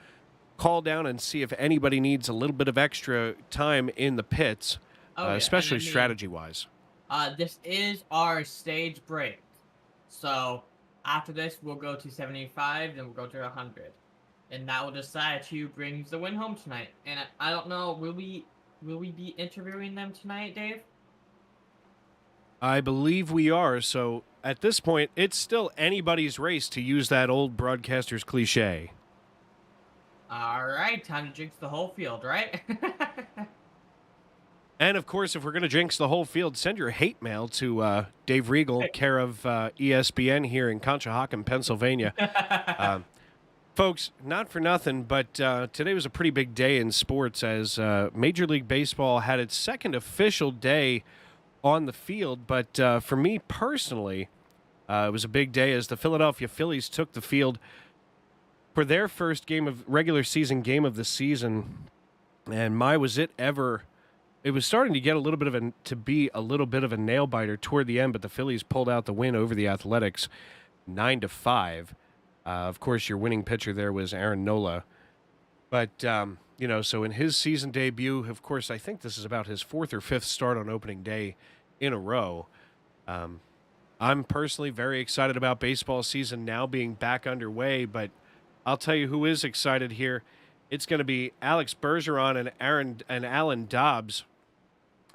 B: call down and see if anybody needs a little bit of extra time in the pits, especially strategy-wise.
D: This is our stage break. So after this, we'll go to 75, then we'll go to 100. And that will decide who brings the win home tonight. And I don't know, will we be interviewing them tonight, Dave?
B: I believe we are. So at this point, it's still anybody's race, to use that old broadcaster's cliche.
D: All right, time to jinx the whole field, right?
B: And of course, if we're going to jinx the whole field, send your hate mail to Dave Riegel, care of ESPN here in Conshohocken, Pennsylvania. Folks, not for nothing, but today was a pretty big day in sports, as Major League Baseball had its second official day on the field. But for me personally, it was a big day as the Philadelphia Phillies took the field for their first regular season game of the season. And my, was it ever. It was starting to get a little bit of a nail biter toward the end, but the Phillies pulled out the win over the Athletics 9-5. Of course, your winning pitcher there was Aaron Nola. But, so in his season debut, of course, I think this is about his 4th or 5th start on opening day in a row. I'm personally very excited about baseball season now being back underway, but I'll tell you who is excited here. It's going to be Alex Bergeron and Alan Dobbs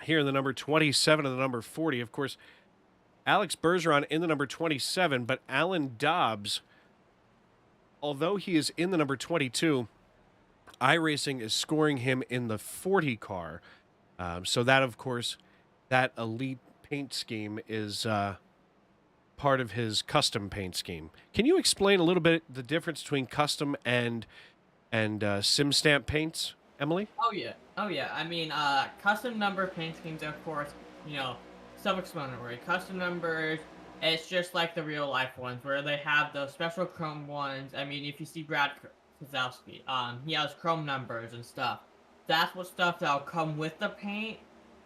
B: here in the number 27 and the number 40. Of course, Alex Bergeron in the number 27, but Alan Dobbs, although he is in the number 22, iRacing is scoring him in the 40 car. So that, of course, that elite paint scheme is part of his custom paint scheme. Can you explain a little bit the difference between custom and sim stamp paints, Emily?
D: Oh yeah. I mean, custom number paint schemes, of course, self-explanatory. Custom numbers, it's just like the real life ones where they have those special chrome ones. I mean, if you see Brad Keselowski, he has chrome numbers and stuff. That's what stuff that'll come with the paint,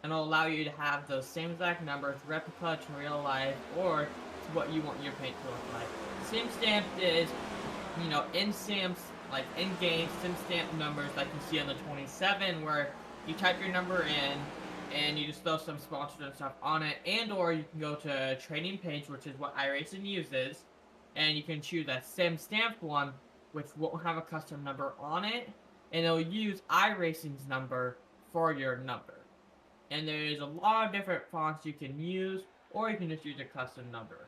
D: and it'll allow you to have those same exact numbers, replica to real life, or to what you want your paint to look like. Sim stamp is, in sims, like in-game sim stamp numbers like you see on the 27, where you type your number in and you just throw some sponsored and stuff on it, and or you can go to training page, which is what iRacing uses, and you can choose a sim stamped one which won't have a custom number on it, and it'll use iRacing's number for your number. And there's a lot of different fonts you can use, or you can just use a custom number.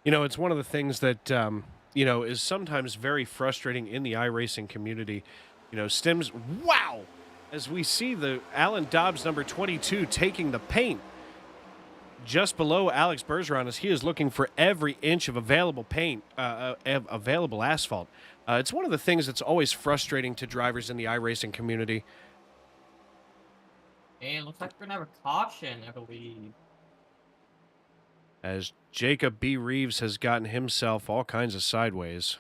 B: It's one of the things that, is sometimes very frustrating in the iRacing community. Stims, wow! As we see the Alan Dobbs, number 22, taking the paint just below Alex Bergeron as he is looking for every inch of available paint, available asphalt. It's one of the things that's always frustrating to drivers in the iRacing community.
D: And looks like we're gonna have a caution, I believe.
B: As Jacob B. Reeves has gotten himself all kinds of sideways.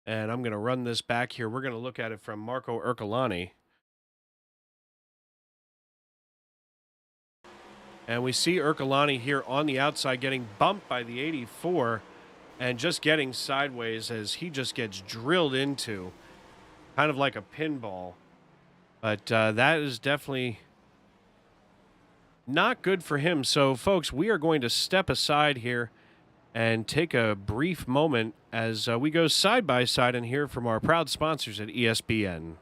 B: And I'm going to run this back here. We're going to look at it from Marco Ercolani. And we see Ercolani here on the outside getting bumped by the 84 and just getting sideways as he just gets drilled into, kind of like a pinball. But that is definitely not good for him. So, folks, we are going to step aside here and take a brief moment as we go side by side and hear from our proud sponsors at ESPN.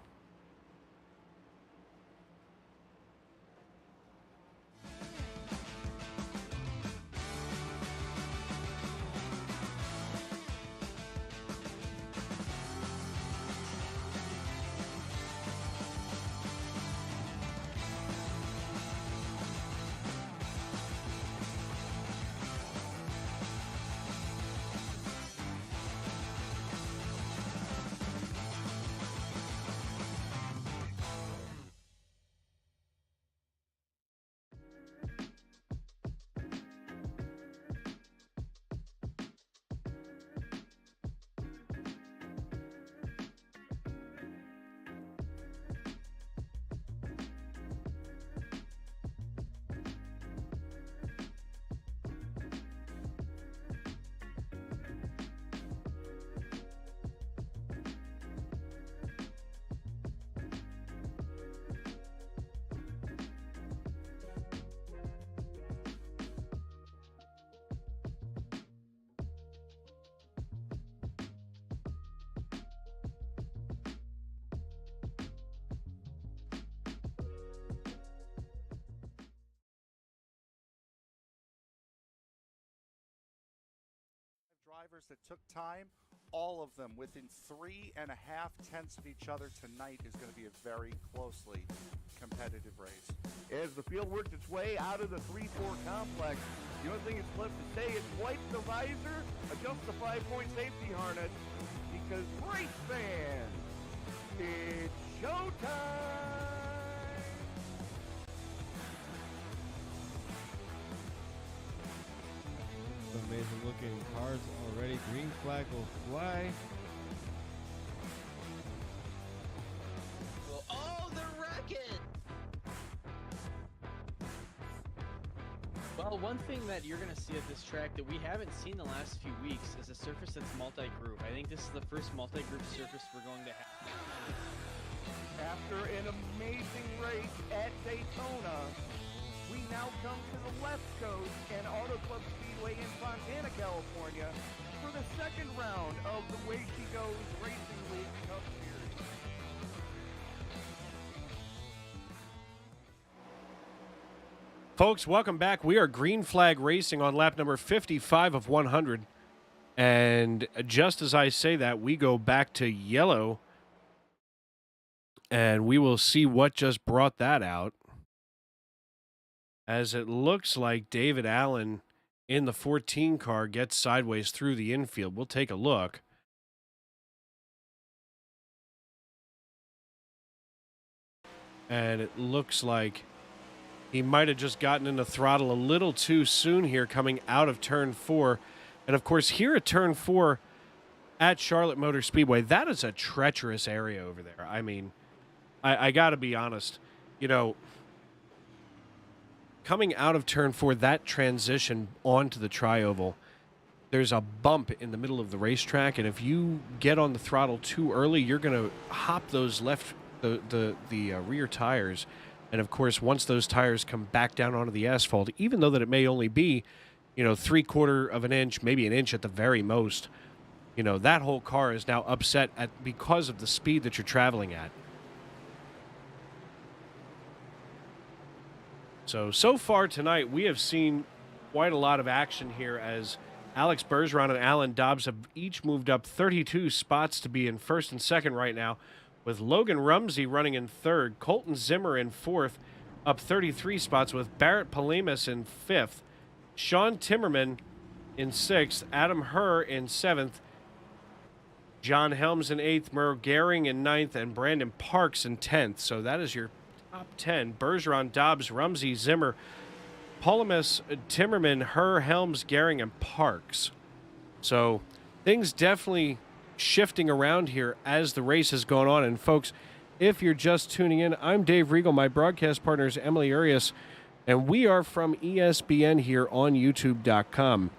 E: Drivers that took time, all of them within 3.5 tenths of each other tonight is going to be a very closely competitive race.
F: As the field worked its way out of the 3-4 complex, the only thing that's left to say is wipe the visor, adjust the 5-point safety harness, because race fans, it's showtime!
G: Amazing looking cars already. Green flag will fly.
H: Oh, they're wrecking! Well, Well, one thing that you're going to see at this track that we haven't seen the last few weeks is a surface that's multi-group. I think this is the first multi-group surface we're going to have.
F: After an amazing race at Daytona, we now come to the left coast and Auto Club Speedway in Fontana, California for the second round of the Way She Goes Racing League Cup Series.
B: Folks, welcome back. We are Green Flag Racing on lap number 55 of 100. And just as I say that, we go back to yellow. And we will see what just brought that out. As it looks like David Allen in the 14 car gets sideways through the infield. We'll take a look. And it looks like he might have just gotten in the throttle a little too soon here coming out of turn 4. And, of course, here at turn 4 at Charlotte Motor Speedway, that is a treacherous area over there. I mean, I got to be honest. You know, coming out of turn 4, that transition onto the tri-oval, there's a bump in the middle of the racetrack, and if you get on the throttle too early, you're going to hop those the rear tires. And, of course, once those tires come back down onto the asphalt, even though that it may only be, 3/4 of an inch, maybe an inch at the very most, that whole car is now upset because of the speed that you're traveling at. So far tonight, we have seen quite a lot of action here as Alex Bergeron and Alan Dobbs have each moved up 32 spots to be in first and second right now, with Logan Rumsey running in third, Colton Zimmer in fourth, up 33 spots, with Barrett Palamas in fifth, Sean Timmerman in sixth, Adam Herr in seventh, John Helms in eighth, Merle Gehring in ninth, and Brandon Parks in 10th. So that is your top 10. Bergeron, Dobbs, Rumsey, Zimmer, Palamas, Timmerman, Herr, Helms, Gehring, and Parks. So things definitely shifting around here as the race has gone on. And folks, if you're just tuning in, I'm Dave Regal. My broadcast partner is Emily Urias, and we are from ESPN here on YouTube.com.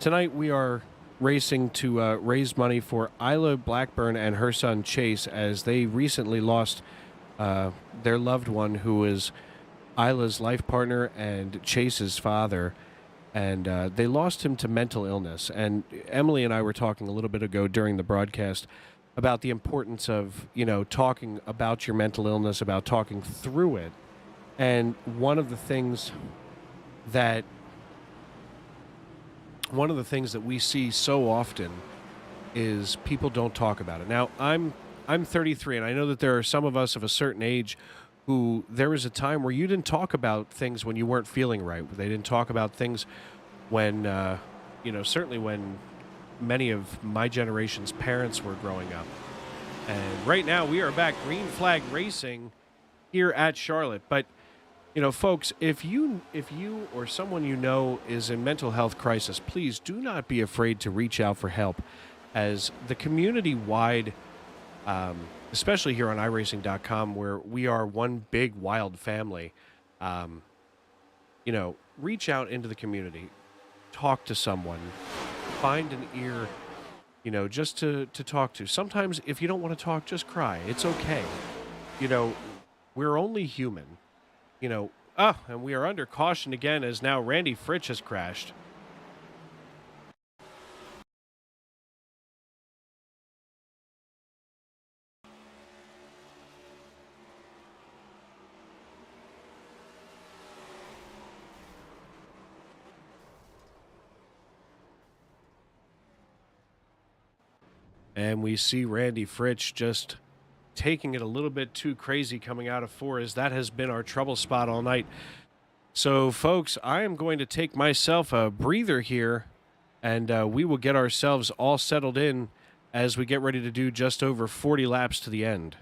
B: Tonight we are racing to raise money for Ayla Blackburn and her son Chase, as they recently lost their loved one, who is Ayla's life partner and Chase's father. And they lost him to mental illness. And Emily and I were talking a little bit ago during the broadcast about the importance of, talking about your mental illness, about talking through it. And one of the things that we see so often is people don't talk about it. Now, I'm 33, and I know that there are some of us of a certain age who there was a time where you didn't talk about things when you weren't feeling right. They didn't talk about things when, certainly when many of my generation's parents were growing up. And right now we are back Green Flag Racing here at Charlotte. But, folks, if you or someone is in mental health crisis, please do not be afraid to reach out for help, as the community-wide especially here on iRacing.com, where we are one big wild family, reach out into the community, talk to someone, find an ear, just to talk to. Sometimes if you don't want to talk, just cry. It's okay. We're only human, and we are under caution again, as now Randy Fritsch has crashed. And we see Randy Fritsch just taking it a little bit too crazy coming out of 4, as that has been our trouble spot all night. So, folks, I am going to take myself a breather here, and we will get ourselves all settled in as we get ready to do just over 40 laps to the end.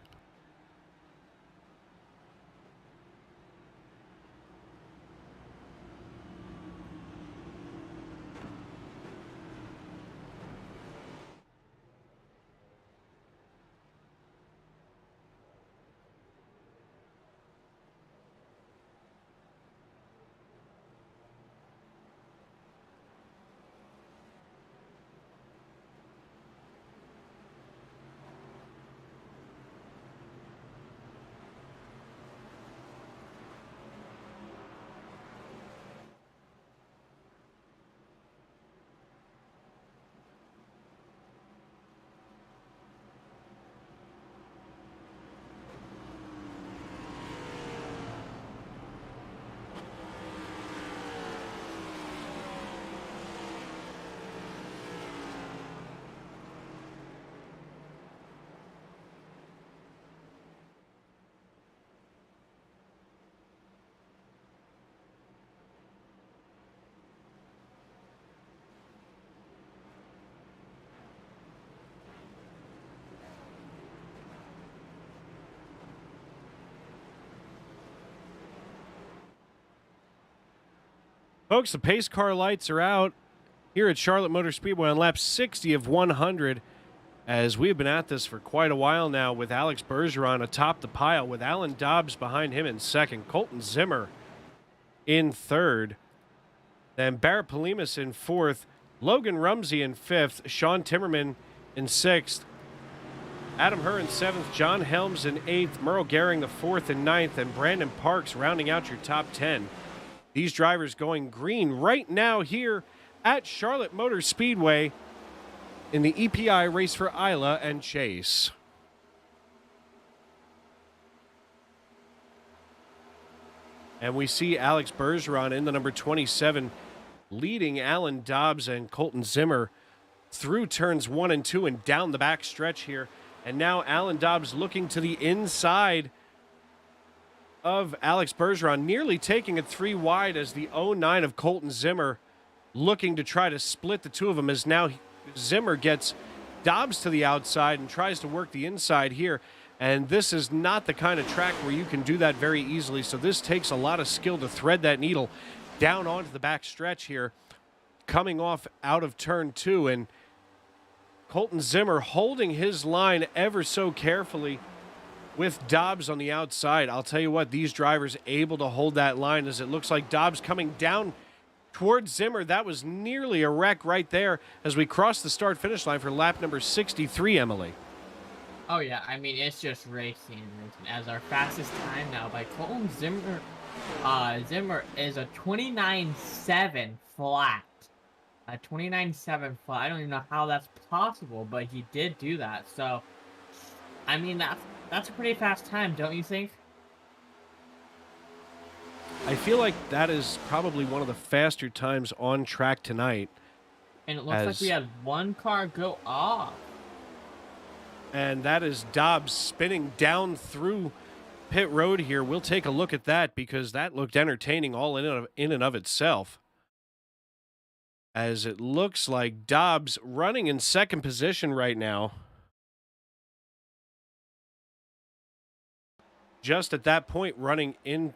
B: Folks, the pace car lights are out here at Charlotte Motor Speedway on lap 60 of 100, as we have been at this for quite a while now, with Alex Bergeron atop the pile, with Alan Dobbs behind him in second, Colton Zimmer in third, then Barrett Polimas in fourth, Logan Rumsey in fifth, Sean Timmerman in sixth, Adam Herr in seventh, John Helms in eighth, Merle Gehring the fourth and ninth, and Brandon Parks rounding out your top 10. These drivers going green right now here at Charlotte Motor Speedway in the EPI race for Ayla and Chase. And we see Alex Bergeron in the number 27 leading Alan Dobbs and Colton Zimmer through turns 1 and 2 and down the back stretch here. And now Alan Dobbs looking to the inside of Alex Bergeron, nearly taking it 3 wide as the 09 of Colton Zimmer looking to try to split the two of them, as now Zimmer gets Dobbs to the outside and tries to work the inside here. And this is not the kind of track where you can do that very easily, so this takes a lot of skill to thread that needle down onto the back stretch here, coming off out of turn 2. And Colton Zimmer holding his line ever so carefully with Dobbs on the outside. I'll tell you what, these drivers able to hold that line, as it looks like Dobbs coming down towards Zimmer. That was nearly a wreck right there as we cross the start-finish line for lap number 63, Emily.
D: Oh yeah, I mean, it's just racing. As our fastest time now by Colton Zimmer, Zimmer is a 29.7 flat. A 29.7 flat. I don't even know how that's possible, but he did do that. So, I mean, that's a pretty fast time, don't you think?
B: I feel like that is probably one of the faster times on track tonight.
D: And it looks like we had one car go off.
B: And that is Dobbs spinning down through pit road here. We'll take a look at that, because that looked entertaining all in and of itself. As it looks like Dobbs running in second position right now. Just at that point, running in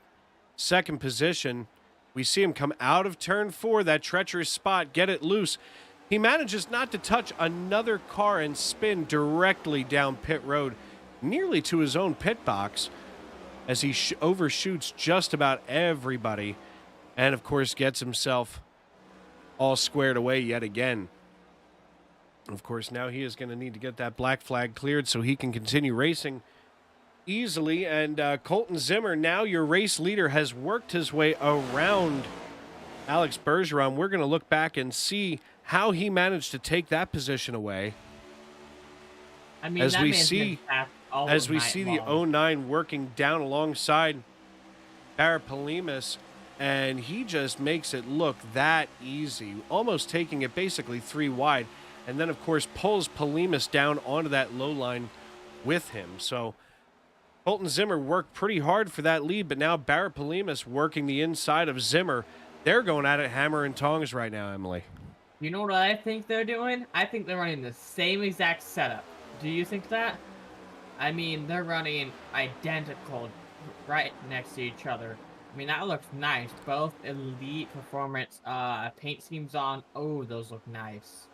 B: second position, we see him come out of turn 4, that treacherous spot, get it loose. He manages not to touch another car and spin directly down pit road, nearly to his own pit box, as he overshoots just about everybody, and of course gets himself all squared away yet again. Of course, now he is going to need to get that black flag cleared so he can continue racing easily. And Colton Zimmer, now your race leader, has worked his way around Alex Bergeron. We're going to look back and see how he managed to take that position away.
D: I mean,
B: as we see the 09 working down alongside Barrett Polimas, and he just makes it look that easy, almost taking it basically 3 wide, and then of course pulls Polimas down onto that low line with him. So Colton Zimmer worked pretty hard for that lead, but now Barrett Polimas working the inside of Zimmer. They're going at it hammer and tongs right now, Emily.
D: You know what I think they're doing? I think they're running the same exact setup. Do you think that? I mean, they're running identical right next to each other. I mean, that looks nice. Both elite performance paint schemes on. Oh, those look nice.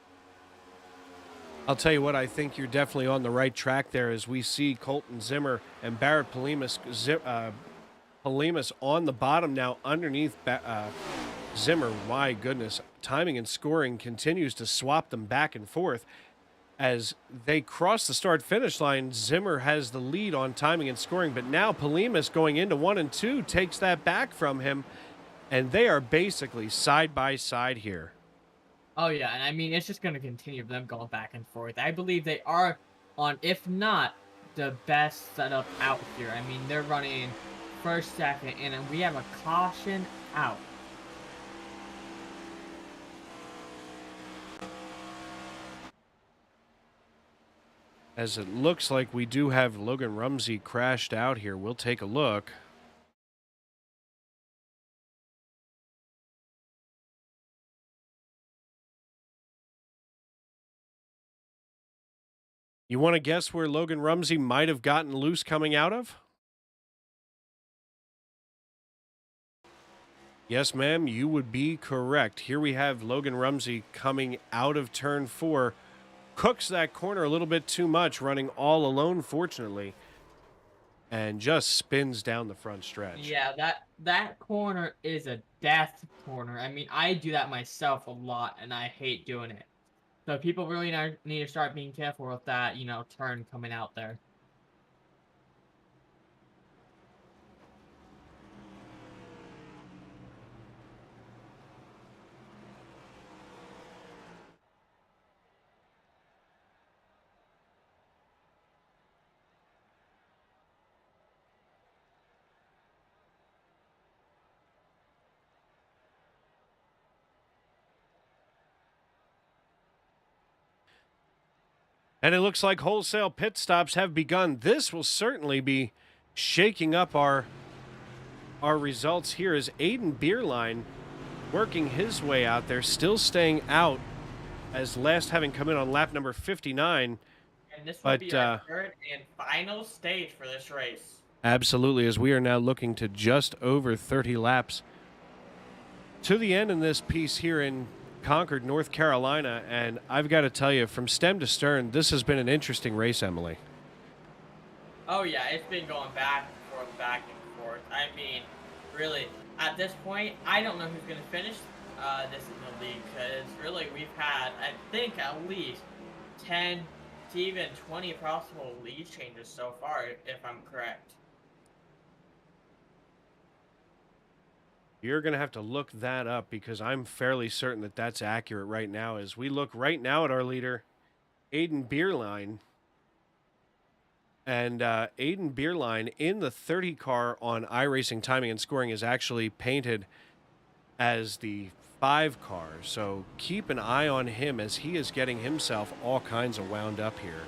B: I'll tell you what, I think you're definitely on the right track there, as we see Colton Zimmer and Barrett Polimas, Polimas on the bottom now underneath Zimmer. My goodness, timing and scoring continues to swap them back and forth. As they cross the start-finish line, Zimmer has the lead on timing and scoring, but now Polimas going into 1 and 2 takes that back from him, and they are basically side by side here.
D: Oh yeah, and I mean, it's just going to continue them going back and forth. I believe they are on, if not the best setup out here. I mean, they're running first, second, and then we have a caution out.
B: As it looks like we do have Logan Rumsey crashed out here. We'll take a look. You want to guess where Logan Rumsey might have gotten loose coming out of? Yes, ma'am, you would be correct. Here we have Logan Rumsey coming out of turn 4. Cooks that corner a little bit too much, running all alone, fortunately, and just spins down the front stretch.
D: Yeah, that corner is a death corner. I mean, I do that myself a lot, and I hate doing it. So people really need to start being careful with that, turn coming out there.
B: And it looks like wholesale pit stops have begun. This will certainly be shaking up our results here as Aiden Beerline working his way out there, still staying out as last having come in on lap number 59.
D: And this will be our third and final stage for this race.
B: Absolutely, as we are now looking to just over 30 laps to the end in this piece here in Concord, North Carolina. And I've got to tell you, from stem to stern, this has been an interesting race, Emily.
D: Oh yeah, it's been going back and forth. I mean, really, at this point, I don't know who's going to finish this in the league, because really we've had, I think, at least 10 to even 20 possible lead changes so far, if I'm correct.
B: You're going to have to look that up, because I'm fairly certain that that's accurate right now. As we look right now at our leader, Aiden Beerline. And Aiden Beerline in the 30 car on iRacing Timing and Scoring is actually painted as the 5 car. So keep an eye on him as he is getting himself all kinds of wound up here.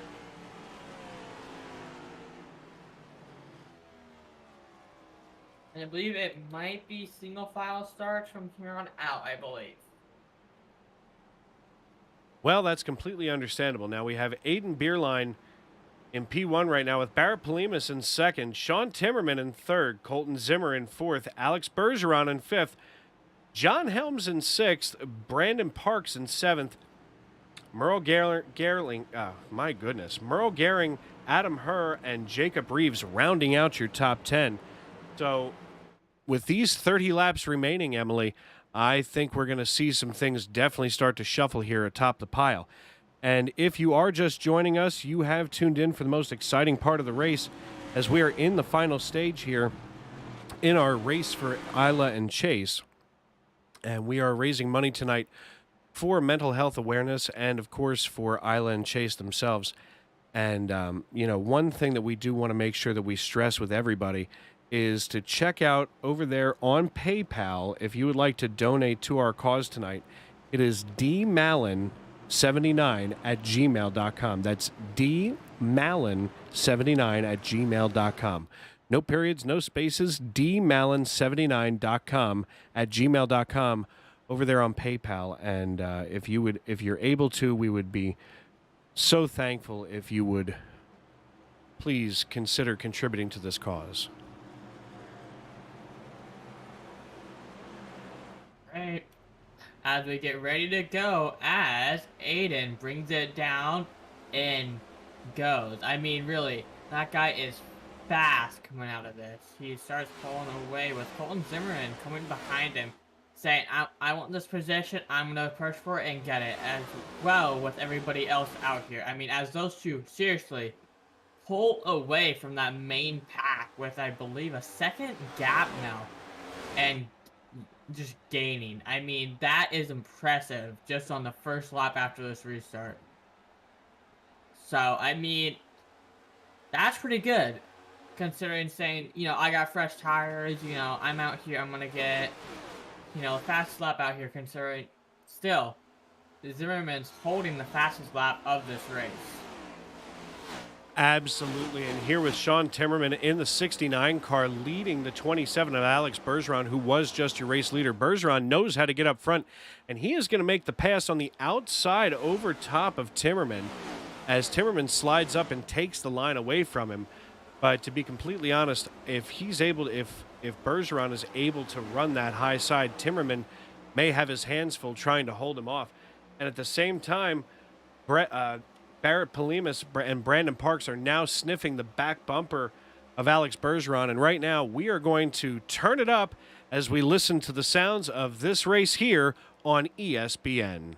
D: And I believe it might be single file starts from here on out, I believe.
B: Well, that's completely understandable. Now we have Aiden Beerline in P1 right now with Barrett Polimas in second, Sean Timmerman in third, Colton Zimmer in fourth, Alex Bergeron in fifth, John Helms in sixth, Brandon Parks in seventh, Merle Gerling, Merle Gehring, Adam Herr, and Jacob Reeves rounding out your top 10. So with these 30 laps remaining, Emily, I think we're going to see some things definitely start to shuffle here atop the pile. And if you are just joining us, you have tuned in for the most exciting part of the race as we are in the final stage here in our race for Ayla and Chase. And we are raising money tonight for mental health awareness and, of course, for Ayla and Chase themselves. And, one thing that we do want to make sure that we stress with everybody is to check out over there on PayPal if you would like to donate to our cause tonight. It is dmallon79@gmail.com. That's dmallon79@gmail.com. No periods, no spaces, dmallon79.com@gmail.com over there on PayPal. And if you're able to, we would be so thankful if you would please consider contributing to this cause.
D: Right. As we get ready to go, as Aiden brings it down and goes. I mean, really, that guy is fast coming out of this. He starts pulling away with Colton Zimmerman coming behind him, saying, I want this position, I'm going to push for it and get it, as well with everybody else out here. I mean, as those two seriously pull away from that main pack with, I believe, a second gap now, and just gaining. I mean, that is impressive just on the first lap after this restart. So, I mean, that's pretty good. Considering saying, I got fresh tires, I'm out here, I'm going to get, a fast lap out here, considering still, Zimmerman's holding the fastest lap of this race.
B: Absolutely, and here with Sean Timmerman in the 69 car leading the 27 of Alex Bergeron, who was just your race leader. Bergeron knows how to get up front, and he is going to make the pass on the outside over top of Timmerman as Timmerman slides up and takes the line away from him. But to be completely honest, if he's able to, if Bergeron is able to run that high side, Timmerman may have his hands full trying to hold him off. And at the same time, Barrett Polimas and Brandon Parks are now sniffing the back bumper of Alex Bergeron. And right now, we are going to turn it up as we listen to the sounds of this race here on ESPN.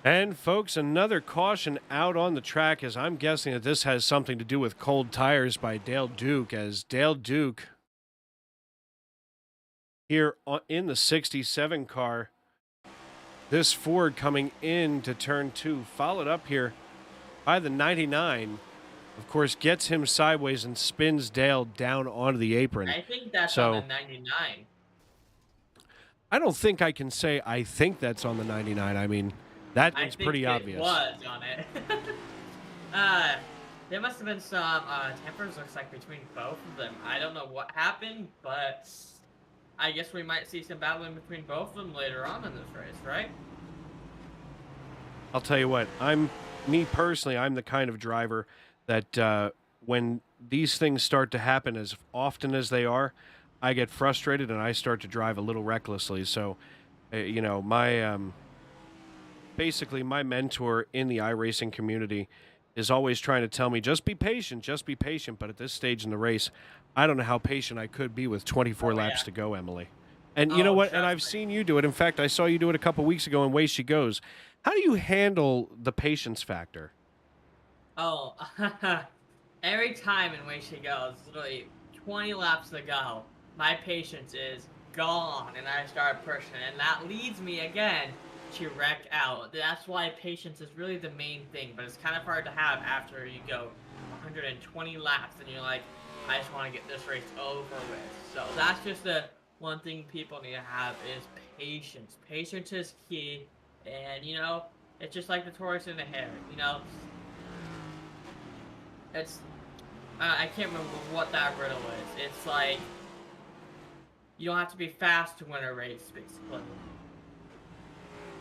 B: And, folks, another caution out on the track, as I'm guessing that this has something to do with cold tires by Dale Duke, as Dale Duke here in the 67 car, this Ford coming into turn 2, followed up here by the 99, of course, gets him sideways and spins Dale down onto the apron.
D: I think that's on the 99.
B: I don't think I can say I think that's on the 99. I mean, that is pretty obvious.
D: It was on it. There must have been some tempers, looks like, between both of them. I don't know what happened, but I guess we might see some battling between both of them later on in this race, right?
B: I'll tell you what, me personally, I'm the kind of driver that when these things start to happen as often as they are, I get frustrated and I start to drive a little recklessly. So, my basically my mentor in the iRacing community is always trying to tell me, just be patient. But at this stage in the race, I don't know how patient I could be with 24 laps to go, Emily. And you know what? And I've seen you do it. In fact, I saw you do it a couple weeks ago in Way She Goes. How do you handle the patience factor?
D: Oh, every time in Way She Goes, literally 20 laps to go, my patience is gone, and I start pushing, and that leads me again to wreck out. That's why patience is really the main thing, but it's kind of hard to have after you go 120 laps, and you're like, I just want to get this race over with. So that's just the one thing people need to have is patience. Patience is key, and it's just like the tortoise and the hare. It's I can't remember what that riddle is. It's like you don't have to be fast to win a race, basically.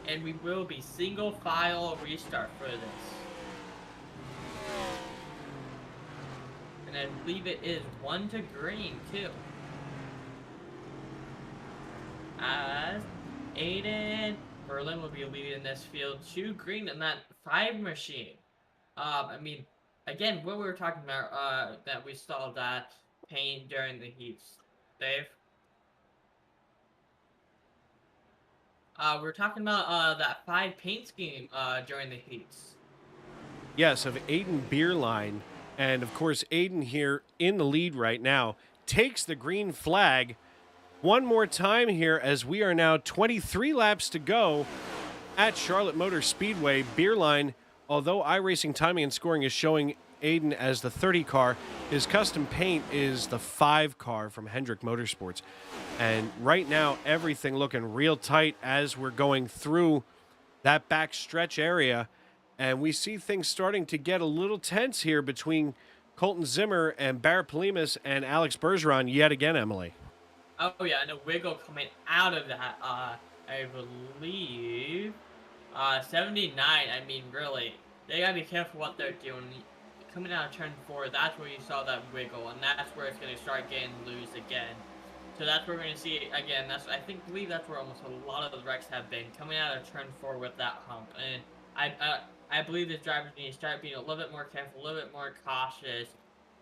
D: And we will be single file restart for this. And I believe it is 1 to green too. As Aiden Berlin will be leading this field to green in that 5 machine. Again, what we were talking about, that we saw that pain during the heats. Dave? We're talking about that 5 paint scheme during the heats.
B: Yes, of Aiden Beerline. And, of course, Aiden here in the lead right now takes the green flag one more time here as we are now 23 laps to go at Charlotte Motor Speedway. Beerline, although iRacing timing and scoring is showing Aiden as the 30 car, his custom paint is the 5 car from Hendrick Motorsports. And right now, everything looking real tight as we're going through that back stretch area. And we see things starting to get a little tense here between Colton Zimmer and Barrett Polimas and Alex Bergeron yet again, Emily.
D: Oh, yeah, and a wiggle coming out of that, I believe. 79, I mean, really, they gotta be careful what they're doing. Coming out of turn 4, that's where you saw that wiggle, and that's where it's gonna start getting loose again. So that's where we're gonna see again. Believe that's where almost a lot of the wrecks have been, coming out of turn 4 with that hump. And I believe the drivers need to start being a little bit more careful, a little bit more cautious,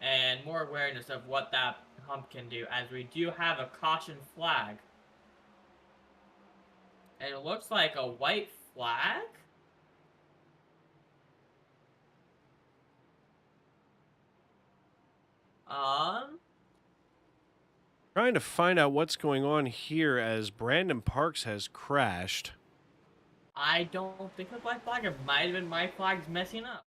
D: and more awareness of what that hump can do, as we do have a caution flag. And it looks like a white flag?
B: Trying to find out what's going on here as Brandon Parks has crashed.
D: I don't think it's my flag. It might have been my flag's messing up.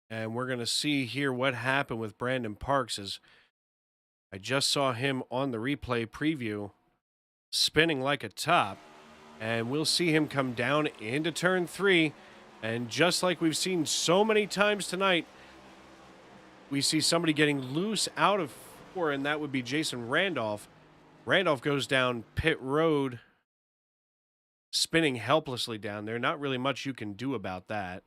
B: And we're going to see here what happened with Brandon Parks, as I just saw him on the replay preview spinning like a top. And we'll see him come down into turn 3. And just like we've seen so many times tonight, we see somebody getting loose out of 4, and that would be Jason Randolph. Randolph goes down pit road, spinning helplessly down there. Not really much you can do about that.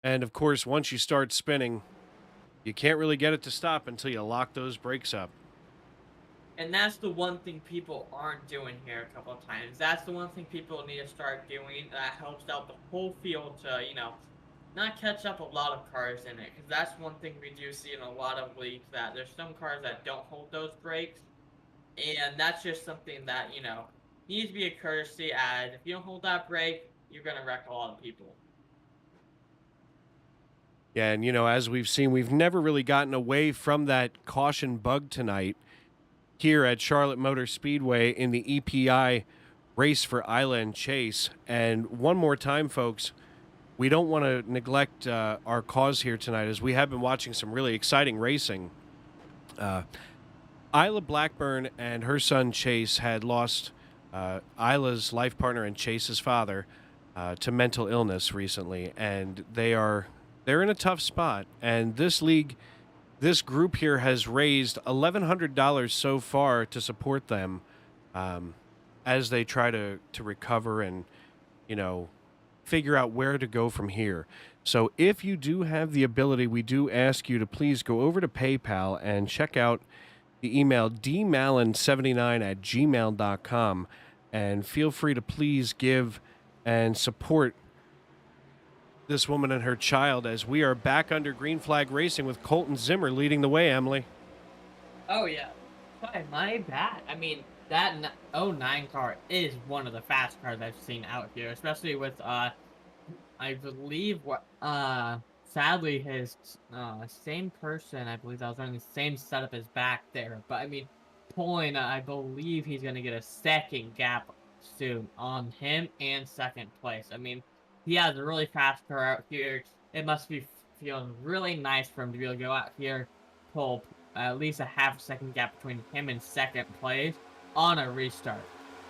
B: And of course, once you start spinning, you can't really get it to stop until you lock those brakes up.
D: And that's the one thing people aren't doing here a couple of times. That's the one thing people need to start doing that helps out the whole field to, not catch up a lot of cars in it. Because that's one thing we do see in a lot of leagues, that there's some cars that don't hold those brakes. And that's just something that, needs to be a courtesy, as if you don't hold that brake, you're going to wreck a lot of people.
B: Yeah, and as we've seen, we've never really gotten away from that caution bug tonight here at Charlotte Motor Speedway in the EPI race for Ayla and Chase. And one more time, folks, we don't want to neglect our cause here tonight, as we have been watching some really exciting racing. Ayla Blackburn and her son Chase had lost Ayla's life partner and Chase's father to mental illness recently, and they're in a tough spot. And this group here has raised $1,100 so far to support them as they try to recover and, figure out where to go from here. So if you do have the ability, we do ask you to please go over to PayPal and check out the email dmallon79@gmail.com, and feel free to please give and support this woman and her child, as we are back under green flag racing with Colton Zimmer leading the way, Emily.
D: Oh, yeah. Sorry, my bad. I mean, that 09 car is one of the fast cars I've seen out here, especially with, I believe, sadly, his same person, I believe that was running the same setup as back there. But, I mean, pulling, I believe he's going to get a second gap soon on him and second place. I mean, he has a really fast car out here. It must be feeling really nice for him to be able to go out here, pull at least a half second gap between him and second place on a restart.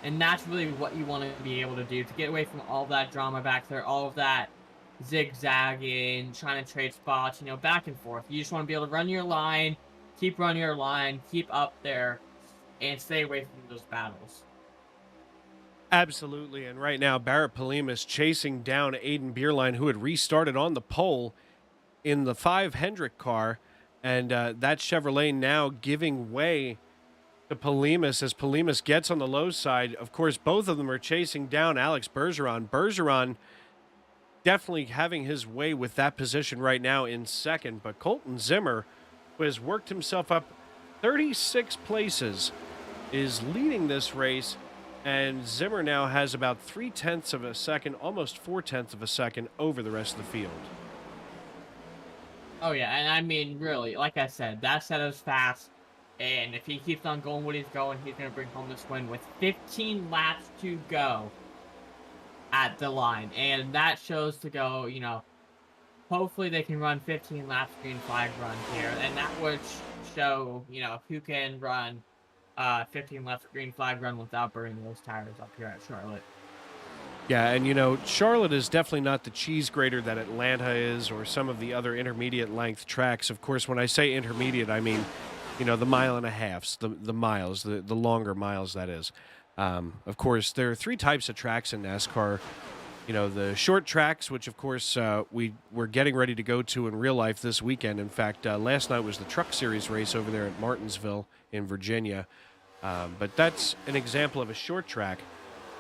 D: And that's really what you want to be able to do, to get away from all that drama back there, all of that zigzagging, trying to trade spots, back and forth. You just want to be able to run your line, keep running your line, keep up there, and stay away from those battles.
B: Absolutely, and right now, Barrett Polimas chasing down Aiden Beerline, who had restarted on the pole in the 5 Hendrick car, and that Chevrolet now giving way to Polimas as Polimas gets on the low side. Of course, both of them are chasing down Alex Bergeron. Bergeron definitely having his way with that position right now in second, but Colton Zimmer, who has worked himself up 36 places, is leading this race. And Zimmer now has about 0.3 of a second, almost 0.4 of a second over the rest of the field.
D: Oh, yeah, and I mean, really, like I said, that set is fast. And if he keeps on going what he's going, he's going to bring home this win with 15 laps to go at the line. And that shows to go, hopefully they can run 15 laps green flag run here. And that would show, who can run 15 laps green flag run without burning those tires up here at Charlotte.
B: Yeah, and Charlotte is definitely not the cheese grater that Atlanta is, or some of the other intermediate length tracks. Of course, when I say intermediate, I mean, the mile and a halves, the miles, the longer miles, that is. Of course, there are 3 types of tracks in NASCAR. The short tracks, which of course we're getting ready to go to in real life this weekend. In fact, last night was the Truck Series race over there at Martinsville in Virginia. But that's an example of a short track.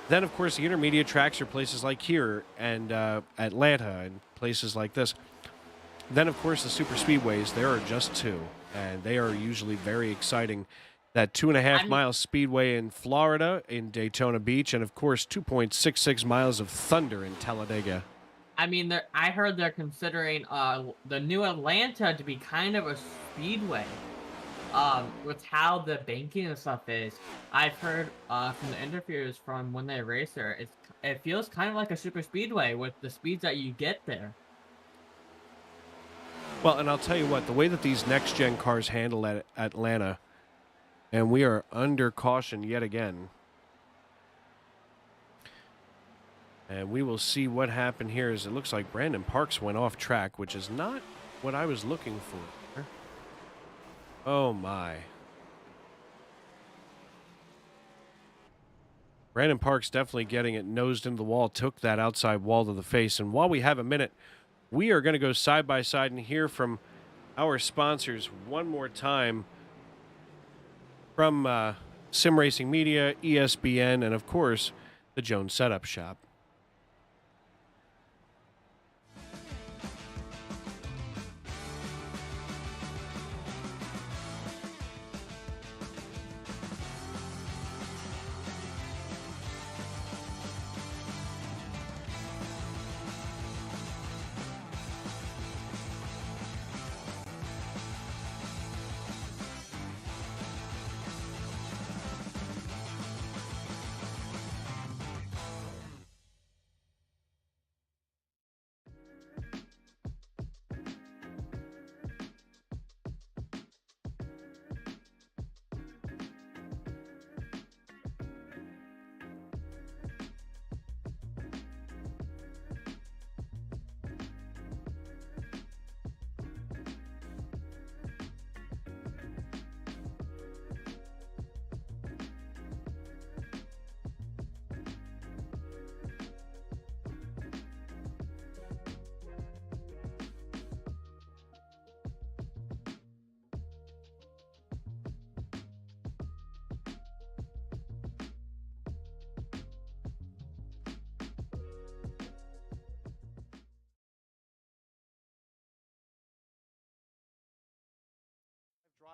B: Then, of course, the intermediate tracks are places like here and Atlanta and places like this. Then, of course, the super speedways, there are just 2, and they are usually very exciting. That 2.5-mile speedway in Florida, in Daytona Beach, and, of course, 2.66 miles of Thunder in Talladega.
D: I mean, I heard they're considering the new Atlanta to be kind of a speedway. with how the banking and stuff is, I've heard from the interviews from when they race there, it feels kind of like a super speedway with the speeds that you get there.
B: Well, and I'll tell you what, the way that these next-gen cars handle at Atlanta, and we are under caution yet again. And we will see what happened here as it looks like Brandon Parks went off track, which is not what I was looking for. Oh, my. Brandon Parks definitely getting it nosed into the wall, took that outside wall to the face. And while we have a minute, we are going to go side by side and hear from our sponsors one more time from Sim Racing Media, ESPN, and, of course, the Jones Setup Shop.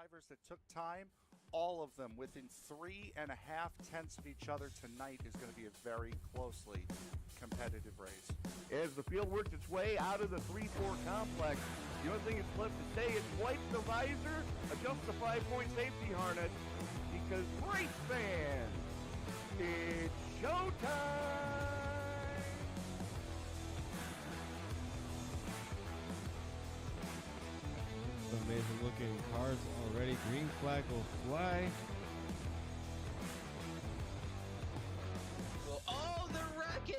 E: Drivers that took time, all of them within 3.5 tenths of each other tonight is going to be a very closely competitive race.
F: As the field works its way out of the 3-4 complex, the only thing it's left to say is wipe the visor, adjust the 5-point safety harness, because race fans, it's showtime!
G: Amazing looking cars already. Green flag will fly.
H: Oh, they're wrecking!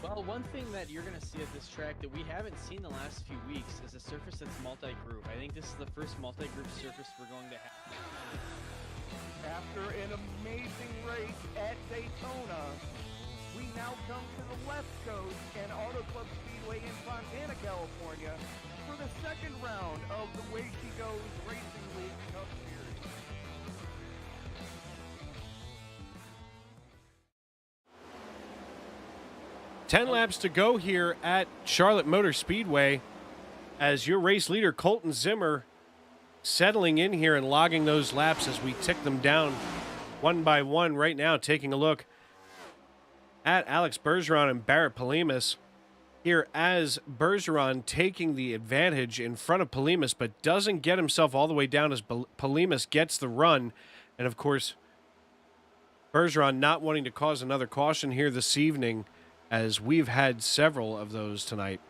H: Well, one thing that you're going to see at this track that we haven't seen the last few weeks is a surface that's multi-group. I think this is the first multi-group surface we're going to have.
F: After an amazing race at Daytona, we now come to the West Coast and Auto Club Speedway in Fontana, California for the second round of the Way She Goes Racing League Cup Series.
B: Ten laps to go here at Charlotte Motor Speedway as your race leader, Colton Zimmer, settling in here and logging those laps as we tick them down one by one right now, taking a look at Alex Bergeron and Barrett Polimas here as Bergeron taking the advantage in front of Polimas, but doesn't get himself all the way down as Polimas gets the run. And, of course, Bergeron not wanting to cause another caution here this evening, as we've had several of those tonight.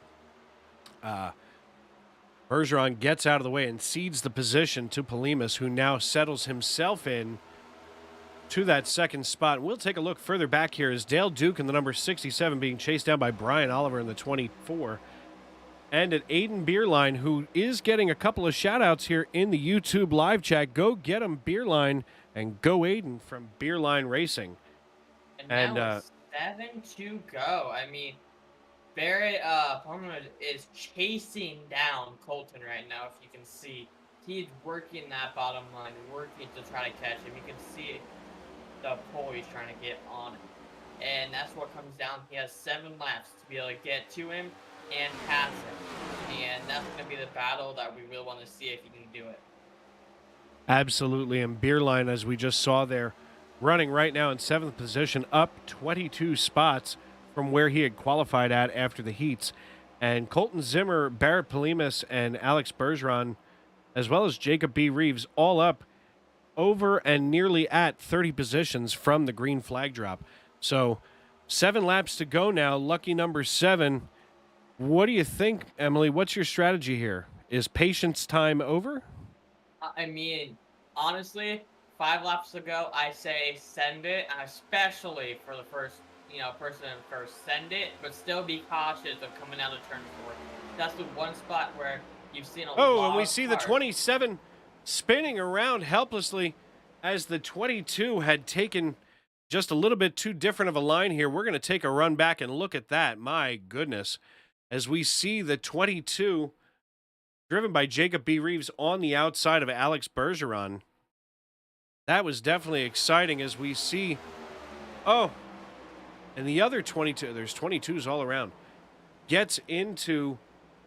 B: Bergeron gets out of the way and cedes the position to Polimas, who now settles himself in to that second spot. We'll take a look further back here as Dale Duke in the number 67 being chased down by Brian Oliver in the 24. And at Aiden Beerline, who is getting a couple of shout-outs here in the YouTube live chat. Go get him, Beerline, and go Aiden from Beerline Racing.
D: And now it's 7 to go. I mean, Barrett Palmer is chasing down Colton right now, if you can see. He's working that bottom line, working to try to catch him. You can see the pole he's trying to get on it. And that's what comes down. He has 7 laps to be able to get to him and pass him. And that's going to be the battle that we really want to see if he can do it.
B: Absolutely. And Beerline, as we just saw there, running right now in 7th position, up 22 spots from where he had qualified at after the heats. And Colton Zimmer, Barrett Polimas, and Alex Bergeron, as well as Jacob B. Reeves, all up over and nearly at 30 positions from the green flag drop. So 7 laps to go now. Lucky number 7. What do you think, Emily? What's your strategy here? Is patience time over?
D: I mean, honestly, 5 laps to go, I say send it, and especially for the first, person first, send it, but still be cautious of coming out of turn 4. That's the one spot where you've seen a lot
B: Oh, and we
D: of
B: see the
D: cars.
B: 27 spinning around helplessly as the 22 had taken just a little bit too different of a line here. We're going to take a run back and look at that. My goodness. As we see the 22 driven by Jacob B. Reeves on the outside of Alex Bergeron. That was definitely exciting as we see. Oh, and the other 22, there's 22s all around, gets into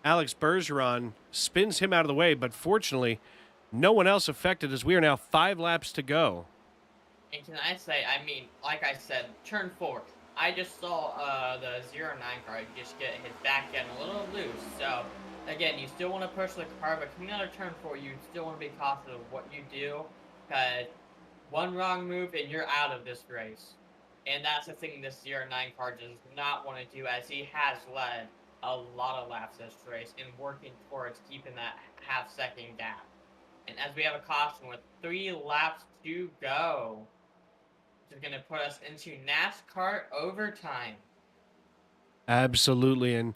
B: Alex Bergeron, spins him out of the way, but fortunately, no one else affected as we are now 5 laps to go.
D: And can I say, like I said, turn 4. I just saw the 09 car just get his back end a little loose. So, again, you still want to push the car, but coming out of turn 4, you still want to be cautious of what you do. Because one wrong move and you're out of this race. And that's the thing this 09 car does not want to do, as he has led a lot of laps this race and working towards keeping that half-second gap. And as we have a caution with 3 laps to go, which is going to put us into NASCAR overtime.
B: Absolutely. And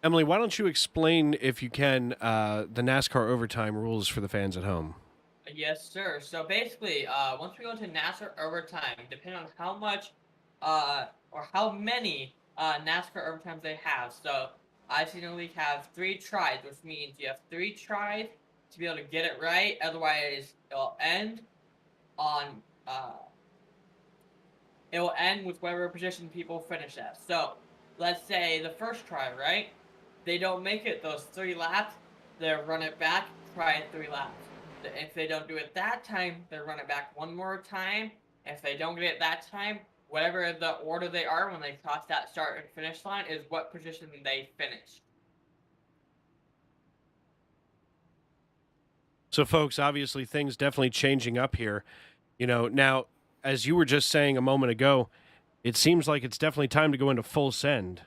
B: Emily, why don't you explain, if you can, the NASCAR overtime rules for the fans at home?
D: Yes, sir. So basically, once we go into NASCAR overtime, depending on how much or how many NASCAR overtimes they have. So I've seen the league have 3 tries, which means you have 3 tries to be able to get it right. Otherwise, it'll end with whatever position people finish at. So let's say the first try, right? They don't make it those 3 laps, they'll run it back, try it 3 laps. If they don't do it that time, they'll run it back one more time. If they don't get it that time, whatever the order they are when they cross that start and finish line is what position they finish.
B: So, folks, obviously things definitely changing up here. Now, as you were just saying a moment ago, it seems like it's definitely time to go into full send.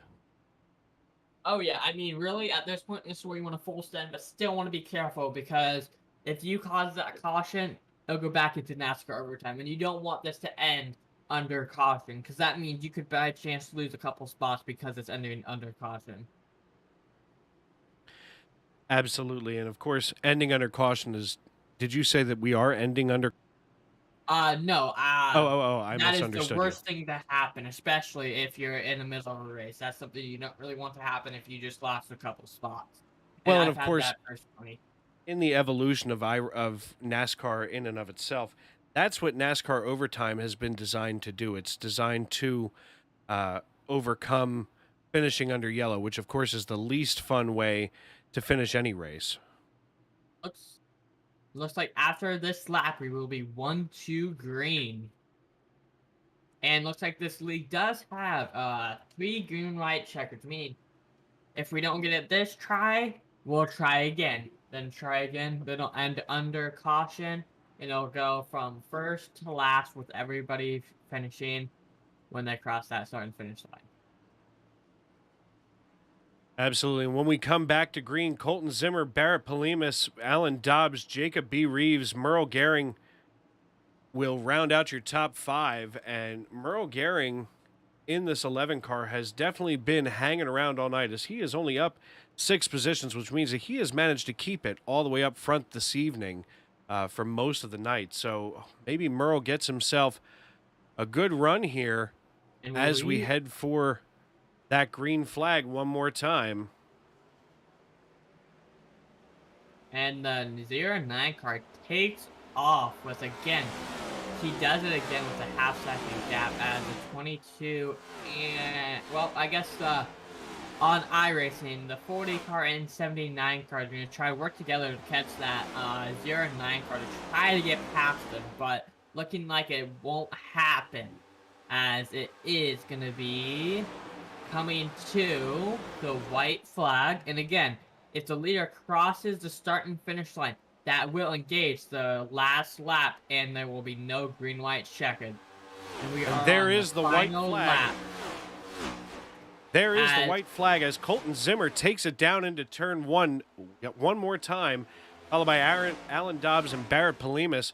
D: Oh, yeah. Really, at this point, this is where you want to full send, but still want to be careful, because if you cause that caution, it'll go back into NASCAR overtime, and you don't want this to end under caution, because that means you could by chance lose a couple spots because it's ending under caution.
B: Absolutely. And, of course, ending under caution is... Did you say that we are ending under...
D: No.
B: I misunderstood
D: That is the worst thing to happen, especially if you're in the middle of a race. That's something you don't really want to happen if you just lost a couple spots.
B: Well, and
D: I've
B: of course,
D: had that personally.
B: In the evolution of NASCAR in and of itself, that's what NASCAR overtime has been designed to do. It's designed to overcome finishing under yellow, which, of course, is the least fun way to finish any race.
D: Looks like after this lap, we will be 1-2 green. And looks like this league does have 3 green white checkers, meaning if we don't get it this try, we'll try again. Then try again. Then it'll end under caution. And it'll go from first to last with everybody finishing when they cross that start and finish line.
B: Absolutely. And when we come back to green, Colton Zimmer, Barrett Polimas, Alan Dobbs, Jacob B. Reeves, Merle Gehring will round out your top 5. And Merle Gehring in this 11 car has definitely been hanging around all night, as he is only up 6 positions, which means that he has managed to keep it all the way up front this evening for most of the night. So maybe Merle gets himself a good run here as we head for that green flag one more time.
D: And the 09 car takes off with, again, he does it again with a half-second gap as the 22 and, well, I guess on iRacing, the 40 car and 79 car are going to try to work together to catch that 09 car to try to get past them, but looking like it won't happen, as it is going to be coming to the white flag. And again, if the leader crosses the start and finish line, that will engage the last lap, and there will be no green light checkered. And we are
B: there
D: on
B: is the white
D: final
B: flag.
D: lap.
B: There is the
D: As-
B: white flag as Colton Zimmer takes it down into turn one more time, followed by Alan Dobbs and Barrett Polimas.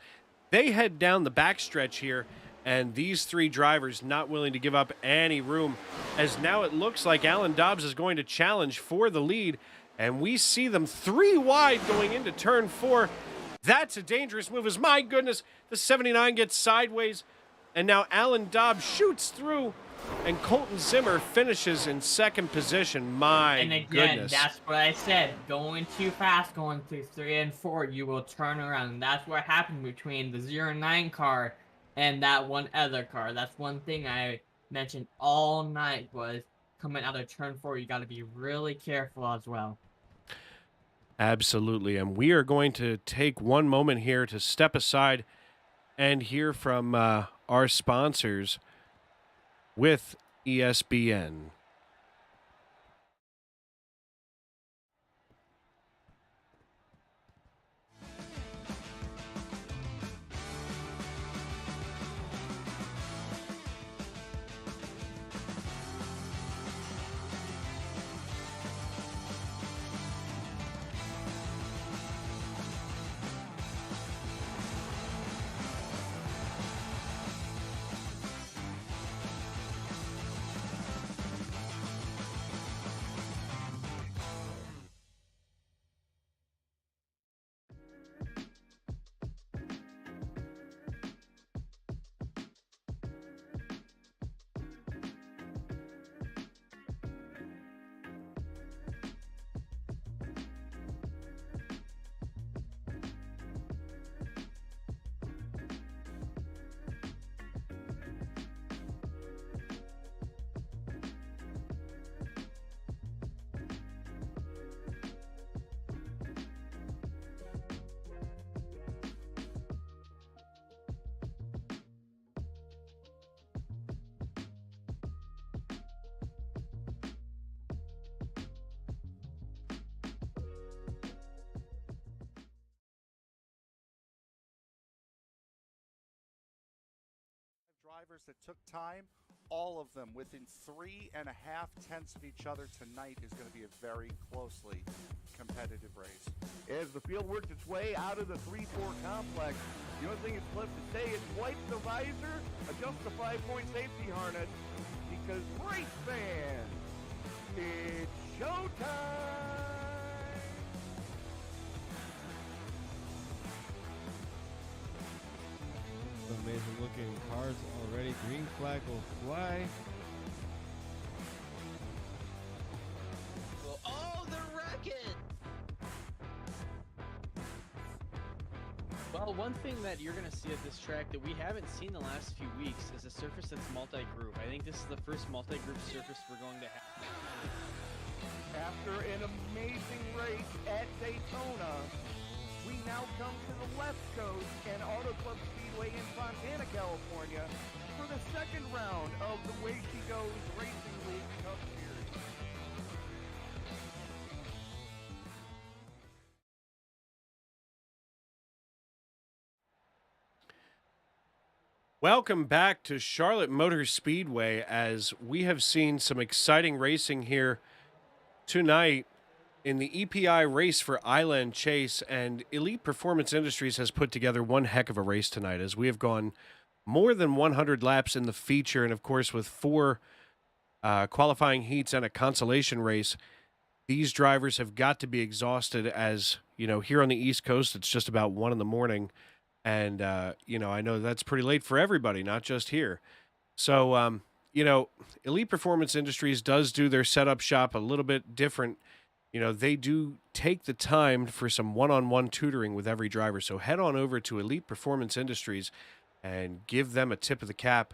B: They head down the backstretch here, and these three drivers not willing to give up any room, as now it looks like Alan Dobbs is going to challenge for the lead, and we see them 3 wide going into turn 4. That's a dangerous move, as my goodness, the 79 gets sideways, and now Alan Dobbs shoots through, and Colton Zimmer finishes in second position. My
D: And again,
B: goodness.
D: that's what I said. Going too fast, going through 3 and 4, you will turn around. And that's what happened between the 09 car and that one other car. That's one thing I mentioned all night was coming out of turn 4, you got to be really careful as well.
B: Absolutely. And we are going to take one moment here to step aside and hear from our sponsors with ESPN.
E: Drivers that took time, all of them within 3.5 tenths of each other tonight is going to be a very closely competitive race.
F: As the field works its way out of the 3-4 complex, the only thing that's left to say is wipe the visor, adjust the 5-point safety harness, because race fans, it's showtime!
G: Amazing looking cars already. Green flag will fly.
H: Oh, they're wrecking! Well, one thing that you're going to see at this track that we haven't seen the last few weeks is a surface that's multi-group. I think this is the first multi-group surface we're going to have.
F: After an amazing race at Daytona, we now come to the West Coast and Auto Club Speedway in Fontana, California for the second round of the Way She Goes Racing League Cup Series.
B: Welcome back to Charlotte Motor Speedway, as we have seen some exciting racing here tonight in the EPI race for Ayla and Chase, and Elite Performance Industries has put together one heck of a race tonight, as we have gone more than 100 laps in the feature, and of course with 4 qualifying heats and a consolation race. These drivers have got to be exhausted, as you know, here on the East Coast it's just about 1 a.m. And, I know that's pretty late for everybody, not just here. So, Elite Performance Industries does do their setup shop a little bit different. They do take the time for some one-on-one tutoring with every driver. So head on over to Elite Performance Industries and give them a tip of the cap,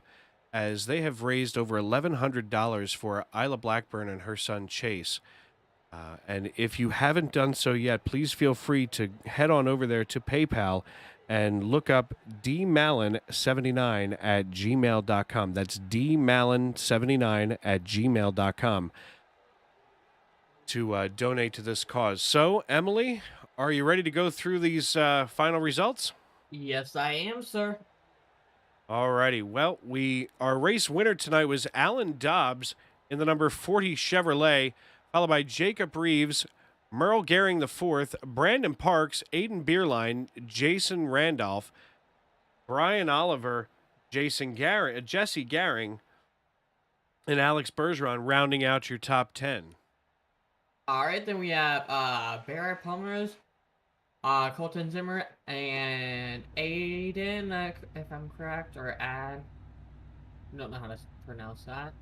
B: as they have raised over $1,100 for Ayla Blackburn and her son Chase. And if you haven't done so yet, please feel free to head on over there to PayPal and look up dmallon79 at gmail.com. That's dmallon79 at gmail.com to donate to this cause. So, Emily, are you ready to go through these final results?
D: Yes, I am, sir.
B: Alrighty. Well, our race winner tonight was Alan Dobbs in the number 40 Chevrolet, followed by Jacob Reeves, Merle Gehring IV, Brandon Parks, Aiden Beerline, Jason Randolph, Brian Oliver, Jesse Gehring, and Alex Bergeron rounding out your top 10.
D: All right, then we have Barrett Palmer's, Colton Zimmer, and Aiden, if I'm correct, or Ad. I don't know how to pronounce that.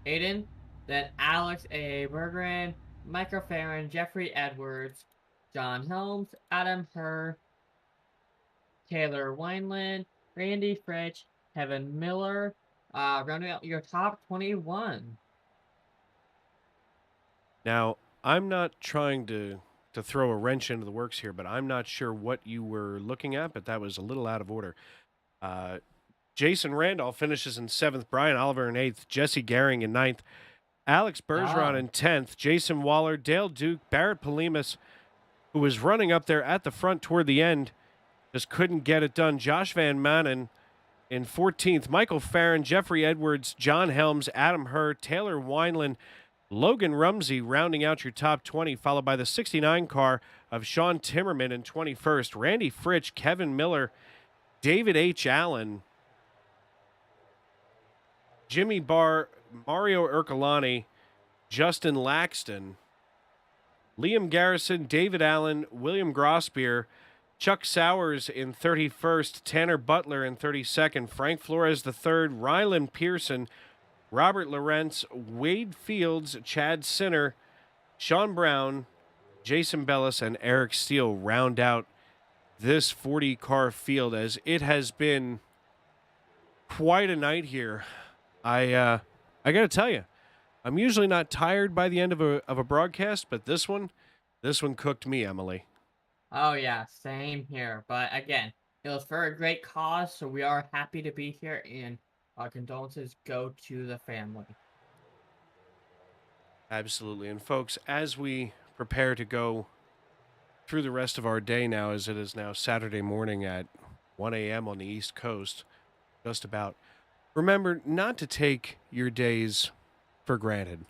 D: Aiden, then Alex A. Bergeron, Michael Farron, Jeffrey Edwards, John Helms, Adam Herr, Taylor Wineland, Randy Fritch, Kevin Miller, rounding out your top 21.
B: Now, I'm not trying to throw a wrench into the works here, but I'm not sure what you were looking at, but that was a little out of order. Jason Randolph finishes in 7th, Brian Oliver in 8th, Jesse Gehring in 9th, Alex Bergeron in 10th, Jason Waller, Dale Duke, Barrett Polimas, who was running up there at the front toward the end, just couldn't get it done. Josh Van Manen in 14th, Michael Farron, Jeffrey Edwards, John Helms, Adam Herr, Taylor Wineland, Logan Rumsey rounding out your top 20, followed by the 69 car of Sean Timmerman in 21st, Randy Fritch, Kevin Miller, David H. Allen, Jimmy Barr, Mario Ercolani, Justin Laxton, Liam Garrison, David Allen, William Grossbeer, Chuck Sowers in 31st, Tanner Butler in 32nd, Frank Flores III, Ryland Pearson, Robert Lawrence, Wade Fields, Chad Sinner, Sean Brown, Jason Bellis, and Eric Steele round out this 40-car field, as it has been quite a night here. I got to tell you, I'm usually not tired by the end of a broadcast, but this one cooked me, Emily.
D: Oh yeah, same here. But again, it was for a great cause, so we are happy to be here, and our condolences go to the family.
B: Absolutely. And folks, as we prepare to go through the rest of our day now, as it is now Saturday morning at 1 a.m. on the East Coast, just about, remember not to take your days for granted.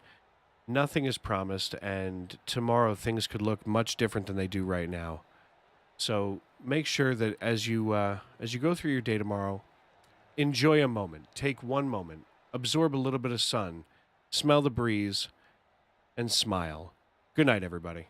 B: Nothing is promised, and tomorrow things could look much different than they do right now. So make sure that as you go through your day tomorrow, enjoy a moment. Take one moment. Absorb a little bit of sun. Smell the breeze. And smile. Good night, everybody.